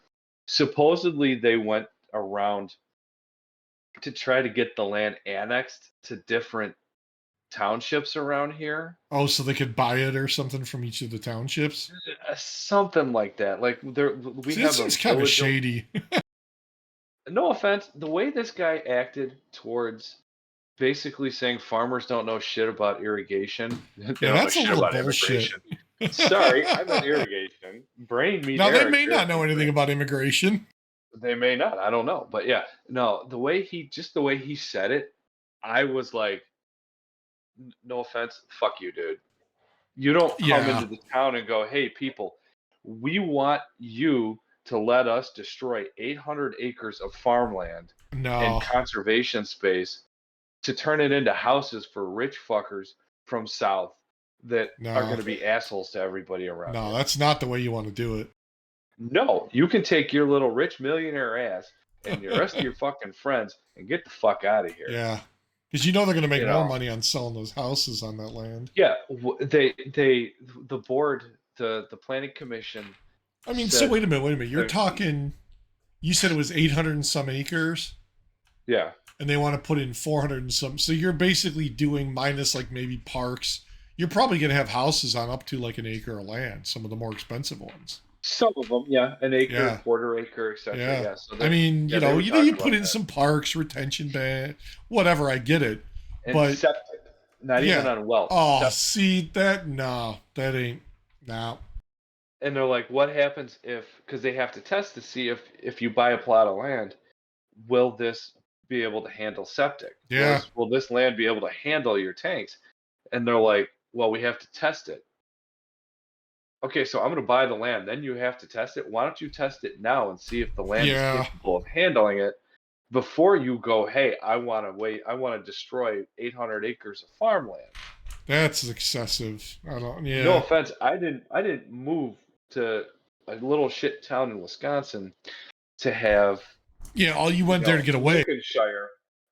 [SPEAKER 1] Supposedly they went around to try to get the land annexed to different townships around here.
[SPEAKER 2] Oh, so they could buy it or something from each of the townships.
[SPEAKER 1] Something like that. Like we
[SPEAKER 2] See, that
[SPEAKER 1] have a
[SPEAKER 2] seems kind of
[SPEAKER 1] village.
[SPEAKER 2] shady.
[SPEAKER 1] No offense, the way this guy acted towards basically saying farmers don't know shit about irrigation, they
[SPEAKER 2] Yeah,
[SPEAKER 1] don't know
[SPEAKER 2] that's a
[SPEAKER 1] shit
[SPEAKER 2] little
[SPEAKER 1] about
[SPEAKER 2] bullshit.
[SPEAKER 1] immigration. Sorry, I meant irrigation. Brain meat
[SPEAKER 2] Now they
[SPEAKER 1] Eric
[SPEAKER 2] may
[SPEAKER 1] here.
[SPEAKER 2] not know anything about immigration.
[SPEAKER 1] They may not. I don't know. But yeah, no, the way he said it, I was like, no offense, fuck you, dude. You don't come
[SPEAKER 2] Yeah,
[SPEAKER 1] into the town and go, hey, people, we want you to let us destroy 800 acres of farmland and
[SPEAKER 2] no,
[SPEAKER 1] conservation space to turn it into houses for rich fuckers from south that are going
[SPEAKER 2] no,
[SPEAKER 1] to be assholes to everybody around
[SPEAKER 2] no.
[SPEAKER 1] here.
[SPEAKER 2] That's not the way you want to do
[SPEAKER 1] No, you can take your little rich millionaire ass and the rest of
[SPEAKER 2] it.
[SPEAKER 1] your fucking friends and get the fuck out of here.
[SPEAKER 2] Yeah, because you know they're going to make
[SPEAKER 1] You
[SPEAKER 2] more
[SPEAKER 1] know,
[SPEAKER 2] money on selling those houses on that land.
[SPEAKER 1] yeah, the board, the planning commission
[SPEAKER 2] I mean, so
[SPEAKER 1] said,
[SPEAKER 2] wait a minute. You're
[SPEAKER 1] that,
[SPEAKER 2] talking. You said it was 800 and some acres,
[SPEAKER 1] yeah,
[SPEAKER 2] and they want to put in 400 and some. So you're basically doing minus like maybe parks. You're probably going to have houses on up to like an acre of land. Some of the more expensive ones.
[SPEAKER 1] some of them, yeah, an acre,
[SPEAKER 2] Yeah,
[SPEAKER 1] quarter acre, etc.
[SPEAKER 2] yeah.
[SPEAKER 1] Yeah, so
[SPEAKER 2] I
[SPEAKER 1] they,
[SPEAKER 2] mean,
[SPEAKER 1] yeah, they were
[SPEAKER 2] you
[SPEAKER 1] talking
[SPEAKER 2] put
[SPEAKER 1] about
[SPEAKER 2] in
[SPEAKER 1] that.
[SPEAKER 2] some parks, retention ban, whatever. I get it,
[SPEAKER 1] And
[SPEAKER 2] but
[SPEAKER 1] septic, not even
[SPEAKER 2] yeah.
[SPEAKER 1] on wells,
[SPEAKER 2] Oh,
[SPEAKER 1] septic.
[SPEAKER 2] see that? No, that ain't. No.
[SPEAKER 1] And they're like, what happens if, because they have to test to see if you buy a plot of land, will this be able to handle septic?
[SPEAKER 2] Yeah.
[SPEAKER 1] Will this land be able to handle your tanks? And they're like, well, we have to test it. Okay, so I'm going to buy the land. Then you have to test it. Why don't you test it now and see if the land is
[SPEAKER 2] Yeah.
[SPEAKER 1] capable of handling it before you go, hey, I want to wait, I want to destroy 800 acres of farmland.
[SPEAKER 2] That's excessive. I don't.
[SPEAKER 1] No
[SPEAKER 2] Yeah.
[SPEAKER 1] offense, I didn't move to a little shit town in Wisconsin to have,
[SPEAKER 2] Yeah. All you went there to get away.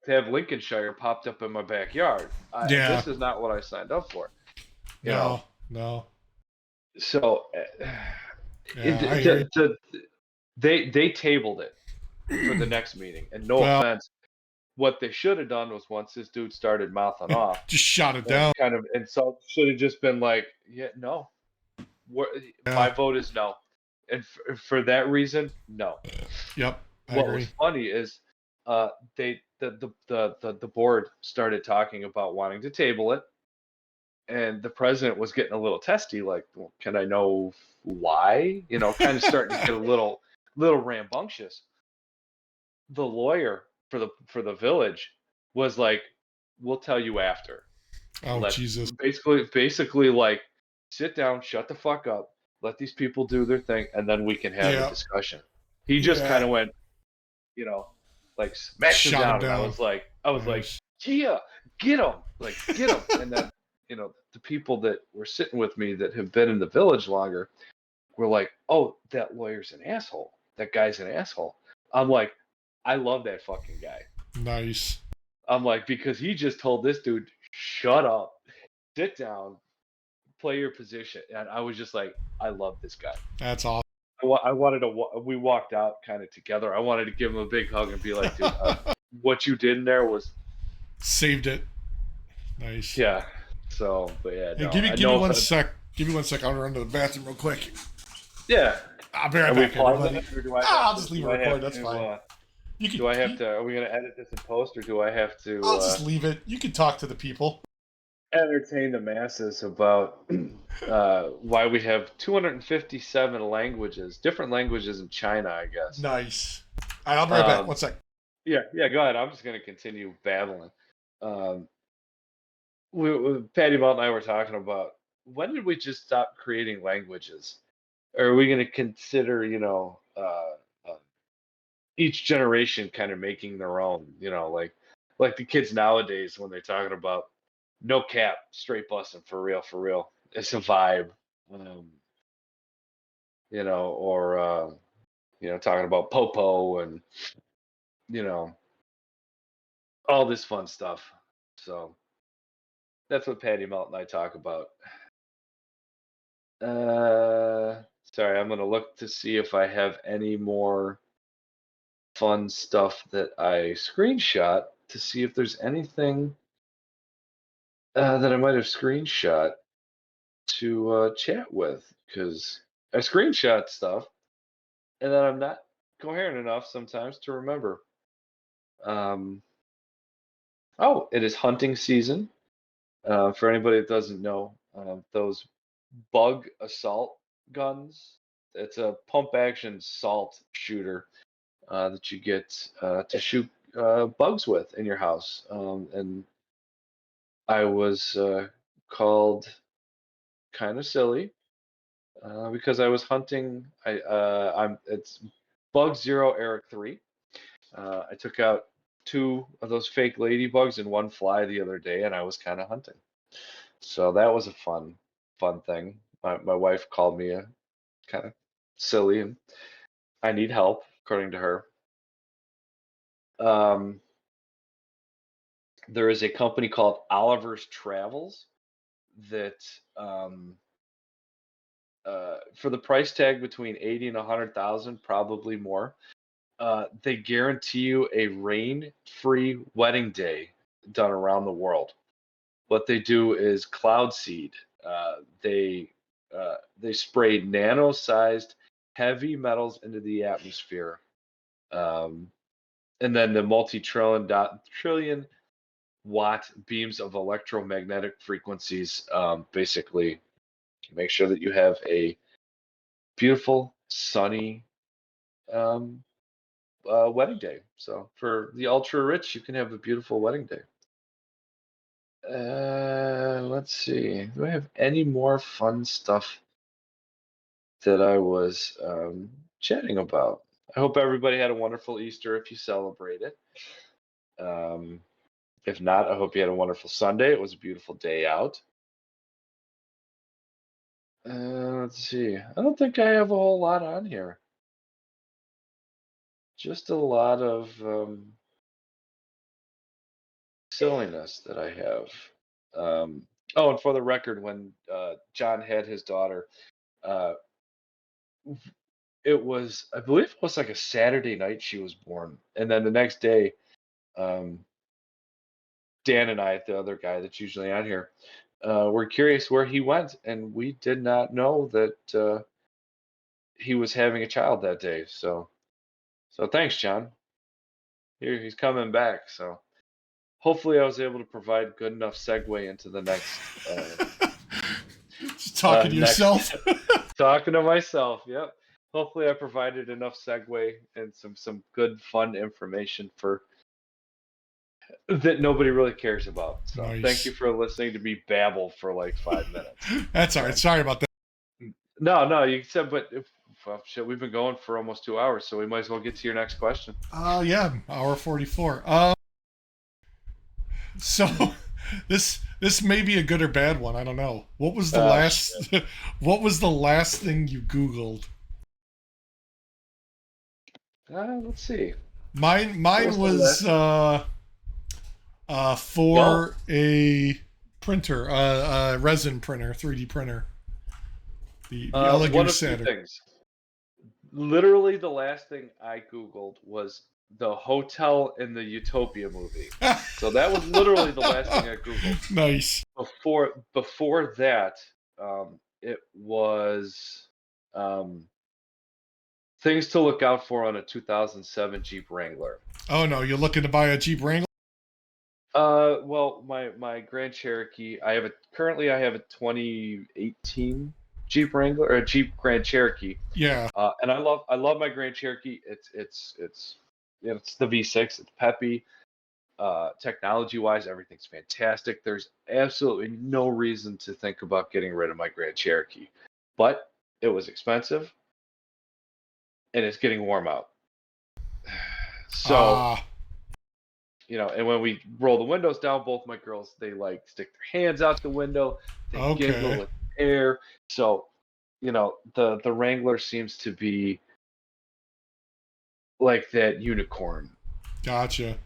[SPEAKER 1] Lincolnshire, popped up in my backyard.
[SPEAKER 2] Yeah.
[SPEAKER 1] This is not what I signed up for. You know,
[SPEAKER 2] No. No.
[SPEAKER 1] so
[SPEAKER 2] Yeah. I hear you.
[SPEAKER 1] they tabled it for the next meeting. And no
[SPEAKER 2] Well,
[SPEAKER 1] offense, what they should have done was once this dude started mouthing off,
[SPEAKER 2] just shot it
[SPEAKER 1] and
[SPEAKER 2] down.
[SPEAKER 1] kind of insult, should have just been like, yeah, no, my
[SPEAKER 2] Yeah.
[SPEAKER 1] vote is no, and for that reason, no.
[SPEAKER 2] Yep. I
[SPEAKER 1] What was
[SPEAKER 2] agree.
[SPEAKER 1] funny is, they the board started talking about wanting to table it, and the president was getting a little testy, like, well, can I know why? Kind of starting to get a little rambunctious. the lawyer for the village was like, "We'll tell you after.
[SPEAKER 2] Oh,
[SPEAKER 1] Let
[SPEAKER 2] Jesus.
[SPEAKER 1] basically like sit down, shut the fuck up, let these people do their thing, and then we can have a
[SPEAKER 2] Yeah.
[SPEAKER 1] discussion." He just kind
[SPEAKER 2] Yeah.
[SPEAKER 1] of went, you know, like smacked him
[SPEAKER 2] Shot him
[SPEAKER 1] down, and
[SPEAKER 2] down.
[SPEAKER 1] I was like,
[SPEAKER 2] Nice.
[SPEAKER 1] "Yeah, get him, like get him." And then the people that were sitting with me that have been in the village longer were like, "Oh, that lawyer's an asshole. That guy's an asshole." I'm like, I love that fucking guy.
[SPEAKER 2] Nice.
[SPEAKER 1] I'm like, because he just told this dude, shut up, sit down, play your position. And I was just like, I love this guy.
[SPEAKER 2] That's awesome.
[SPEAKER 1] I wanted to, we walked out kind of together. I wanted to give him a big hug and be like, dude, what you did in there was,
[SPEAKER 2] Saved it. Nice.
[SPEAKER 1] yeah. So, but yeah,
[SPEAKER 2] Hey,
[SPEAKER 1] no,
[SPEAKER 2] give me
[SPEAKER 1] I
[SPEAKER 2] give me
[SPEAKER 1] know.
[SPEAKER 2] one sec. Give me 1 sec. I'll run to the bathroom real quick.
[SPEAKER 1] Yeah.
[SPEAKER 2] I'll be right
[SPEAKER 1] Are we
[SPEAKER 2] back,
[SPEAKER 1] pausing
[SPEAKER 2] everybody.
[SPEAKER 1] it, or do I
[SPEAKER 2] I'll
[SPEAKER 1] have to,
[SPEAKER 2] just leave it
[SPEAKER 1] do I have
[SPEAKER 2] record. That's
[SPEAKER 1] to,
[SPEAKER 2] fine. You can.
[SPEAKER 1] do I have to, are we going to edit this in post, or do I have
[SPEAKER 2] I'll
[SPEAKER 1] to,
[SPEAKER 2] just leave it. You can talk to the people.
[SPEAKER 1] entertain the masses about why we have 257 languages, different languages in China, I guess.
[SPEAKER 2] Nice. All right, I'll be right back.
[SPEAKER 1] Um,
[SPEAKER 2] 1 sec.
[SPEAKER 1] yeah, go ahead. I'm just going to continue babbling. Um, Patty Malt and I were talking about, when did we just stop creating languages? Or are we going to consider, each generation kind of making their own, like the kids nowadays when they're talking about no cap, straight busting for real, for real. It's a vibe, um, or talking about popo and you know all this fun stuff. So that's what Patty Melt and I talk about. Sorry, I'm gonna look to see if I have any more fun stuff that I screenshot to see if there's anything that I might have screenshot to chat with, because I screenshot stuff and then I'm not coherent enough sometimes to remember. Um, oh, it is hunting season. For anybody that doesn't know, those bug assault guns, it's a pump action salt shooter that you get to shoot bugs with in your house. And I was called kind of silly because I was hunting. It's Bug Zero Eric 3. I took out two of those fake ladybugs and one fly the other day, and I was kind of hunting. So that was a fun thing. My wife called me a kind of silly, and I need help, according to her. Um, there is a company called Oliver's Travels that, for the price tag between 80 and 100,000, probably more, they guarantee you a rain-free wedding day done around the world. What they do is cloud seed. They spray nano-sized heavy metals into the atmosphere, um, and then the trillion watt beams of electromagnetic frequencies basically make sure that you have a beautiful, sunny um, wedding day. So for the ultra rich, you can have a beautiful wedding day. Let's see. Do I have any more fun stuff that I was chatting about? I hope everybody had a wonderful Easter if you celebrate it. Um, if not, I hope you had a wonderful Sunday. It was a beautiful day out. Let's see. I don't think I have a whole lot on here. Just a lot of silliness that I have. Oh, and for the record, when John had his daughter, uh, I believe it was like a Saturday night she was born. And then the next day, um, Dan and I, the other guy that's usually on here, were curious where he went. And we did not know that he was having a child that day. So thanks, John. Here, he's coming back. So hopefully I was able to provide good enough segue into the next
[SPEAKER 2] Just talking to
[SPEAKER 1] next
[SPEAKER 2] yourself.
[SPEAKER 1] talking to myself. Yep. hopefully I provided enough segue and some good fun information for that nobody really cares about. So thank you
[SPEAKER 2] Nice.
[SPEAKER 1] for listening to me babble for like 5 minutes.
[SPEAKER 2] That's all right.
[SPEAKER 1] So
[SPEAKER 2] Sorry about that.
[SPEAKER 1] no, you said, but if, well, shit, we've been going for almost 2 hours, so we might as well get to your next question.
[SPEAKER 2] Yeah, hour 44. So this may be a good or bad one. I don't know. What was the
[SPEAKER 1] Shit.
[SPEAKER 2] last what was the last thing you Googled?
[SPEAKER 1] Let's see. What
[SPEAKER 2] Mine
[SPEAKER 1] was the
[SPEAKER 2] was
[SPEAKER 1] last? Well,
[SPEAKER 2] for a printer, resin printer, 3D printer. The
[SPEAKER 1] one
[SPEAKER 2] Elegoo
[SPEAKER 1] of two
[SPEAKER 2] Saturn.
[SPEAKER 1] things. Literally, the last thing I Googled was the hotel in the Utopia movie. So that was literally the last thing I Googled.
[SPEAKER 2] Nice.
[SPEAKER 1] Before that, it was things to look out for on a 2007 Jeep Wrangler.
[SPEAKER 2] Oh no, you're looking to buy a Jeep Wrangler?
[SPEAKER 1] Well, my Grand Cherokee, currently I have a 2018 Jeep Wrangler or a Jeep Grand Cherokee.
[SPEAKER 2] Yeah.
[SPEAKER 1] And I love my Grand Cherokee. It's the V6. It's peppy. Technology wise, everything's fantastic. There's absolutely no reason to think about getting rid of my Grand Cherokee, but it was expensive, and it's getting warm out. So,
[SPEAKER 2] Ah,
[SPEAKER 1] and when we roll the windows down, both my girls, they like stick their hands out the window, they
[SPEAKER 2] okay.
[SPEAKER 1] giggle at the air. So, the Wrangler seems to be like that unicorn
[SPEAKER 2] Gotcha.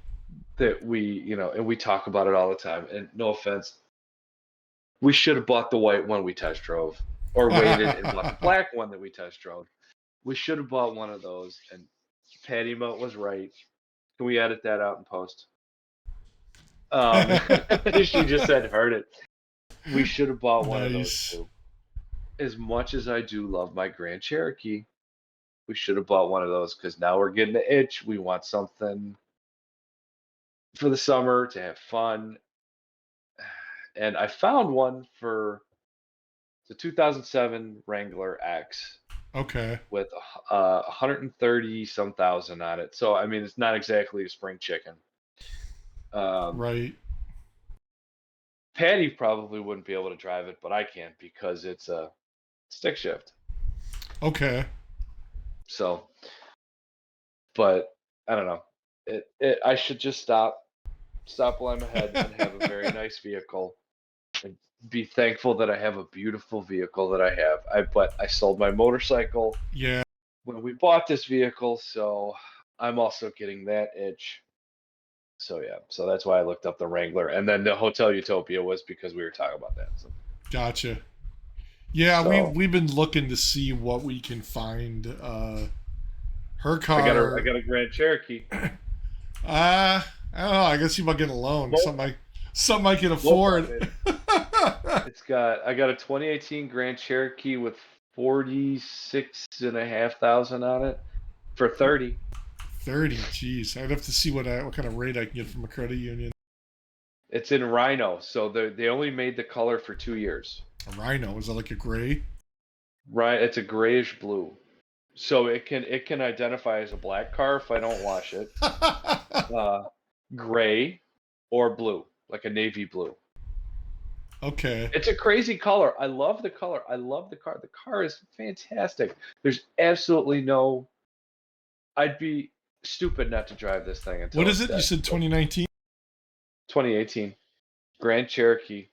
[SPEAKER 1] that and we talk about it all the time. And no offense, we should have bought the white one we test drove, or waited and bought the black one that we test drove. We should have bought one of those. And Patty Melt was right. Can we edit that out in post? She just said, "Heard it." We should have bought one of those
[SPEAKER 2] Nice.
[SPEAKER 1] too. As much as I do love my Grand Cherokee, we should have bought one of those because now we're getting the itch. We want something for the summer to have fun. And I found one for the 2007 Wrangler X
[SPEAKER 2] Okay.
[SPEAKER 1] with 130 some thousand on it. So I mean, it's not exactly a spring chicken. Um,
[SPEAKER 2] Right.
[SPEAKER 1] Patty probably wouldn't be able to drive it, but I can because it's a stick shift.
[SPEAKER 2] Okay.
[SPEAKER 1] So, but I don't know. I should just stop while I'm ahead and have a very nice vehicle and be thankful that I have a beautiful vehicle that I have. But I sold my motorcycle
[SPEAKER 2] Yeah.
[SPEAKER 1] when we bought this vehicle, so I'm also getting that itch. So yeah, so that's why I looked up the Wrangler, and then the Hotel Utopia was because we were talking about that.
[SPEAKER 2] Gotcha. Yeah,
[SPEAKER 1] So
[SPEAKER 2] we've been looking to see what we can find. Her
[SPEAKER 1] I
[SPEAKER 2] car.
[SPEAKER 1] got a Grand Cherokee.
[SPEAKER 2] I don't know. I guess you might get a loan.
[SPEAKER 1] Well,
[SPEAKER 2] Something I can
[SPEAKER 1] well, I
[SPEAKER 2] afford.
[SPEAKER 1] mean, I got a 2018 Grand Cherokee with 46,500 on it for 30.
[SPEAKER 2] 30. Jeez, I'd have to see what kind of rate I can get from a credit union.
[SPEAKER 1] It's in Rhino, so they only made the color for 2 years.
[SPEAKER 2] A Rhino, is that like a gray?
[SPEAKER 1] Right, it's a grayish blue, so it can identify as a black car if I don't wash it. Uh, Gray or blue, like a navy blue.
[SPEAKER 2] Okay.
[SPEAKER 1] It's a crazy color. I love the color. I love the car. The car is fantastic. There's absolutely no. I'd be stupid not to drive this thing
[SPEAKER 2] What
[SPEAKER 1] until
[SPEAKER 2] is
[SPEAKER 1] it's
[SPEAKER 2] it? You
[SPEAKER 1] dead.
[SPEAKER 2] said
[SPEAKER 1] But
[SPEAKER 2] 2019?
[SPEAKER 1] 2018 Grand Cherokee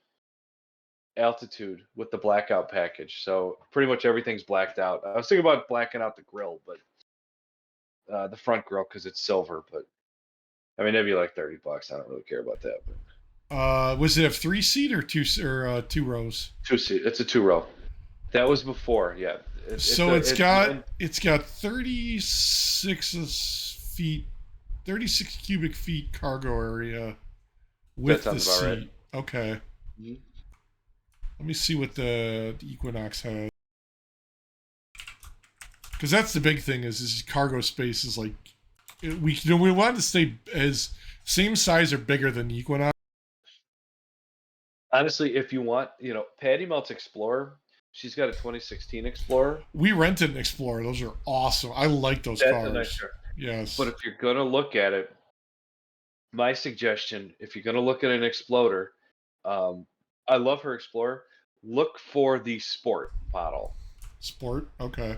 [SPEAKER 1] Altitude with the blackout package. So pretty much everything's blacked out. I was thinking about blacking out the grill, but the front grill because it's silver. But I mean, it'd be like $30. I don't really care about that. But
[SPEAKER 2] Was it a 3 seat or two rows?
[SPEAKER 1] two seat. It's a two row. That was before. Yeah.
[SPEAKER 2] So it's
[SPEAKER 1] It's
[SPEAKER 2] got
[SPEAKER 1] one.
[SPEAKER 2] 36 feet, 36 cubic feet cargo area
[SPEAKER 1] That
[SPEAKER 2] with the
[SPEAKER 1] sounds about right.
[SPEAKER 2] seat. Okay.
[SPEAKER 1] Mhm.
[SPEAKER 2] Let me see what the Equinox has. Because that's the big thing is cargo space is like we want to stay as same size or bigger than the Equinox.
[SPEAKER 1] Honestly, if you want, Patty Melt's Explorer, She's got a 2016 Explorer.
[SPEAKER 2] We rented an Explorer. Those are awesome. I like those
[SPEAKER 1] That's a nice
[SPEAKER 2] cars.
[SPEAKER 1] car. But
[SPEAKER 2] Yes.
[SPEAKER 1] if you're gonna look at it, my suggestion, if you're gonna look at an Explorer, um, I love her Explorer. Look for the Sport model.
[SPEAKER 2] Sport. Okay.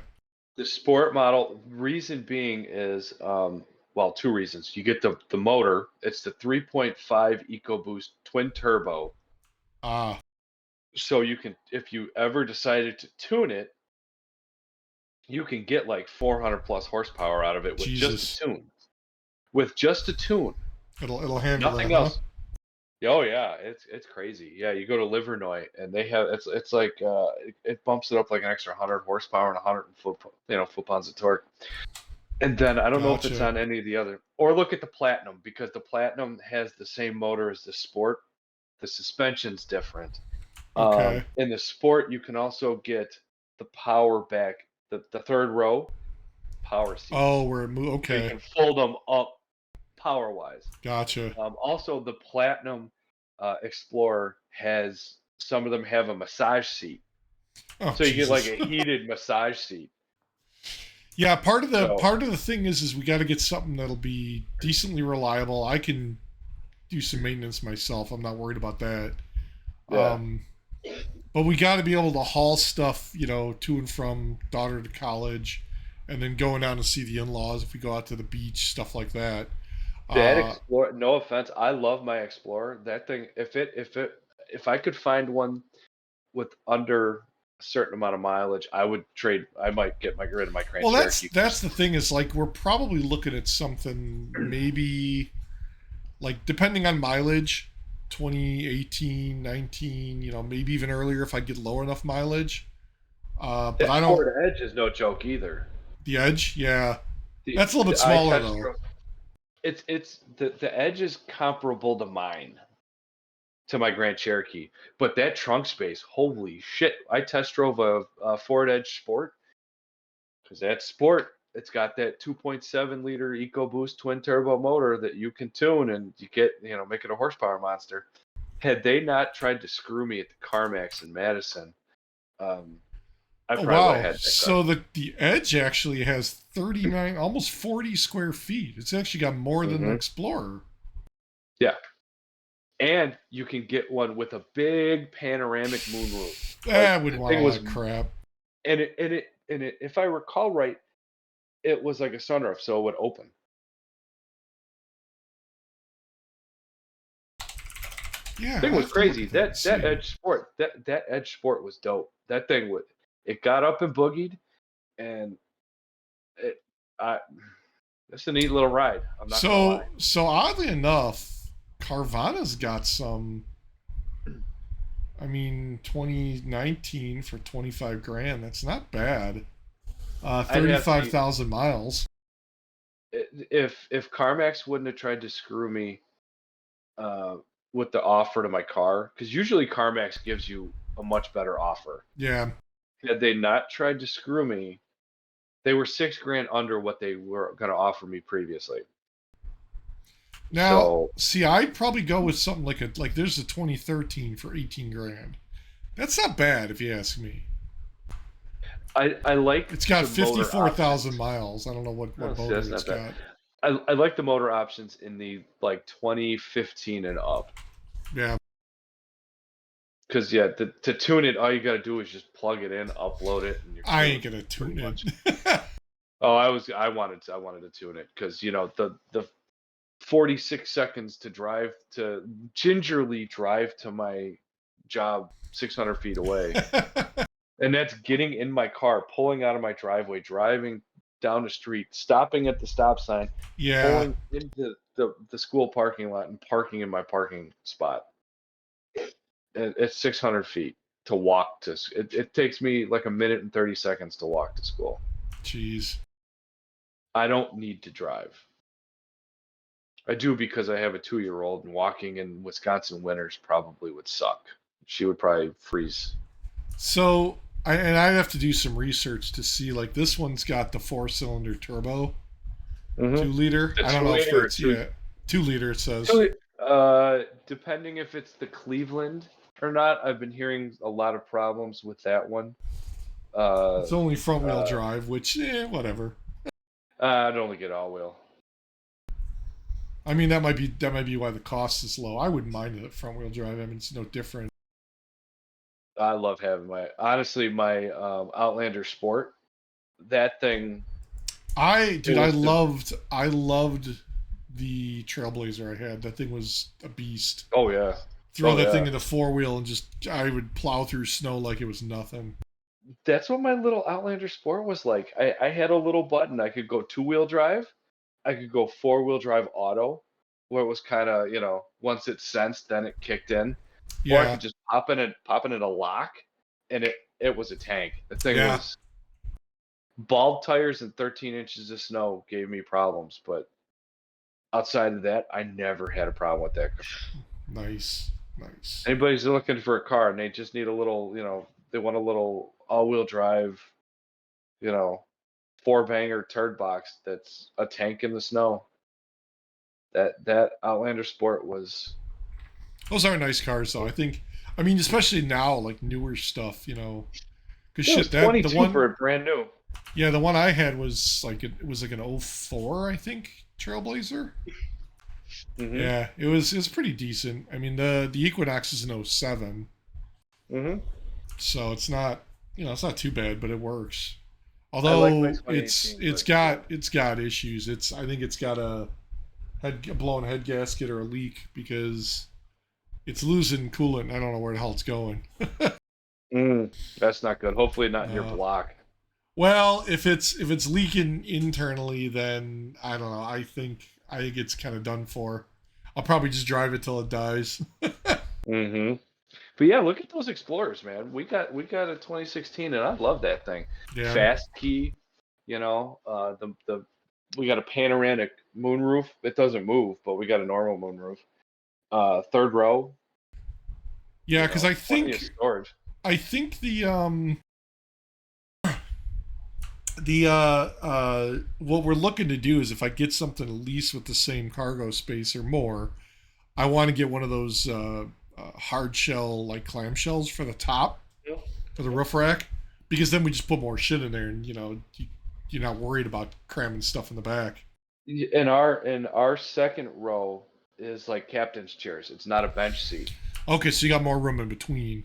[SPEAKER 1] The Sport model, reason being is, well, two reasons. You get the motor. It's the 3.5 EcoBoost twin turbo.
[SPEAKER 2] Ah,
[SPEAKER 1] So you can, if you ever decided to tune it, you can get like 400 plus horsepower out of it with just a
[SPEAKER 2] Jesus.
[SPEAKER 1] tune. With just a tune,
[SPEAKER 2] It'll handle that,
[SPEAKER 1] nothing
[SPEAKER 2] huh?
[SPEAKER 1] else. Oh yeah, it's crazy. Yeah, you go to Livernois and they have it's like it bumps it up like an extra 100 horsepower and 100 foot pounds of torque. And then I don't know if it's
[SPEAKER 2] Gotcha.
[SPEAKER 1] on any of the other, or look at the Platinum because the Platinum has the same motor as the Sport. The suspension's different.
[SPEAKER 2] Okay.
[SPEAKER 1] In the Sport, you can also get the power back, the third row power
[SPEAKER 2] Oh,
[SPEAKER 1] seats, so you
[SPEAKER 2] okay.
[SPEAKER 1] can fold them up power wise.
[SPEAKER 2] Gotcha.
[SPEAKER 1] Also, the Platinum Explorer has some of them have a massage seat,
[SPEAKER 2] Oh,
[SPEAKER 1] so you get like
[SPEAKER 2] Jesus.
[SPEAKER 1] a heated massage seat.
[SPEAKER 2] Yeah,
[SPEAKER 1] So
[SPEAKER 2] part of the thing is we got to get something that'll be decently reliable. I can do some maintenance myself. I'm not worried about that.
[SPEAKER 1] yeah,
[SPEAKER 2] Um, but we got to be able to haul stuff, to and from daughter to college, and then going down to see the in-laws if we go out to the beach, stuff like that.
[SPEAKER 1] that
[SPEAKER 2] Uh,
[SPEAKER 1] Explorer. No offense, I love my Explorer. That thing, if I could find one with under a certain amount of mileage, I would trade. I might get rid of my Grand
[SPEAKER 2] well,
[SPEAKER 1] Cherokee.
[SPEAKER 2] that's the thing is like we're probably looking at something maybe like depending on mileage, 2018, 19, maybe even earlier if I get lower enough mileage. But
[SPEAKER 1] That
[SPEAKER 2] I don't.
[SPEAKER 1] Ford Edge is no joke either.
[SPEAKER 2] The Edge, yeah,
[SPEAKER 1] The,
[SPEAKER 2] that's a little bit
[SPEAKER 1] I
[SPEAKER 2] smaller
[SPEAKER 1] test
[SPEAKER 2] though.
[SPEAKER 1] drove. It's the Edge is comparable to mine, to my Grand Cherokee, but that trunk space, holy shit! I test drove a Ford Edge Sport because that Sport, it's got that 2.7 liter EcoBoost twin turbo motor that you can tune and you get, make it a horsepower monster. Had they not tried to screw me at the CarMax in Madison, um, I
[SPEAKER 2] Oh
[SPEAKER 1] probably would
[SPEAKER 2] wow!
[SPEAKER 1] have had that car.
[SPEAKER 2] So the Edge actually has 39, almost 40 square feet. It's actually got more than the
[SPEAKER 1] Hmm.
[SPEAKER 2] Explorer.
[SPEAKER 1] Yeah, and you can get one with a big panoramic moonroof.
[SPEAKER 2] I
[SPEAKER 1] Like
[SPEAKER 2] wouldn't
[SPEAKER 1] the
[SPEAKER 2] want
[SPEAKER 1] thing
[SPEAKER 2] all
[SPEAKER 1] was,
[SPEAKER 2] that crap.
[SPEAKER 1] if I recall right, it was like a sunroof, so it would open.
[SPEAKER 2] Yeah,
[SPEAKER 1] Thing
[SPEAKER 2] I
[SPEAKER 1] was
[SPEAKER 2] have to look
[SPEAKER 1] crazy.
[SPEAKER 2] at that and
[SPEAKER 1] That
[SPEAKER 2] see.
[SPEAKER 1] Edge Sport, that Edge Sport was dope. That thing would, it got up and boogied, and it, I, it's a neat little ride. I'm not gonna lie.
[SPEAKER 2] So oddly enough, Carvana's got some. I mean, 2019 for 25 grand. That's not bad.
[SPEAKER 1] I'd have to
[SPEAKER 2] 35,000 miles.
[SPEAKER 1] if CarMax wouldn't have tried to screw me uh, with the offer to my car, because usually CarMax gives you a much better offer.
[SPEAKER 2] Yeah.
[SPEAKER 1] Had they not tried to screw me, they were 6 grand under what they were going to offer me previously.
[SPEAKER 2] Now,
[SPEAKER 1] So
[SPEAKER 2] see, I'd probably go with something like there's a 2013 for 18 grand. That's not bad if you ask me.
[SPEAKER 1] I like
[SPEAKER 2] It's got
[SPEAKER 1] the motor
[SPEAKER 2] 54,000
[SPEAKER 1] options.
[SPEAKER 2] miles. I don't know what
[SPEAKER 1] Oh, see,
[SPEAKER 2] motor
[SPEAKER 1] that's
[SPEAKER 2] it's
[SPEAKER 1] not bad.
[SPEAKER 2] got.
[SPEAKER 1] I like the motor options in the like 2015 and up.
[SPEAKER 2] Yeah,
[SPEAKER 1] Because yeah, to tune it, all you got to do is just plug it in, upload it, and you're
[SPEAKER 2] I ain't
[SPEAKER 1] tuned
[SPEAKER 2] gonna
[SPEAKER 1] pretty
[SPEAKER 2] tune
[SPEAKER 1] much.
[SPEAKER 2] it.
[SPEAKER 1] Oh, I wanted to tune it because the 46 seconds to drive to gingerly drive to my job 600 feet away, and that's getting in my car, pulling out of my driveway, driving down the street, stopping at the stop sign,
[SPEAKER 2] Yeah,
[SPEAKER 1] pulling into the school parking lot, and parking in my parking spot. It's 600 feet to walk to. It takes me like a minute and 30 seconds to walk to school.
[SPEAKER 2] jeez.
[SPEAKER 1] I don't need to drive. I do because I have a 2-year-old, and walking in Wisconsin winters probably would suck. She would probably freeze.
[SPEAKER 2] So, and I'd have to do some research to see. Like this one's got the 4-cylinder turbo,
[SPEAKER 1] Hmm.
[SPEAKER 2] 2 liter.
[SPEAKER 1] The
[SPEAKER 2] I don't
[SPEAKER 1] two
[SPEAKER 2] know if
[SPEAKER 1] liter or
[SPEAKER 2] that's
[SPEAKER 1] two,
[SPEAKER 2] yeah, 2 liter. It says.
[SPEAKER 1] two, depending if it's the Cleveland. or not. I've been hearing a lot of problems with that one.
[SPEAKER 2] It's
[SPEAKER 1] Uh,
[SPEAKER 2] only front wheel
[SPEAKER 1] uh,
[SPEAKER 2] drive, which whatever.
[SPEAKER 1] I'd only get all wheel.
[SPEAKER 2] I mean, that might be why the cost is low. I wouldn't mind it front wheel drive. I mean, it's no different.
[SPEAKER 1] I love having my Outlander Sport. That thing, it
[SPEAKER 2] Dude, I
[SPEAKER 1] was the
[SPEAKER 2] loved, I loved the Trailblazer I had. That thing was a beast.
[SPEAKER 1] oh yeah,
[SPEAKER 2] Throw
[SPEAKER 1] oh
[SPEAKER 2] that thing
[SPEAKER 1] yeah.
[SPEAKER 2] in the four wheel and I would plow through snow like it was nothing.
[SPEAKER 1] That's what my little Outlander Sport was like. I had a little button. I could go two-wheel drive. I could go four-wheel drive auto, where it was kind of, once it sensed, then it kicked in. Or I
[SPEAKER 2] Yeah,
[SPEAKER 1] could just pop in a lock, and it was a tank. The thing
[SPEAKER 2] yeah,
[SPEAKER 1] was bald tires and 13 inches of snow gave me problems, but outside of that, I never had a problem with that car.
[SPEAKER 2] nice, nice.
[SPEAKER 1] Anybody's looking for a car and they just need a little, they want a little all-wheel drive, you know, four banger turd box that's a tank in the snow. That Outlander Sport was
[SPEAKER 2] Those are nice cars, though. I think. I mean, especially now, like newer stuff, because
[SPEAKER 1] it was
[SPEAKER 2] shit, that the
[SPEAKER 1] 22 for
[SPEAKER 2] one,
[SPEAKER 1] a brand new.
[SPEAKER 2] yeah, the one I had was like it was like an '04, I think, Trailblazer.
[SPEAKER 1] Mhm.
[SPEAKER 2] Yeah, it was pretty decent. I mean, the Equinox is an '07,
[SPEAKER 1] Mhm.
[SPEAKER 2] so it's not too bad, but it works.
[SPEAKER 1] I like my
[SPEAKER 2] Although it's
[SPEAKER 1] 2018,
[SPEAKER 2] it's
[SPEAKER 1] but yeah.
[SPEAKER 2] got it's got issues. I think it's got a blown head gasket or a leak because it's losing coolant. I don't know where the hell it's going.
[SPEAKER 1] That's not good. Hopefully not in your
[SPEAKER 2] Uh,
[SPEAKER 1] block.
[SPEAKER 2] well, if it's leaking internally, then I don't know. I think it's kind of done for. I'll probably just drive it till it dies.
[SPEAKER 1] Mhm. But yeah, look at those Explorers, man. We got a 2016 and I love that thing.
[SPEAKER 2] Yeah,
[SPEAKER 1] Fast key, the we got a panoramic moonroof. It doesn't move, but we got a normal moonroof. Third row,
[SPEAKER 2] yeah. Because I
[SPEAKER 1] plenty of
[SPEAKER 2] think
[SPEAKER 1] storage.
[SPEAKER 2] I think the what we're looking to do is if I get something at least with the same cargo space or more, I want to get one of those hard shell like clamshells for the top
[SPEAKER 1] Yep.
[SPEAKER 2] for the
[SPEAKER 1] Yep.
[SPEAKER 2] roof rack, because then we just put more shit in there, and you're not worried about cramming stuff in the back.
[SPEAKER 1] In our second row is like captain's chairs. It's not a bench seat.
[SPEAKER 2] Okay, so you got more room in between.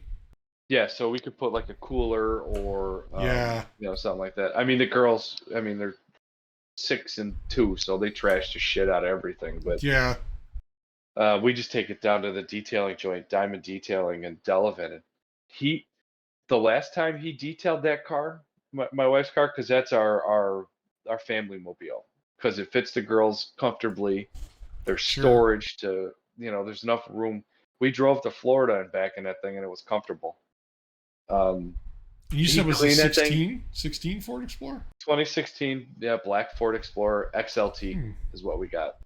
[SPEAKER 1] Yeah, so we could put like a cooler or
[SPEAKER 2] Yeah,
[SPEAKER 1] something like that. I mean the girls, I mean they're 6 and 2, so they trash the shit out of everything. But
[SPEAKER 2] yeah,
[SPEAKER 1] we just take it down to the detailing joint, Diamond Detailing in Delavan. And he, the last time he detailed that car, my wife's car, because that's our family mobile, because it fits the girls comfortably. There's
[SPEAKER 2] sure.
[SPEAKER 1] storage to, there's enough room. We drove to Florida and back in that thing, and it was comfortable. Um,
[SPEAKER 2] And you
[SPEAKER 1] he
[SPEAKER 2] said it was a
[SPEAKER 1] cleaned that thing.
[SPEAKER 2] 16 Ford Explorer?
[SPEAKER 1] 2016, yeah, black Ford Explorer XLT
[SPEAKER 2] Hmm.
[SPEAKER 1] is what we got.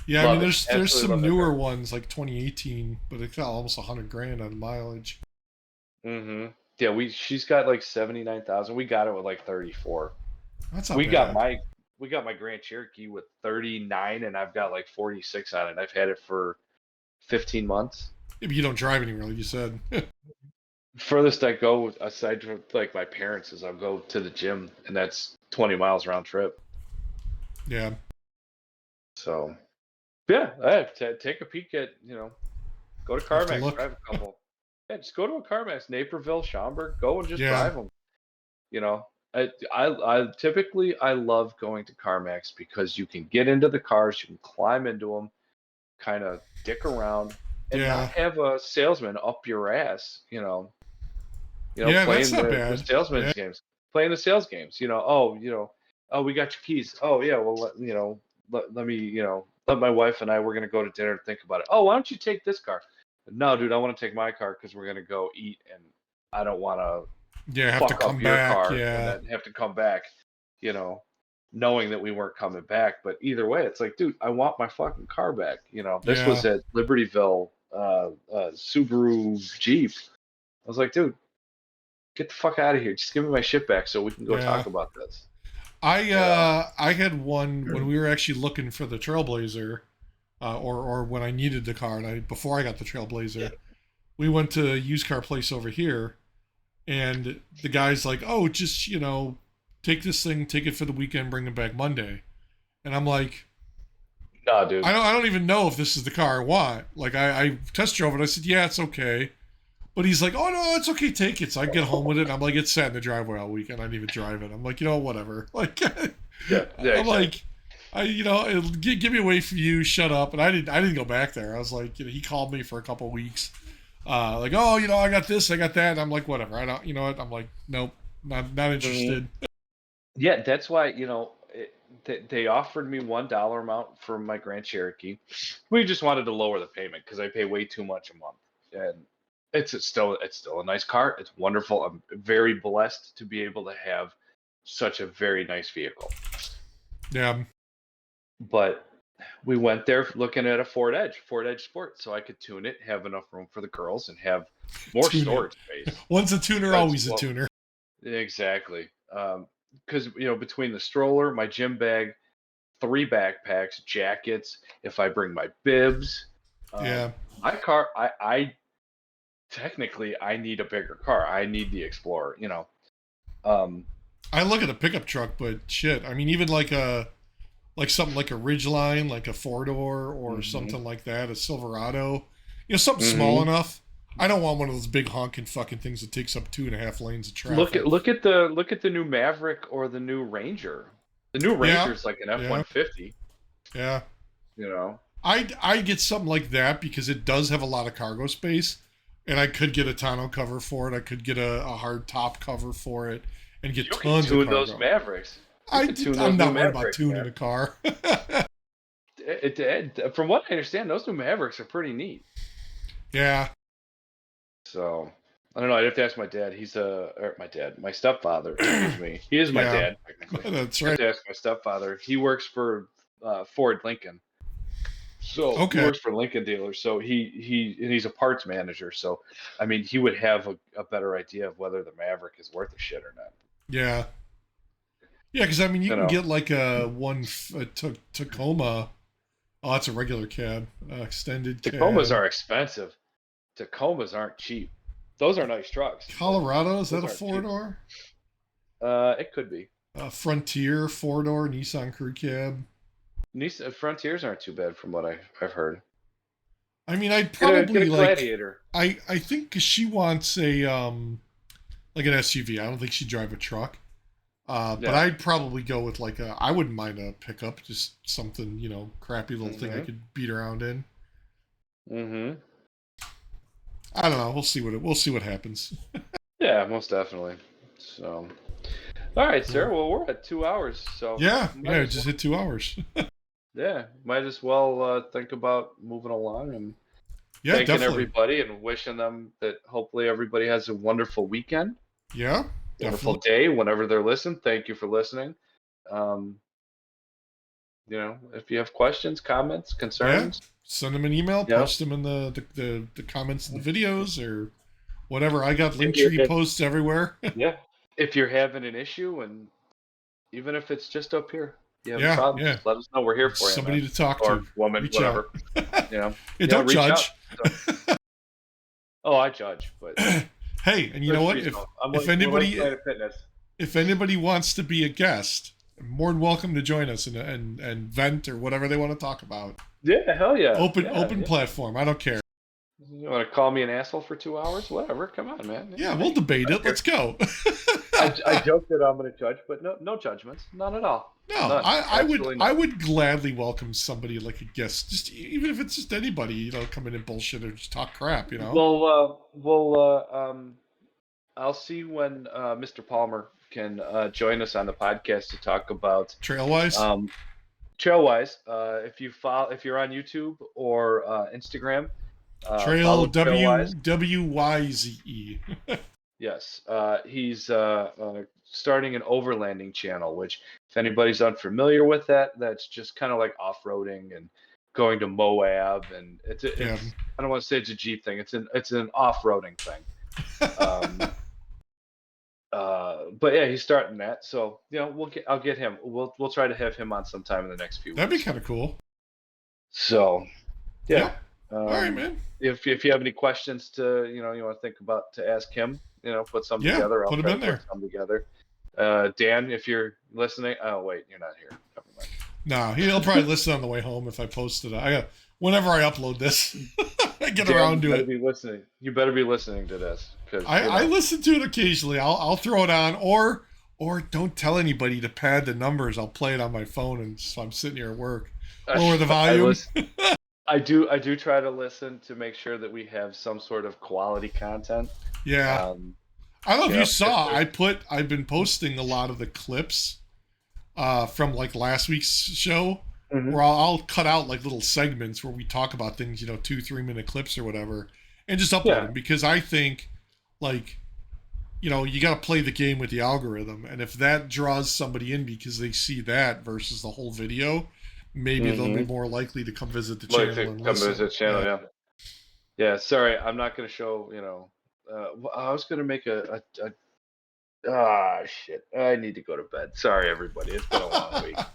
[SPEAKER 2] Yeah, I mean,
[SPEAKER 1] Love it.
[SPEAKER 2] there's
[SPEAKER 1] Absolutely
[SPEAKER 2] some
[SPEAKER 1] love that
[SPEAKER 2] newer
[SPEAKER 1] car.
[SPEAKER 2] ones like 2018, but it got almost 100 grand on mileage.
[SPEAKER 1] Yeah, she's got like 79,000. We got it with like 34.
[SPEAKER 2] That's not
[SPEAKER 1] We got
[SPEAKER 2] bad.
[SPEAKER 1] my we got my Grand Cherokee with 39 and I've got like 46 on it. I've had it for 15 months.
[SPEAKER 2] Maybe you don't drive anywhere, like you said.
[SPEAKER 1] Furthest I go aside from like my parents is I'll go to the gym and that's 20 miles round trip.
[SPEAKER 2] Yeah,
[SPEAKER 1] So, yeah, take a peek at, go to
[SPEAKER 2] I have to
[SPEAKER 1] CarMax,
[SPEAKER 2] look.
[SPEAKER 1] drive a couple. Yeah, just go to a CarMax, Naperville, Schaumburg, go and just
[SPEAKER 2] Yeah,
[SPEAKER 1] drive them. You know, I typically I love going to CarMax because you can get into the cars, you can climb into them, kind of dick around, and not
[SPEAKER 2] yeah,
[SPEAKER 1] have a salesman up your ass.
[SPEAKER 2] yeah. That's
[SPEAKER 1] Playing
[SPEAKER 2] not
[SPEAKER 1] the
[SPEAKER 2] bad. Yeah,
[SPEAKER 1] salesman's games, playing the sales games. Oh, oh, we got your keys. Oh yeah, well, let me, let my wife and I we're gonna go to dinner and think about it. Oh, why don't you take this car? No, dude, I want to take my car because we're gonna go eat, and I don't want to
[SPEAKER 2] yeah. Have to
[SPEAKER 1] fuck up
[SPEAKER 2] come
[SPEAKER 1] your
[SPEAKER 2] back.
[SPEAKER 1] car and
[SPEAKER 2] Yeah,
[SPEAKER 1] then have to come back, you know, knowing that we weren't coming back. But either way, it's like, dude, I want my fucking car back. This
[SPEAKER 2] yeah,
[SPEAKER 1] was at Libertyville, Subaru Jeep. I was like, dude, get the fuck out of here. Just give me my shit back so we can go
[SPEAKER 2] yeah.
[SPEAKER 1] talk about this.
[SPEAKER 2] I
[SPEAKER 1] You know?
[SPEAKER 2] uh I had one when we were actually looking for the Trailblazer. or when I needed the car, and before I got the
[SPEAKER 1] Yeah.
[SPEAKER 2] Trailblazer, we went to a used car place over here, and the guy's like, "Oh, just take this thing, take it for the weekend, bring it back Monday," and I'm like,
[SPEAKER 1] No, dude.
[SPEAKER 2] I don't even know if this is the car I want. Like I test drove it. I said, yeah, it's okay. But he's like, oh no, it's okay, take it. So I get home with it. And I'm like, it's sat in the driveway all weekend. I didn't even drive it. I'm like, whatever. Like,
[SPEAKER 1] Yeah. Yeah.
[SPEAKER 2] I'm
[SPEAKER 1] Exactly.
[SPEAKER 2] like, give me away from you. Shut up. And I didn't go back there. I was like, he called me for a couple weeks. Like, oh, I got this, I got that. And I'm like, whatever. I don't, you know what? I'm like, nope, not
[SPEAKER 1] Mhm.
[SPEAKER 2] interested.
[SPEAKER 1] Yeah, that's why they offered me $1 amount for my Grand Cherokee. We just wanted to lower the payment because I pay way too much a month, and it's still a nice car. It's wonderful. I'm very blessed to be able to have such a very nice vehicle.
[SPEAKER 2] Yeah.
[SPEAKER 1] But we went there looking at a Ford Edge Sport, so I could tune it, have enough room for the girls, and have more
[SPEAKER 2] Tune it.
[SPEAKER 1] storage space.
[SPEAKER 2] Once a tuner,
[SPEAKER 1] Because
[SPEAKER 2] always a
[SPEAKER 1] well,
[SPEAKER 2] tuner.
[SPEAKER 1] exactly. Because between the stroller, my gym bag, 3 backpacks, jackets, if I bring my bibs,
[SPEAKER 2] Yeah.
[SPEAKER 1] my car, I technically I need a bigger car. I need the Explorer. Um,
[SPEAKER 2] I look at a pickup truck, but shit. I mean, even like something like a Ridgeline, like a 4-door or
[SPEAKER 1] hmm
[SPEAKER 2] something like that, a Silverado, something small
[SPEAKER 1] hmm
[SPEAKER 2] enough. I don't want one of those big honking fucking things that takes up 2.5 lanes of
[SPEAKER 1] Look at
[SPEAKER 2] traffic.
[SPEAKER 1] the new Maverick or the new Ranger. The new
[SPEAKER 2] Yeah,
[SPEAKER 1] Ranger is like an F
[SPEAKER 2] yeah,
[SPEAKER 1] one fifty.
[SPEAKER 2] yeah.
[SPEAKER 1] You know,
[SPEAKER 2] I get something like that because it does have a lot of cargo space, and I could get a tonneau cover for it. I could get a hard top cover for it, and get
[SPEAKER 1] you can
[SPEAKER 2] tons of
[SPEAKER 1] tune those
[SPEAKER 2] cargo.
[SPEAKER 1] Mavericks. You can tune
[SPEAKER 2] I'm
[SPEAKER 1] those new
[SPEAKER 2] not worried about
[SPEAKER 1] Mavericks,
[SPEAKER 2] tuning
[SPEAKER 1] man.
[SPEAKER 2] a car.
[SPEAKER 1] From what I understand, those new Mavericks are pretty neat.
[SPEAKER 2] Yeah,
[SPEAKER 1] So I don't know. I'd have to ask my dad. My stepfather. Excuse me. He is my
[SPEAKER 2] yeah,
[SPEAKER 1] dad technically.
[SPEAKER 2] that's
[SPEAKER 1] I have
[SPEAKER 2] right.
[SPEAKER 1] to ask my stepfather. He works for Ford Lincoln. So he
[SPEAKER 2] Okay,
[SPEAKER 1] works for Lincoln dealers. So and he's a parts manager. So I mean, he would have a better idea of whether the Maverick is worth a shit or not.
[SPEAKER 2] yeah. Yeah, because I mean, you
[SPEAKER 1] You
[SPEAKER 2] can
[SPEAKER 1] know,
[SPEAKER 2] get like a Tacoma. Oh, that's a regular cab, extended
[SPEAKER 1] Tacomas
[SPEAKER 2] cab.
[SPEAKER 1] are expensive. Tacomas aren't cheap. Those are nice trucks, but
[SPEAKER 2] Colorado, is that
[SPEAKER 1] those
[SPEAKER 2] a
[SPEAKER 1] aren't
[SPEAKER 2] four
[SPEAKER 1] cheap.
[SPEAKER 2] door?
[SPEAKER 1] It could be.
[SPEAKER 2] Frontier 4-door Nissan Crew Cab.
[SPEAKER 1] Nissan Frontiers aren't too bad from what I've heard.
[SPEAKER 2] I mean, I'd
[SPEAKER 1] Get a
[SPEAKER 2] probably like.
[SPEAKER 1] Gladiator.
[SPEAKER 2] I think 'cause she wants a like an SUV. I don't think she'd drive a truck. But
[SPEAKER 1] Yeah.
[SPEAKER 2] I'd probably go with like a. I wouldn't mind a pickup, just something crappy little thing I
[SPEAKER 1] Mm-hmm.
[SPEAKER 2] could beat around in.
[SPEAKER 1] Mm-hmm.
[SPEAKER 2] I don't know. We'll see what happens.
[SPEAKER 1] Yeah, most definitely. So, all right, sir.
[SPEAKER 2] Cool.
[SPEAKER 1] Well, we're at 2 hours, so
[SPEAKER 2] Yeah,
[SPEAKER 1] might
[SPEAKER 2] yeah.
[SPEAKER 1] as
[SPEAKER 2] Just
[SPEAKER 1] well.
[SPEAKER 2] hit 2 hours.
[SPEAKER 1] Might as well think about moving along and
[SPEAKER 2] Yeah,
[SPEAKER 1] thanking
[SPEAKER 2] definitely.
[SPEAKER 1] everybody and wishing them that hopefully everybody has a wonderful weekend,
[SPEAKER 2] Yeah,
[SPEAKER 1] wonderful
[SPEAKER 2] definitely.
[SPEAKER 1] day whenever they're listening. Thank you for listening. Um, if you have questions, comments,
[SPEAKER 2] Yeah,
[SPEAKER 1] concerns,
[SPEAKER 2] send them an email,
[SPEAKER 1] you know,
[SPEAKER 2] post them in the comments of the videos or whatever. I got
[SPEAKER 1] if, you-
[SPEAKER 2] Linktree
[SPEAKER 1] if
[SPEAKER 2] posts everywhere.
[SPEAKER 1] yeah, if you're having an issue and even if it's just up here, you have a
[SPEAKER 2] Yeah,
[SPEAKER 1] problem,
[SPEAKER 2] yeah.
[SPEAKER 1] just let us know. We're here for you,
[SPEAKER 2] Somebody
[SPEAKER 1] man.
[SPEAKER 2] to talk
[SPEAKER 1] Or
[SPEAKER 2] to.
[SPEAKER 1] woman,
[SPEAKER 2] Reach out.
[SPEAKER 1] whatever. You know,
[SPEAKER 2] Yeah, don't
[SPEAKER 1] reach out.
[SPEAKER 2] judge.
[SPEAKER 1] So, oh, I judge, but
[SPEAKER 2] Hey, and you know
[SPEAKER 1] push
[SPEAKER 2] what?
[SPEAKER 1] trees don't.
[SPEAKER 2] If
[SPEAKER 1] We're like
[SPEAKER 2] anybody
[SPEAKER 1] Planet Fitness.
[SPEAKER 2] if anybody wants to be a guest, more than welcome to join us and vent or whatever they want to talk about.
[SPEAKER 1] Yeah, hell yeah, yeah,
[SPEAKER 2] Open
[SPEAKER 1] yeah.
[SPEAKER 2] platform. I don't care.
[SPEAKER 1] You want to call me an asshole for 2 hours? Whatever. Come on, man.
[SPEAKER 2] Yeah, we'll
[SPEAKER 1] Hey,
[SPEAKER 2] debate
[SPEAKER 1] I don't
[SPEAKER 2] it.
[SPEAKER 1] care.
[SPEAKER 2] Let's go.
[SPEAKER 1] I joke that I'm going to judge, but no judgements, none at all,
[SPEAKER 2] No,
[SPEAKER 1] none, absolutely
[SPEAKER 2] I
[SPEAKER 1] none.
[SPEAKER 2] would gladly welcome somebody like a guest, just even if it's just anybody, come in and bullshit or just talk crap.
[SPEAKER 1] I'll see when Mr. Palmer can join us on the podcast to talk about
[SPEAKER 2] Trailwise,
[SPEAKER 1] um, Trailwise. If you're on YouTube or Instagram,
[SPEAKER 2] Trail
[SPEAKER 1] follow Trailwise.
[SPEAKER 2] WYZE.
[SPEAKER 1] Yes, he's starting an overlanding channel. Which, if anybody's unfamiliar with that, that's just kind of like off-roading and going to Moab, and
[SPEAKER 2] Yeah,
[SPEAKER 1] it's I don't want to say it's a Jeep thing. It's an off-roading thing. Um, but yeah, he's starting that. So I'll get him. We'll try to have him on sometime in the next few
[SPEAKER 2] that'd be
[SPEAKER 1] weeks.
[SPEAKER 2] kind of cool.
[SPEAKER 1] So, yeah.
[SPEAKER 2] Yep. All right, man.
[SPEAKER 1] If you have any questions to you want to think about to ask him, put some
[SPEAKER 2] Yeah,
[SPEAKER 1] together. I'll
[SPEAKER 2] put him
[SPEAKER 1] try to
[SPEAKER 2] in
[SPEAKER 1] put
[SPEAKER 2] there.
[SPEAKER 1] some together. Dan, if you're listening, oh wait, you're not here. Never mind.
[SPEAKER 2] No, he'll probably listen on the way home if I post it. Whenever I upload this, I get
[SPEAKER 1] Dan,
[SPEAKER 2] around
[SPEAKER 1] you
[SPEAKER 2] to
[SPEAKER 1] better
[SPEAKER 2] it.
[SPEAKER 1] be listening. You better be listening to this because
[SPEAKER 2] I listen to it occasionally. I'll throw it on, or don't tell anybody to pad the numbers. I'll play it on my phone, and so I'm sitting here at work. Lower the
[SPEAKER 1] I
[SPEAKER 2] volume.
[SPEAKER 1] listen. I do try to listen to make sure that we have some sort of quality content.
[SPEAKER 2] Yeah,
[SPEAKER 1] Um,
[SPEAKER 2] I don't know if you
[SPEAKER 1] if
[SPEAKER 2] saw.
[SPEAKER 1] there's
[SPEAKER 2] I've been posting a lot of the clips from like last week's show,
[SPEAKER 1] Mhm.
[SPEAKER 2] where I'll cut out like little segments where we talk about things, 2-3 minute clips or whatever, and just upload
[SPEAKER 1] Yeah.
[SPEAKER 2] them because I think like you got to play the game with the algorithm, and if that draws somebody in because they see that versus the whole video, maybe they'll be
[SPEAKER 1] Mhm.
[SPEAKER 2] more likely to come visit the
[SPEAKER 1] Like
[SPEAKER 2] channel
[SPEAKER 1] to
[SPEAKER 2] and
[SPEAKER 1] come to
[SPEAKER 2] listen.
[SPEAKER 1] the channel,
[SPEAKER 2] Yeah.
[SPEAKER 1] yeah. Yeah, sorry, I'm not gonna show, I was gonna make shit. I need to go to bed. Sorry, everybody. It's been a long week.
[SPEAKER 2] Nice.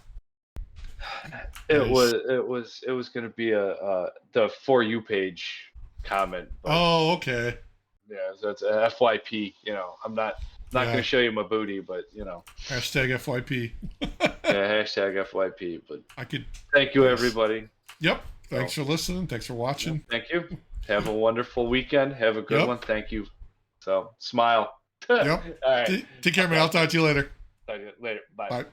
[SPEAKER 1] It was gonna be the For You page comment, but
[SPEAKER 2] Oh, okay.
[SPEAKER 1] yeah, so it's a FYP. I'm not gonna
[SPEAKER 2] Yeah.
[SPEAKER 1] show you my booty, but
[SPEAKER 2] Hashtag FYP.
[SPEAKER 1] yeah, hashtag FYP. But
[SPEAKER 2] I could.
[SPEAKER 1] thank you,
[SPEAKER 2] Nice.
[SPEAKER 1] everybody.
[SPEAKER 2] Yep. Thanks
[SPEAKER 1] So,
[SPEAKER 2] for listening. Thanks for
[SPEAKER 1] yeah,
[SPEAKER 2] watching.
[SPEAKER 1] thank you. Have a wonderful weekend. Have a good
[SPEAKER 2] Yep.
[SPEAKER 1] one. Thank you. So, smile. All
[SPEAKER 2] Yep.
[SPEAKER 1] right.
[SPEAKER 2] Take care,
[SPEAKER 1] I'll
[SPEAKER 2] man. I'll
[SPEAKER 1] talk
[SPEAKER 2] talk to you later.
[SPEAKER 1] to you later. Bye.
[SPEAKER 2] Bye.